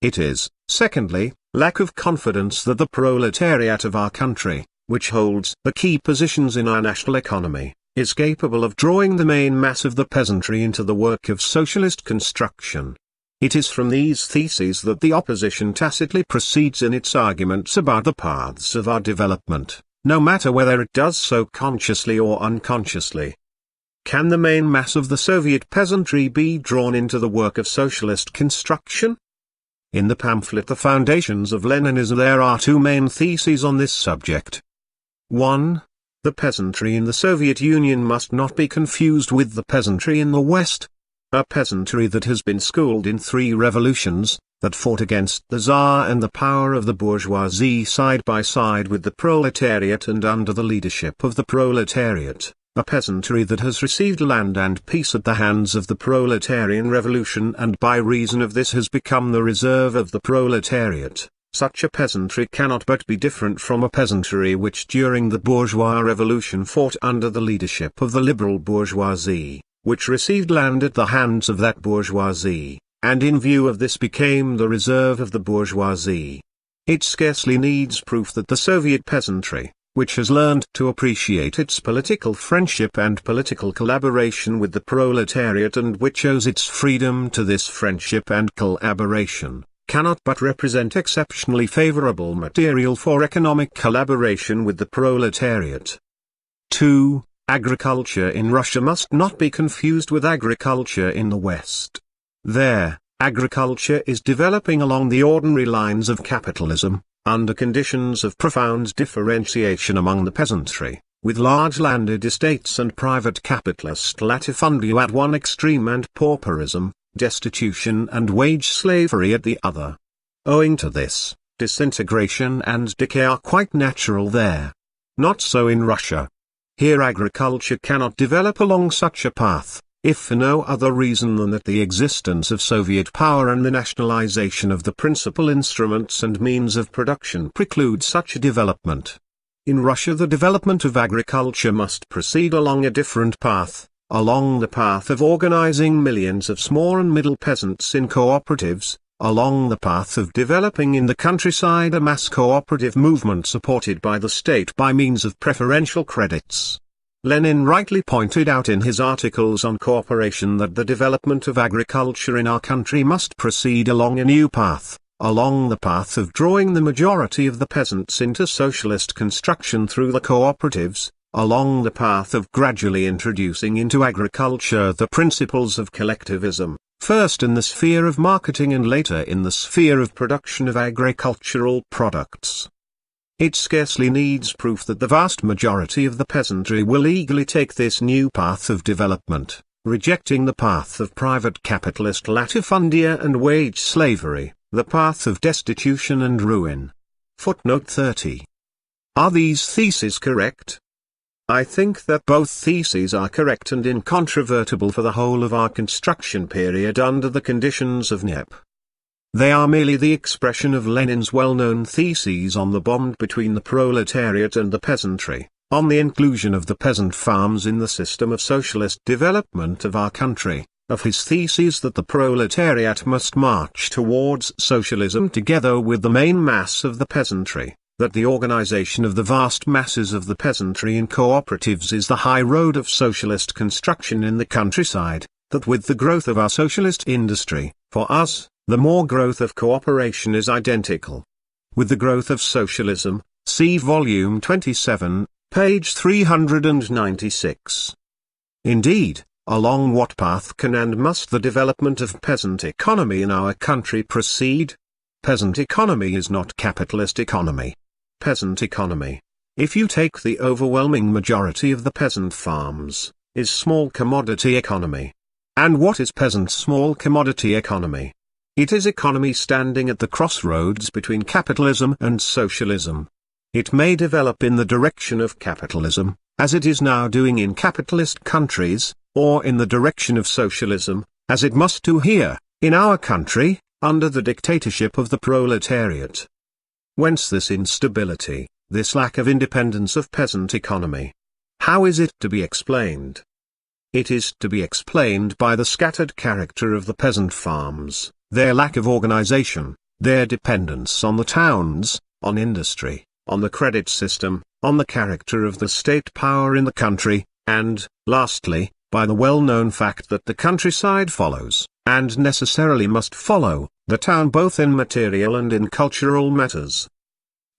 It is, secondly, lack of confidence that the proletariat of our country, which holds the key positions in our national economy, is capable of drawing the main mass of the peasantry into the work of socialist construction. It is from these theses that the opposition tacitly proceeds in its arguments about the paths of our development, no matter whether it does so consciously or unconsciously. Can the main mass of the Soviet peasantry be drawn into the work of socialist construction? In the pamphlet The Foundations of Leninism there are two main theses on this subject. 1. The peasantry in the Soviet Union must not be confused with the peasantry in the West. A peasantry that has been schooled in 3 revolutions, that fought against the Tsar and the power of the bourgeoisie side by side with the proletariat and under the leadership of the proletariat, a peasantry that has received land and peace at the hands of the proletarian revolution and by reason of this has become the reserve of the proletariat. Such a peasantry cannot but be different from a peasantry which during the bourgeois revolution fought under the leadership of the liberal bourgeoisie, which received land at the hands of that bourgeoisie, and in view of this became the reserve of the bourgeoisie. It scarcely needs proof that the Soviet peasantry, which has learned to appreciate its political friendship and political collaboration with the proletariat and which owes its freedom to this friendship and collaboration, cannot but represent exceptionally favorable material for economic collaboration with the proletariat. 2. Agriculture in Russia must not be confused with agriculture in the West. There, agriculture is developing along the ordinary lines of capitalism, under conditions of profound differentiation among the peasantry, with large landed estates and private capitalist latifundio at one extreme and pauperism, destitution and wage slavery at the other. Owing to this, disintegration and decay are quite natural there. Not so in Russia. Here agriculture cannot develop along such a path, if for no other reason than that the existence of Soviet power and the nationalization of the principal instruments and means of production preclude such a development. In Russia the development of agriculture must proceed along a different path, along the path of organizing millions of small and middle peasants in cooperatives, along the path of developing in the countryside a mass cooperative movement supported by the state by means of preferential credits. Lenin rightly pointed out in his articles on cooperation that the development of agriculture in our country must proceed along a new path, along the path of drawing the majority of the peasants into socialist construction through the cooperatives, along the path of gradually introducing into agriculture the principles of collectivism, first in the sphere of marketing and later in the sphere of production of agricultural products. It scarcely needs proof that the vast majority of the peasantry will eagerly take this new path of development, rejecting the path of private capitalist latifundia and wage slavery, the path of destitution and ruin. Footnote 30. Are these theses correct? I think that both theses are correct and incontrovertible for the whole of our construction period under the conditions of NEP. They are merely the expression of Lenin's well-known theses on the bond between the proletariat and the peasantry, on the inclusion of the peasant farms in the system of socialist development of our country, of his theses that the proletariat must march towards socialism together with the main mass of the peasantry, that the organization of the vast masses of the peasantry in cooperatives is the high road of socialist construction in the countryside, that with the growth of our socialist industry, for us, the more growth of cooperation is identical with the growth of socialism. See volume 27, page 396. Indeed, along what path can and must the development of peasant economy in our country proceed? Peasant economy is not capitalist economy. Peasant economy, if you take the overwhelming majority of the peasant farms, is small commodity economy. And what is peasant small commodity economy? It is economy standing at the crossroads between capitalism and socialism. It may develop in the direction of capitalism, as it is now doing in capitalist countries, or in the direction of socialism, as it must do here, in our country, under the dictatorship of the proletariat. Whence this instability, this lack of independence of peasant economy? How is it to be explained? It is to be explained by the scattered character of the peasant farms, their lack of organization, their dependence on the towns, on industry, on the credit system, on the character of the state power in the country, and, lastly, by the well-known fact that the countryside follows, and necessarily must follow, the town both in material and in cultural matters.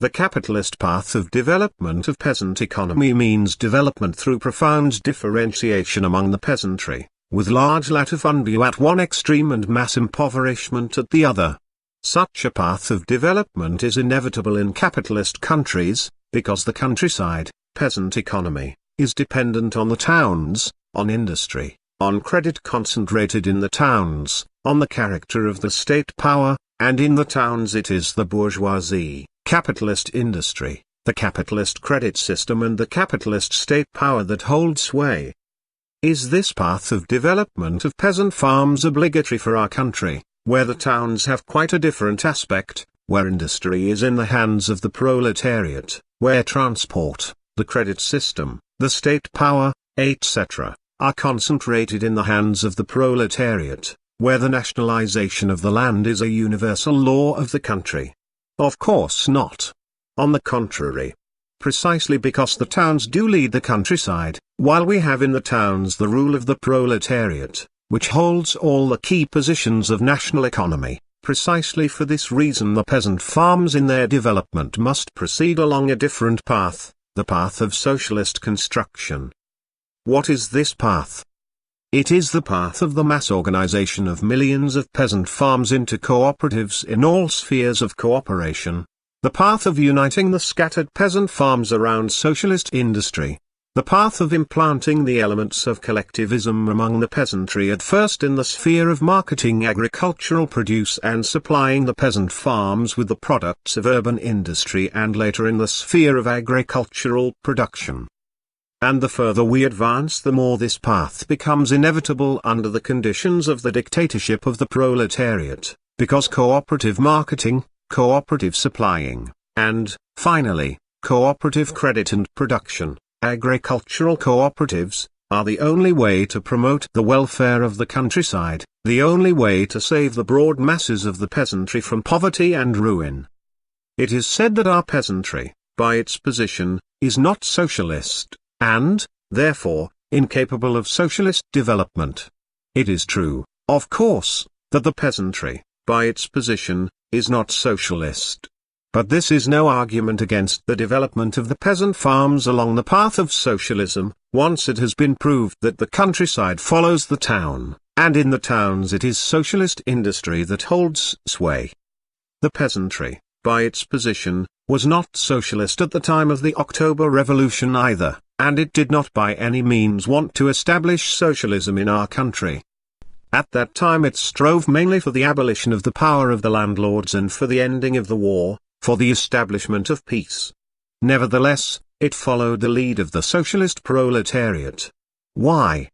The capitalist path of development of peasant economy means development through profound differentiation among the peasantry, with large latifunding at one extreme and mass impoverishment at the other. Such a path of development is inevitable in capitalist countries, because the countryside, peasant economy, is dependent on the towns, on industry, on credit concentrated in the towns, on the character of the state power, and in the towns it is the bourgeoisie, capitalist industry, the capitalist credit system and the capitalist state power that hold sway. Is this path of development of peasant farms obligatory for our country, where the towns have quite a different aspect, where industry is in the hands of the proletariat, where transport, the credit system, the state power, etc., are concentrated in the hands of the proletariat, where the nationalization of the land is a universal law of the country? Of course not. On the contrary. Precisely because the towns do lead the countryside, while we have in the towns the rule of the proletariat, which holds all the key positions of national economy, precisely for this reason the peasant farms in their development must proceed along a different path, the path of socialist construction. What is this path? It is the path of the mass organization of millions of peasant farms into cooperatives in all spheres of cooperation, the path of uniting the scattered peasant farms around socialist industry, the path of implanting the elements of collectivism among the peasantry at first in the sphere of marketing agricultural produce and supplying the peasant farms with the products of urban industry and later in the sphere of agricultural production. And the further we advance the more this path becomes inevitable under the conditions of the dictatorship of the proletariat, because cooperative marketing, cooperative supplying, and, finally, cooperative credit and production, agricultural cooperatives, are the only way to promote the welfare of the countryside, the only way to save the broad masses of the peasantry from poverty and ruin. It is said that our peasantry, by its position, is not socialist, and, therefore, incapable of socialist development. It is true, of course, that the peasantry, by its position, is not socialist. But this is no argument against the development of the peasant farms along the path of socialism, once it has been proved that the countryside follows the town, and in the towns it is socialist industry that holds sway. The peasantry, by its position, was not socialist at the time of the October Revolution either, and it did not by any means want to establish socialism in our country. At that time it strove mainly for the abolition of the power of the landlords and for the ending of the war, for the establishment of peace. Nevertheless, it followed the lead of the socialist proletariat. Why?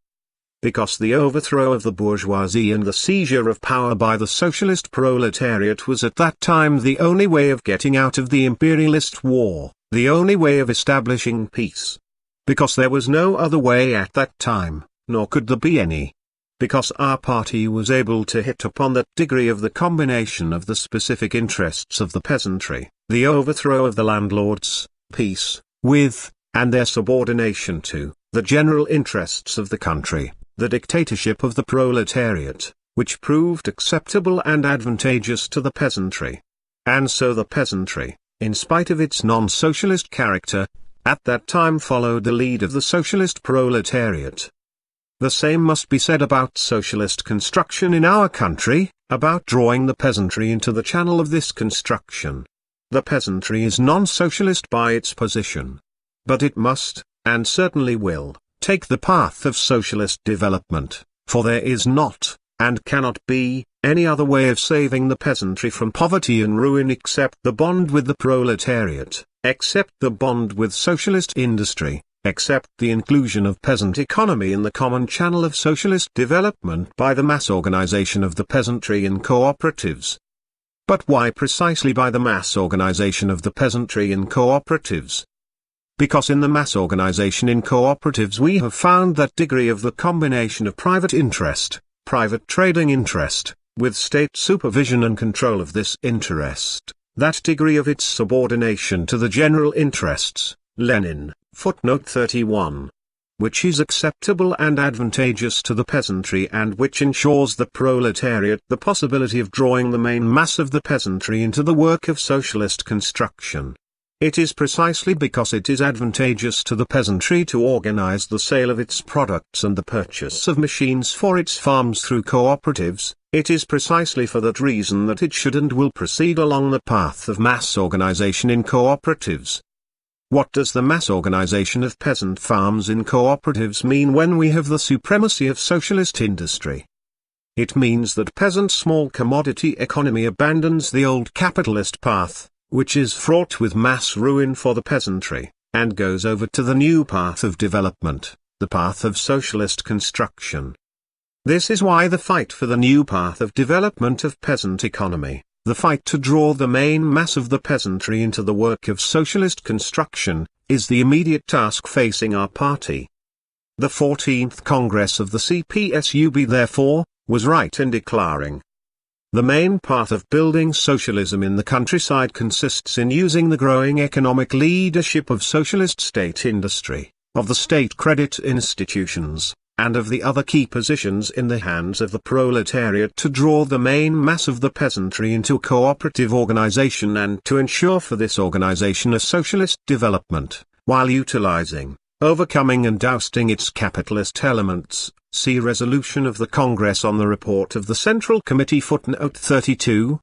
Because the overthrow of the bourgeoisie and the seizure of power by the socialist proletariat was at that time the only way of getting out of the imperialist war, the only way of establishing peace. Because there was no other way at that time, nor could there be any. Because our party was able to hit upon that degree of the combination of the specific interests of the peasantry, the overthrow of the landlords, peace with, and their subordination to, the general interests of the country, the dictatorship of the proletariat, which proved acceptable and advantageous to the peasantry. And so the peasantry, in spite of its non-socialist character, at that time followed the lead of the socialist proletariat. The same must be said about socialist construction in our country, about drawing the peasantry into the channel of this construction. The peasantry is non-socialist by its position. But it must, and certainly will, take the path of socialist development, for there is not, and cannot be, any other way of saving the peasantry from poverty and ruin except the bond with the proletariat, except the bond with socialist industry, except the inclusion of peasant economy in the common channel of socialist development by the mass organization of the peasantry in cooperatives. But why precisely by the mass organization of the peasantry in cooperatives? Because in the mass organization in cooperatives we have found that degree of the combination of private interest, private trading interest, with state supervision and control of this interest, that degree of its subordination to the general interests, Lenin, footnote 31. Which is acceptable and advantageous to the peasantry and which ensures the proletariat the possibility of drawing the main mass of the peasantry into the work of socialist construction. It is precisely because it is advantageous to the peasantry to organize the sale of its products and the purchase of machines for its farms through cooperatives, it is precisely for that reason that it should and will proceed along the path of mass organization in cooperatives. What does the mass organization of peasant farms in cooperatives mean when we have the supremacy of socialist industry? It means that peasant small commodity economy abandons the old capitalist path, which is fraught with mass ruin for the peasantry, and goes over to the new path of development, the path of socialist construction. This is why the fight for the new path of development of peasant economy, the fight to draw the main mass of the peasantry into the work of socialist construction, is the immediate task facing our party. The 14th Congress of the CPSUB therefore, was right in declaring, the main path of building socialism in the countryside consists in using the growing economic leadership of socialist state industry, of the state credit institutions, and of the other key positions in the hands of the proletariat to draw the main mass of the peasantry into cooperative organization and to ensure for this organization a socialist development, while utilizing, overcoming and ousting its capitalist elements. See Resolution of the Congress on the Report of the Central Committee footnote 32.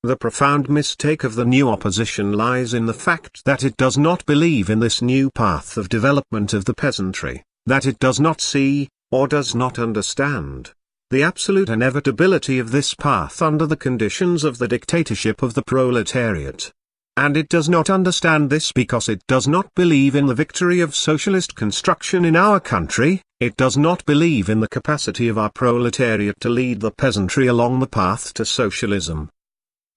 The profound mistake of the new opposition lies in the fact that it does not believe in this new path of development of the peasantry, that it does not see, or does not understand, the absolute inevitability of this path under the conditions of the dictatorship of the proletariat. And it does not understand this because it does not believe in the victory of socialist construction in our country, it does not believe in the capacity of our proletariat to lead the peasantry along the path to socialism.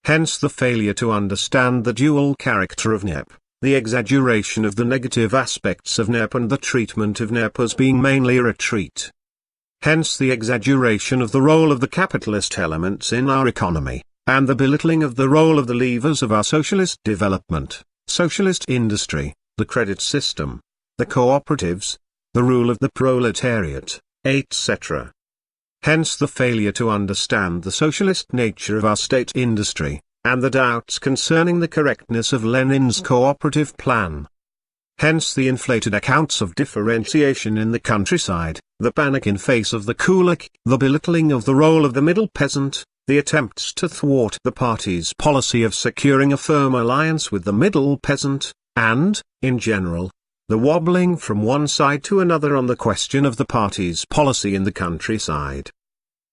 Hence the failure to understand the dual character of NEP, the exaggeration of the negative aspects of NEP and the treatment of NEP as being mainly a retreat. Hence the exaggeration of the role of the capitalist elements in our economy, and the belittling of the role of the levers of our socialist development, socialist industry, the credit system, the cooperatives, the rule of the proletariat, etc. Hence the failure to understand the socialist nature of our state industry, and the doubts concerning the correctness of Lenin's cooperative plan. Hence the inflated accounts of differentiation in the countryside, the panic in face of the kulak, the belittling of the role of the middle peasant, the attempts to thwart the party's policy of securing a firm alliance with the middle peasant, and, in general, the wobbling from one side to another on the question of the party's policy in the countryside.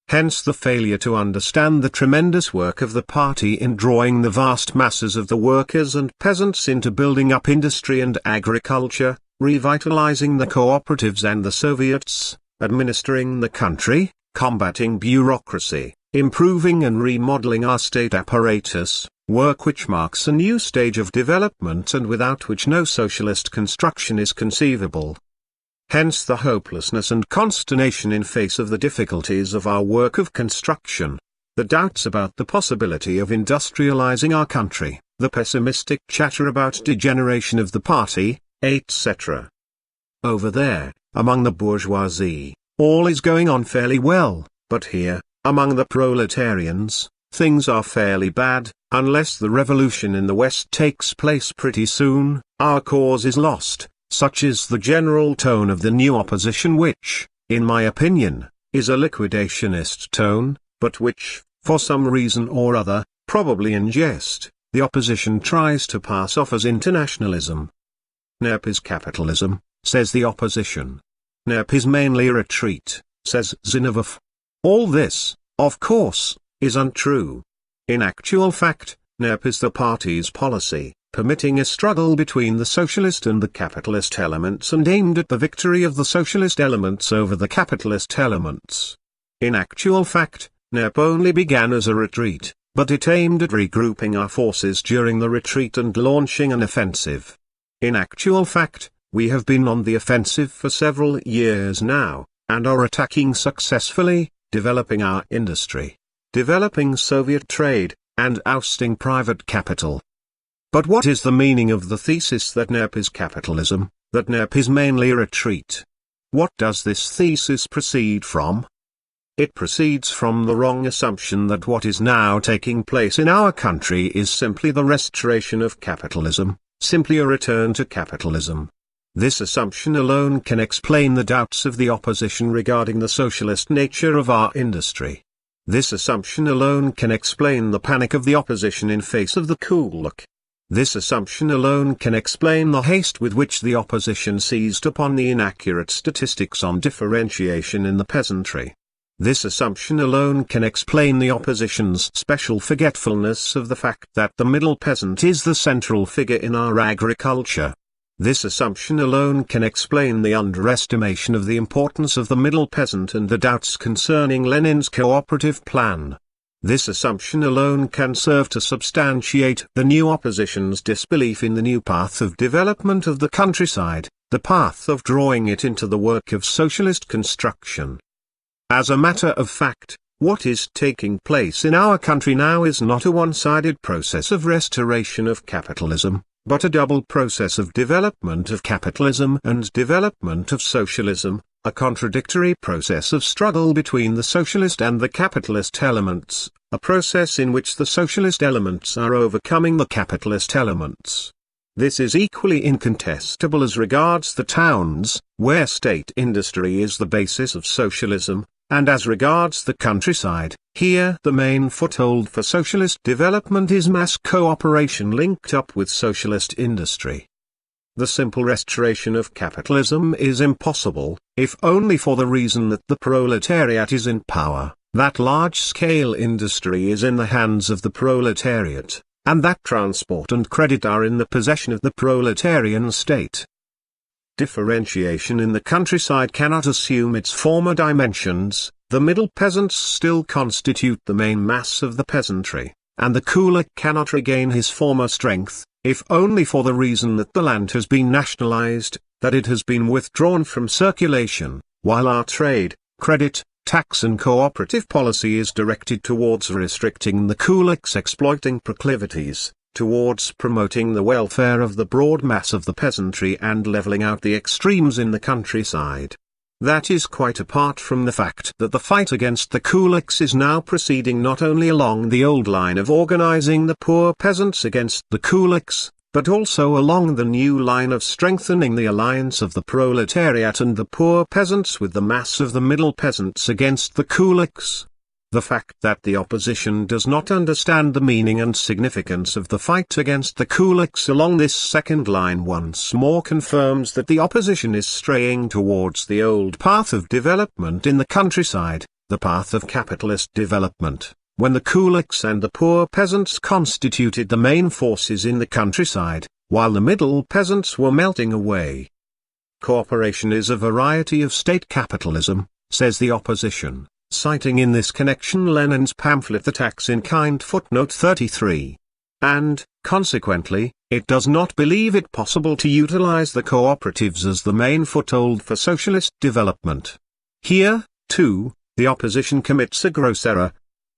Hence the failure to understand the tremendous work of the party in drawing the vast masses of the workers and peasants into building up industry and agriculture, revitalizing the cooperatives and the Soviets, administering the country, combating bureaucracy, improving and remodeling our state apparatus, work which marks a new stage of development and without which no socialist construction is conceivable. Hence the hopelessness and consternation in face of the difficulties of our work of construction, the doubts about the possibility of industrializing our country, the pessimistic chatter about degeneration of the party, etc. Over there, among the bourgeoisie, all is going on fairly well, but here, among the proletarians, things are fairly bad. Unless the revolution in the West takes place pretty soon, our cause is lost. Such is the general tone of the new opposition which, in my opinion, is a liquidationist tone, but which, for some reason or other, probably in jest, the opposition tries to pass off as internationalism. NEP is capitalism, says the opposition. NEP is mainly retreat, says Zinoviev. All this, of course, is untrue. In actual fact, NEP is the party's policy, permitting a struggle between the socialist and the capitalist elements and aimed at the victory of the socialist elements over the capitalist elements. In actual fact, NEP only began as a retreat, but it aimed at regrouping our forces during the retreat and launching an offensive. In actual fact, we have been on the offensive for several years now, and are attacking successfully, developing our industry, developing Soviet trade, and ousting private capital. But what is the meaning of the thesis that NEP is capitalism, that NEP is mainly retreat? What does this thesis proceed from? It proceeds from the wrong assumption that what is now taking place in our country is simply the restoration of capitalism, simply a return to capitalism. This assumption alone can explain the doubts of the opposition regarding the socialist nature of our industry. This assumption alone can explain the panic of the opposition in face of the kulak. This assumption alone can explain the haste with which the opposition seized upon the inaccurate statistics on differentiation in the peasantry. This assumption alone can explain the opposition's special forgetfulness of the fact that the middle peasant is the central figure in our agriculture. This assumption alone can explain the underestimation of the importance of the middle peasant and the doubts concerning Lenin's cooperative plan. This assumption alone can serve to substantiate the new opposition's disbelief in the new path of development of the countryside, the path of drawing it into the work of socialist construction. As a matter of fact, what is taking place in our country now is not a one-sided process of restoration of capitalism, but a double process of development of capitalism and development of socialism, a contradictory process of struggle between the socialist and the capitalist elements, a process in which the socialist elements are overcoming the capitalist elements. This is equally incontestable as regards the towns, where state industry is the basis of socialism, and as regards the countryside, here the main foothold for socialist development is mass cooperation linked up with socialist industry. The simple restoration of capitalism is impossible, if only for the reason that the proletariat is in power, that large-scale industry is in the hands of the proletariat, and that transport and credit are in the possession of the proletarian state. Differentiation in the countryside cannot assume its former dimensions, the middle peasants still constitute the main mass of the peasantry, and the kulak cannot regain his former strength, if only for the reason that the land has been nationalized, that it has been withdrawn from circulation, while our trade, credit, tax and cooperative policy is directed towards restricting the kulak's exploiting proclivities, towards promoting the welfare of the broad mass of the peasantry and leveling out the extremes in the countryside. That is quite apart from the fact that the fight against the kulaks is now proceeding not only along the old line of organizing the poor peasants against the kulaks, but also along the new line of strengthening the alliance of the proletariat and the poor peasants with the mass of the middle peasants against the kulaks. The fact that the opposition does not understand the meaning and significance of the fight against the kulaks along this second line once more confirms that the opposition is straying towards the old path of development in the countryside, the path of capitalist development, when the kulaks and the poor peasants constituted the main forces in the countryside, while the middle peasants were melting away. Cooperation is a variety of state capitalism, says the opposition, citing in this connection Lenin's pamphlet The Tax in Kind footnote 33. And, consequently, it does not believe it possible to utilize the cooperatives as the main foothold for socialist development. Here, too, the opposition commits a gross error.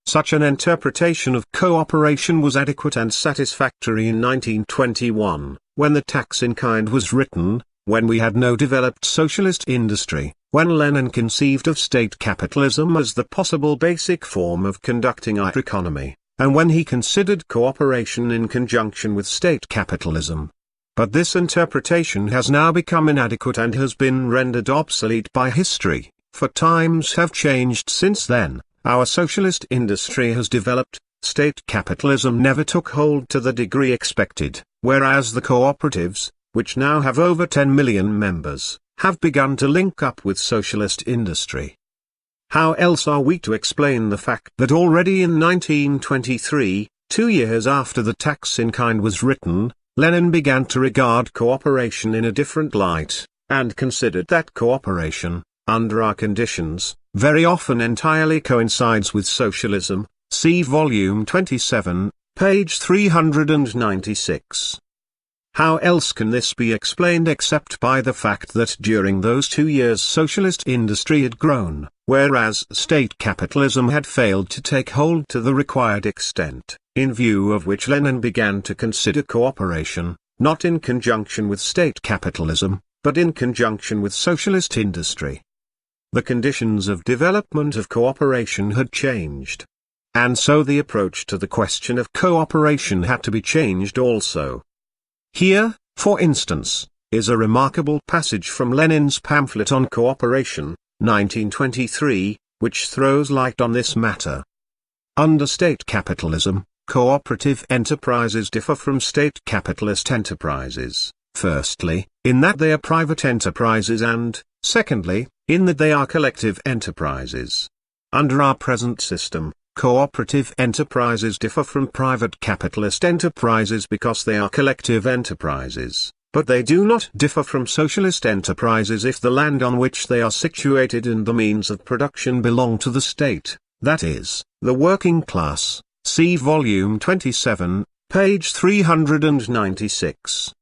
Such an interpretation of cooperation was adequate and satisfactory in 1921, when the Tax in Kind was written, when we had no developed socialist industry, when Lenin conceived of state capitalism as the possible basic form of conducting our economy, and when he considered cooperation in conjunction with state capitalism. But this interpretation has now become inadequate and has been rendered obsolete by history, for times have changed since then. Our socialist industry has developed, state capitalism never took hold to the degree expected, whereas the cooperatives, which now have over 10 million members, have begun to link up with socialist industry. How else are we to explain the fact that already in 1923, 2 years after the Tax in Kind was written, Lenin began to regard cooperation in a different light, and considered that cooperation, under our conditions, very often entirely coincides with socialism, see volume 27, page 396. How else can this be explained except by the fact that during those 2 years socialist industry had grown, whereas state capitalism had failed to take hold to the required extent, in view of which Lenin began to consider cooperation, not in conjunction with state capitalism, but in conjunction with socialist industry. The conditions of development of cooperation had changed. And so the approach to the question of cooperation had to be changed also. Here, for instance, is a remarkable passage from Lenin's pamphlet on cooperation, 1923, which throws light on this matter. Under state capitalism, cooperative enterprises differ from state capitalist enterprises, firstly, in that they are private enterprises and, secondly, in that they are collective enterprises. Under our present system, cooperative enterprises differ from private capitalist enterprises because they are collective enterprises, but they do not differ from socialist enterprises if the land on which they are situated and the means of production belong to the state, that is, the working class. See volume 27, page 396.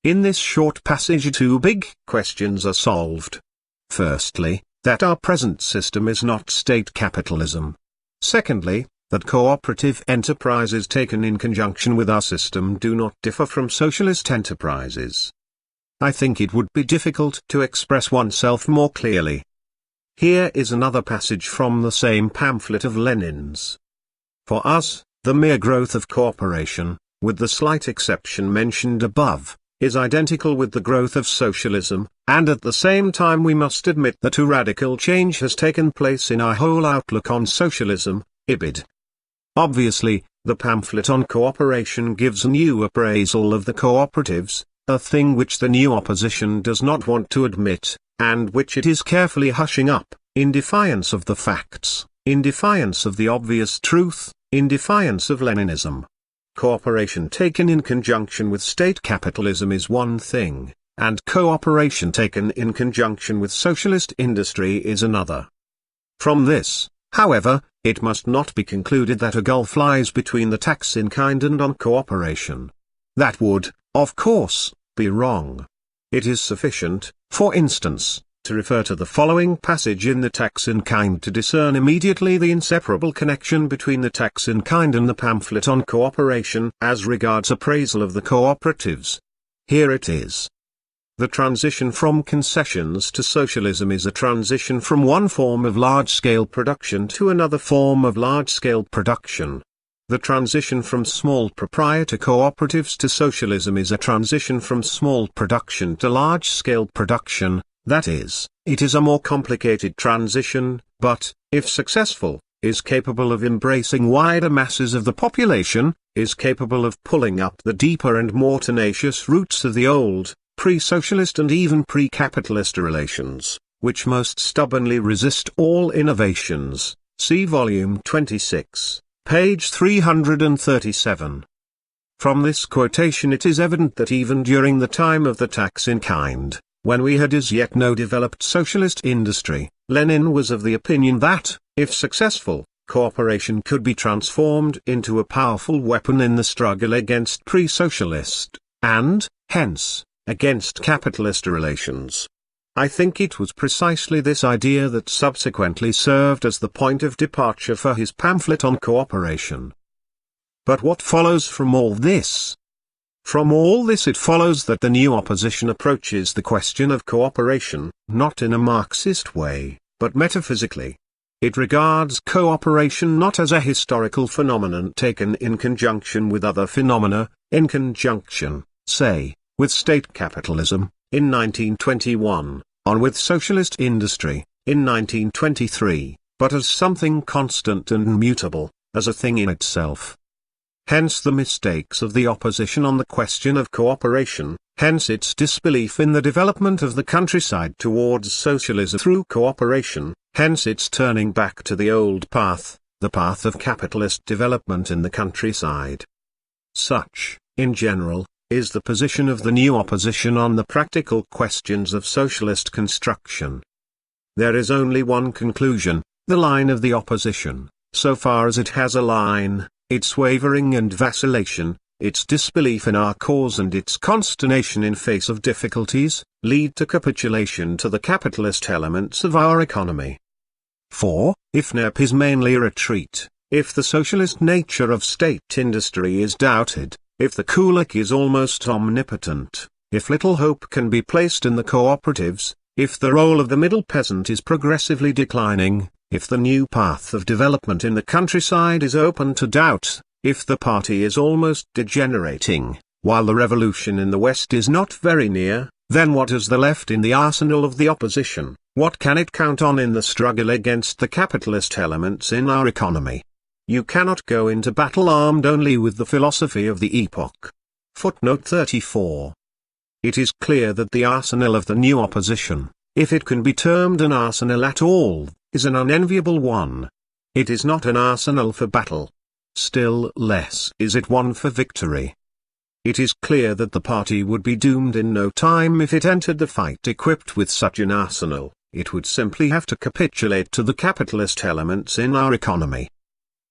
In this short passage 2 big questions are solved. Firstly, that our present system is not state capitalism. Secondly, that cooperative enterprises taken in conjunction with our system do not differ from socialist enterprises. I think it would be difficult to express oneself more clearly. Here is another passage from the same pamphlet of Lenin's. For us, the mere growth of cooperation, with the slight exception mentioned above, is identical with the growth of socialism, and at the same time we must admit that a radical change has taken place in our whole outlook on socialism, ibid. Obviously, the pamphlet on cooperation gives a new appraisal of the cooperatives, a thing which the new opposition does not want to admit, and which it is carefully hushing up, in defiance of the facts, in defiance of the obvious truth, in defiance of Leninism. Cooperation taken in conjunction with state capitalism is one thing, and cooperation taken in conjunction with socialist industry is another. From this, however, it must not be concluded that a gulf lies between the tax in kind and on cooperation. That would, of course, be wrong. It is sufficient, for instance, to refer to the following passage in the tax in kind to discern immediately the inseparable connection between the tax in kind and the pamphlet on cooperation as regards appraisal of the cooperatives. Here it is. The transition from concessions to socialism is a transition from one form of large-scale production to another form of large-scale production. The transition from small proprietor cooperatives to socialism is a transition from small production to large-scale production. That is, it is a more complicated transition, but, if successful, is capable of embracing wider masses of the population, is capable of pulling up the deeper and more tenacious roots of the old, pre-socialist and even pre-capitalist relations, which most stubbornly resist all innovations. See volume 26, page 337. From this quotation it is evident that even during the time of the tax in kind, when we had as yet no developed socialist industry, Lenin was of the opinion that, if successful, cooperation could be transformed into a powerful weapon in the struggle against pre-socialist, and, hence, against capitalist relations. I think it was precisely this idea that subsequently served as the point of departure for his pamphlet on cooperation. But what follows from all this? From all this it follows that the new opposition approaches the question of cooperation, not in a Marxist way, but metaphysically. It regards cooperation not as a historical phenomenon taken in conjunction with other phenomena, in conjunction, say, with state capitalism, in 1921, on with socialist industry, in 1923, but as something constant and mutable, as a thing in itself. Hence the mistakes of the opposition on the question of cooperation, hence its disbelief in the development of the countryside towards socialism through cooperation, hence its turning back to the old path, the path of capitalist development in the countryside. Such, in general, is the position of the new opposition on the practical questions of socialist construction. There is only one conclusion: the line of the opposition, so far as it has a line, its wavering and vacillation, its disbelief in our cause and its consternation in face of difficulties, lead to capitulation to the capitalist elements of our economy. For, if NEP is mainly a retreat, if the socialist nature of state industry is doubted, if the kulak is almost omnipotent, if little hope can be placed in the cooperatives, if the role of the middle peasant is progressively declining, if the new path of development in the countryside is open to doubt, if the party is almost degenerating, while the revolution in the West is not very near, then what is there left in the arsenal of the opposition? What can it count on in the struggle against the capitalist elements in our economy? You cannot go into battle armed only with the philosophy of the epoch. Footnote 34. It is clear that the arsenal of the new opposition, if it can be termed an arsenal at all, is an unenviable one. It is not an arsenal for battle. Still less is it one for victory. It is clear that the party would be doomed in no time if it entered the fight equipped with such an arsenal. It would simply have to capitulate to the capitalist elements in our economy.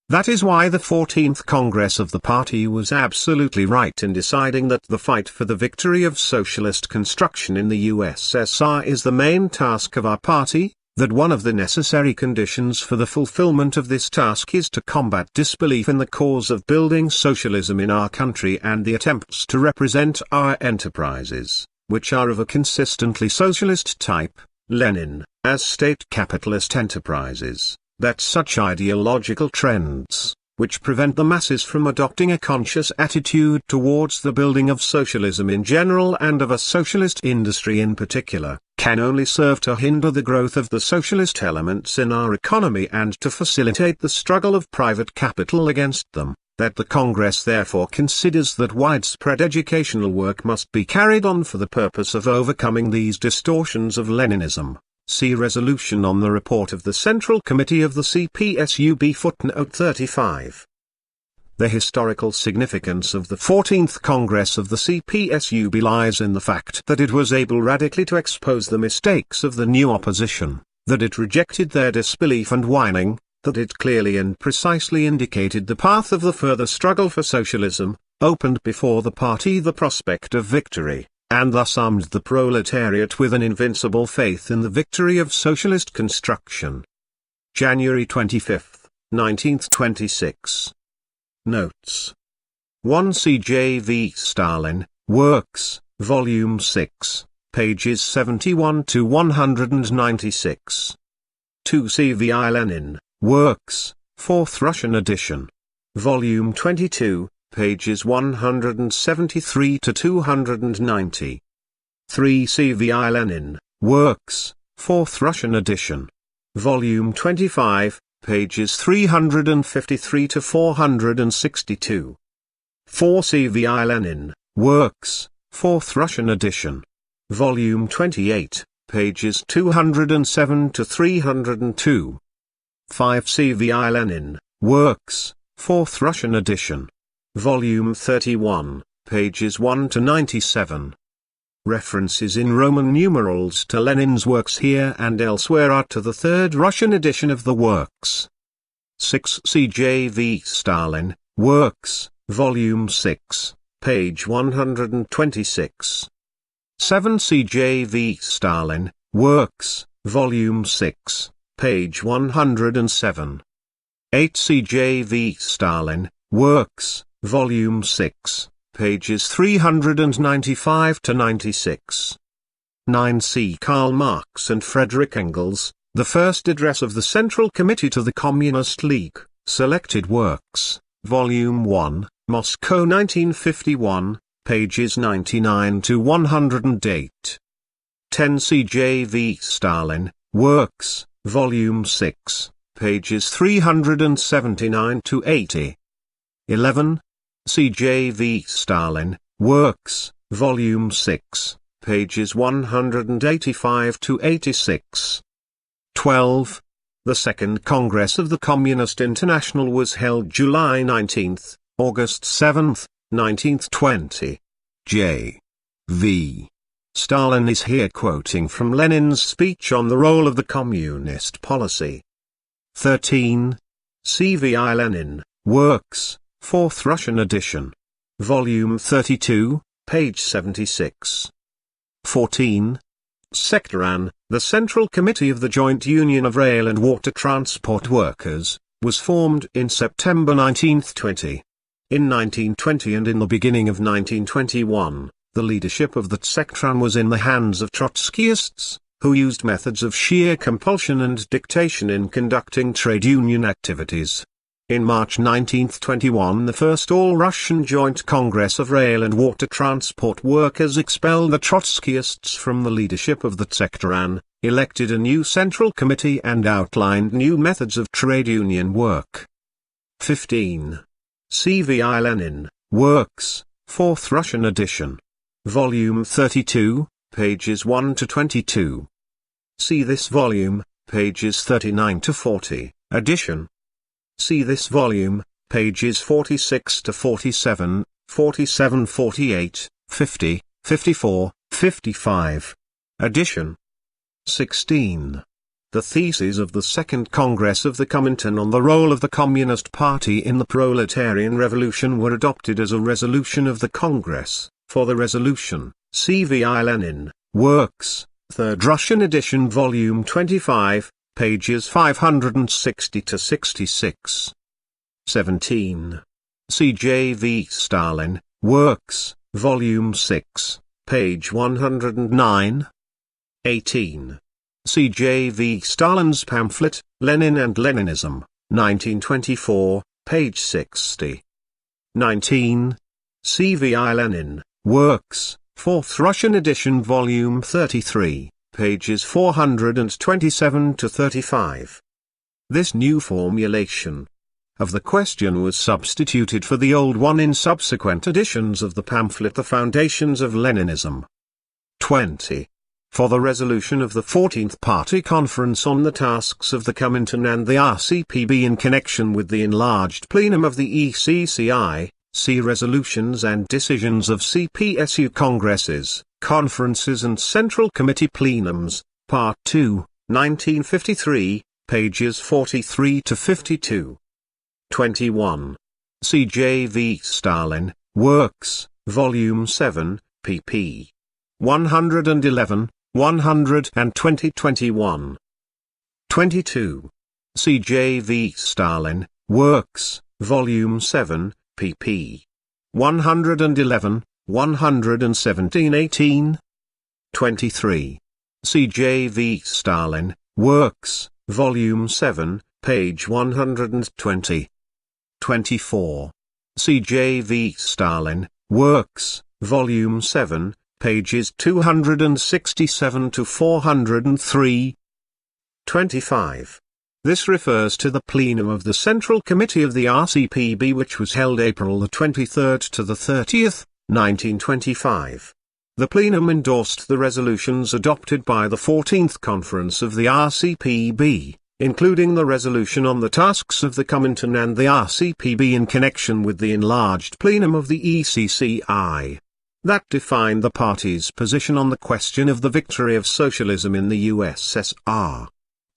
That is why the 14th Congress of the party was absolutely right in deciding that the fight for the victory of socialist construction in the USSR is the main task of our party, that one of the necessary conditions for the fulfillment of this task is to combat disbelief in the cause of building socialism in our country and the attempts to represent our enterprises, which are of a consistently socialist type, Lenin, as state capitalist enterprises, that such ideological trends, which prevent the masses from adopting a conscious attitude towards the building of socialism in general and of a socialist industry in particular, can only serve to hinder the growth of the socialist elements in our economy and to facilitate the struggle of private capital against them, that the Congress therefore considers that widespread educational work must be carried on for the purpose of overcoming these distortions of Leninism. See resolution on the report of the Central Committee of the CPSUB footnote 35. The historical significance of the 14th Congress of the CPSUB lies in the fact that it was able radically to expose the mistakes of the new opposition, that it rejected their disbelief and whining, that it clearly and precisely indicated the path of the further struggle for socialism, opened before the party the prospect of victory, and thus armed the proletariat with an invincible faith in the victory of socialist construction. January 25, 1926. Notes. 1 C.J.V. Stalin, Works, Volume 6, pages 71 to 196. 2 C.V.I. Lenin, Works, 4th Russian edition. Volume 22, pages 173 to 290. 3 C.V.I. Lenin, Works, 4th Russian edition. Volume 25, pages 353 to 462. 4 C.V.I. Lenin, Works, 4th Russian edition. Volume 28, pages 207 to 302. 5 C.V.I. Lenin, Works, 4th Russian edition. Volume 31, pages 1 to 97. References in Roman numerals to Lenin's works here and elsewhere are to the 3rd Russian edition of the works. 6 C.J.V. Stalin, Works, Volume 6, page 126. 7 C.J.V. Stalin, Works, Volume 6, page 107. 8 C.J.V. Stalin, Works, Volume 6, pages 395 to 96. 9 C. Karl Marx and Frederick Engels, The First Address of the Central Committee to the Communist League, Selected Works, Volume 1, Moscow 1951, pages 99 to 108. 10 C.J.V. Stalin, Works, Volume 6, pages 379 to 80. 11. C.J.V. Stalin, Works, Volume 6, pages 185 to 86. 12. The Second Congress of the Communist International was held July 19, August 7, 1920. J. V. Stalin is here quoting from Lenin's speech on the role of the communist policy. 13. C.V.I. Lenin, Works, 4th Russian edition. Volume 32, page 76. 14. Sectoran, the Central Committee of the Joint Union of Rail and Water Transport Workers, was formed in September 1920. In 1920 and in the beginning of 1921, the leadership of that Sectoran was in the hands of Trotskyists, who used methods of sheer compulsion and dictation in conducting trade union activities. In March 1921, the first All-Russian Joint Congress of Rail and Water Transport Workers expelled the Trotskyists from the leadership of the Sectoran, elected a new Central Committee and outlined new methods of trade union work. 15. C.V.I. Lenin, Works, 4th Russian edition. Volume 32, pages 1 to 22. See this volume, pages 39 to 40, edition. See this volume, pages 46 to 47, 47, 48, 50, 54, 55. Edition. 16. The theses of the Second Congress of the Comintern on the role of the Communist Party in the proletarian revolution were adopted as a resolution of the Congress. For the resolution, C.V.I. Lenin, Works, 3rd Russian edition, Volume 25, pages 560 to 66. 17. C.J.V. Stalin, Works, Volume 6, page 109. 18. C.J.V. Stalin's pamphlet, Lenin and Leninism, 1924, page 60. 19. C.V.I. Lenin, Works, 4th Russian edition, Volume 33, pages 427 to 35. This new formulation of the question was substituted for the old one in subsequent editions of the pamphlet The Foundations of Leninism. 20. For the resolution of the 14th Party Conference on the tasks of the Comintern and the RCPB in connection with the enlarged plenum of the ECCI, see resolutions and decisions of CPSU congresses, conferences and Central Committee plenums, Part 2, 1953, pages 43 to 52. 21. C.J.V. Stalin, Works, Volume 7, pp. 111, 120, 21. 22. C.J.V. Stalin, Works, Volume 7, pp. 111, 117, 18. 23. C.J.V. Stalin, Works, Volume 7, page 120. 24. C.J.V. Stalin, Works, Volume 7, pages 267 to 403. 25. This refers to the plenum of the Central Committee of the RCPB, which was held April the 23rd to the 30th, 1925. The plenum endorsed the resolutions adopted by the 14th Conference of the RCPB, including the resolution on the tasks of the Comintern and the RCPB in connection with the enlarged plenum of the ECCI. That defined the party's position on the question of the victory of socialism in the USSR.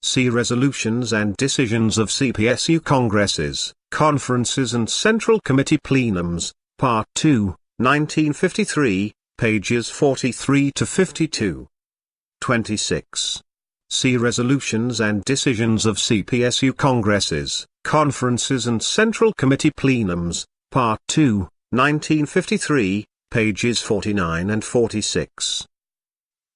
See Resolutions and Decisions of CPSU Congresses, Conferences and Central Committee Plenums, Part 2, 1953, pages 43 to 52. 26. See Resolutions and Decisions of CPSU Congresses, Conferences and Central Committee Plenums, Part 2, 1953, pages 49 and 46.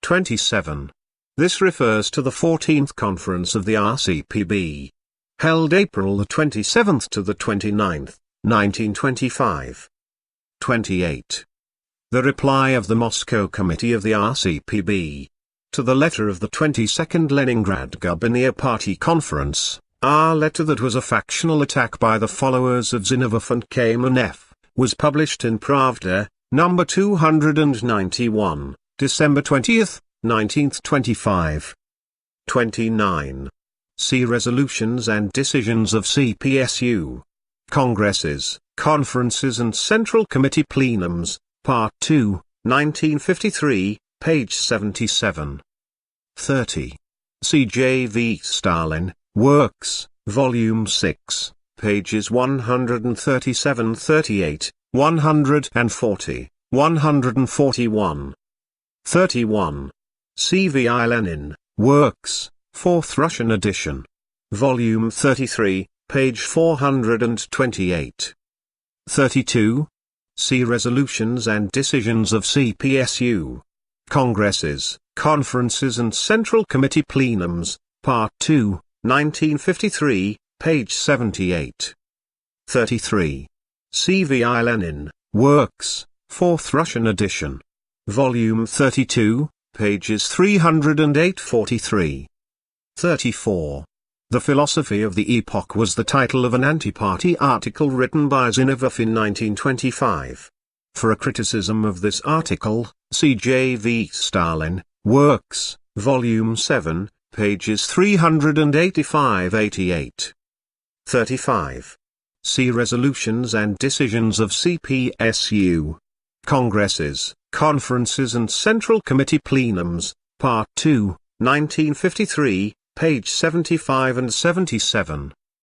27. This refers to the 14th Conference of the RCPB, held April 27 to the 29th, 1925. 28. The reply of the Moscow Committee of the RCPB to the letter of the 22nd Leningrad Gubernia Party Conference, a letter that was a factional attack by the followers of Zinoviev and Kamenev, was published in Pravda, number 291, December 20, 1925. 29. See Resolutions and Decisions of CPSU, Congresses, Conferences and Central Committee Plenums, Part 2, 1953, page 77. 30. See J.V. Stalin, Works, Volume 6, pages 137-38, 140, 141. 31. C. V. I. Lenin, Works, 4th Russian edition. Volume 33, page 428. 32. See Resolutions and Decisions of CPSU, Congresses, Conferences and Central Committee Plenums, Part 2, 1953, page 78. 33. C. V. I. Lenin, Works, 4th Russian edition. Volume 32, pages 308-43. 34. The Philosophy of the Epoch was the title of an anti-party article written by Zinoviev in 1925. For a criticism of this article, see J.V. Stalin, Works, Volume 7, pages 385-88. 35. See Resolutions and Decisions of CPSU, Congresses, Conferences and Central Committee Plenums, Part 2, 1953, page 75 and 77.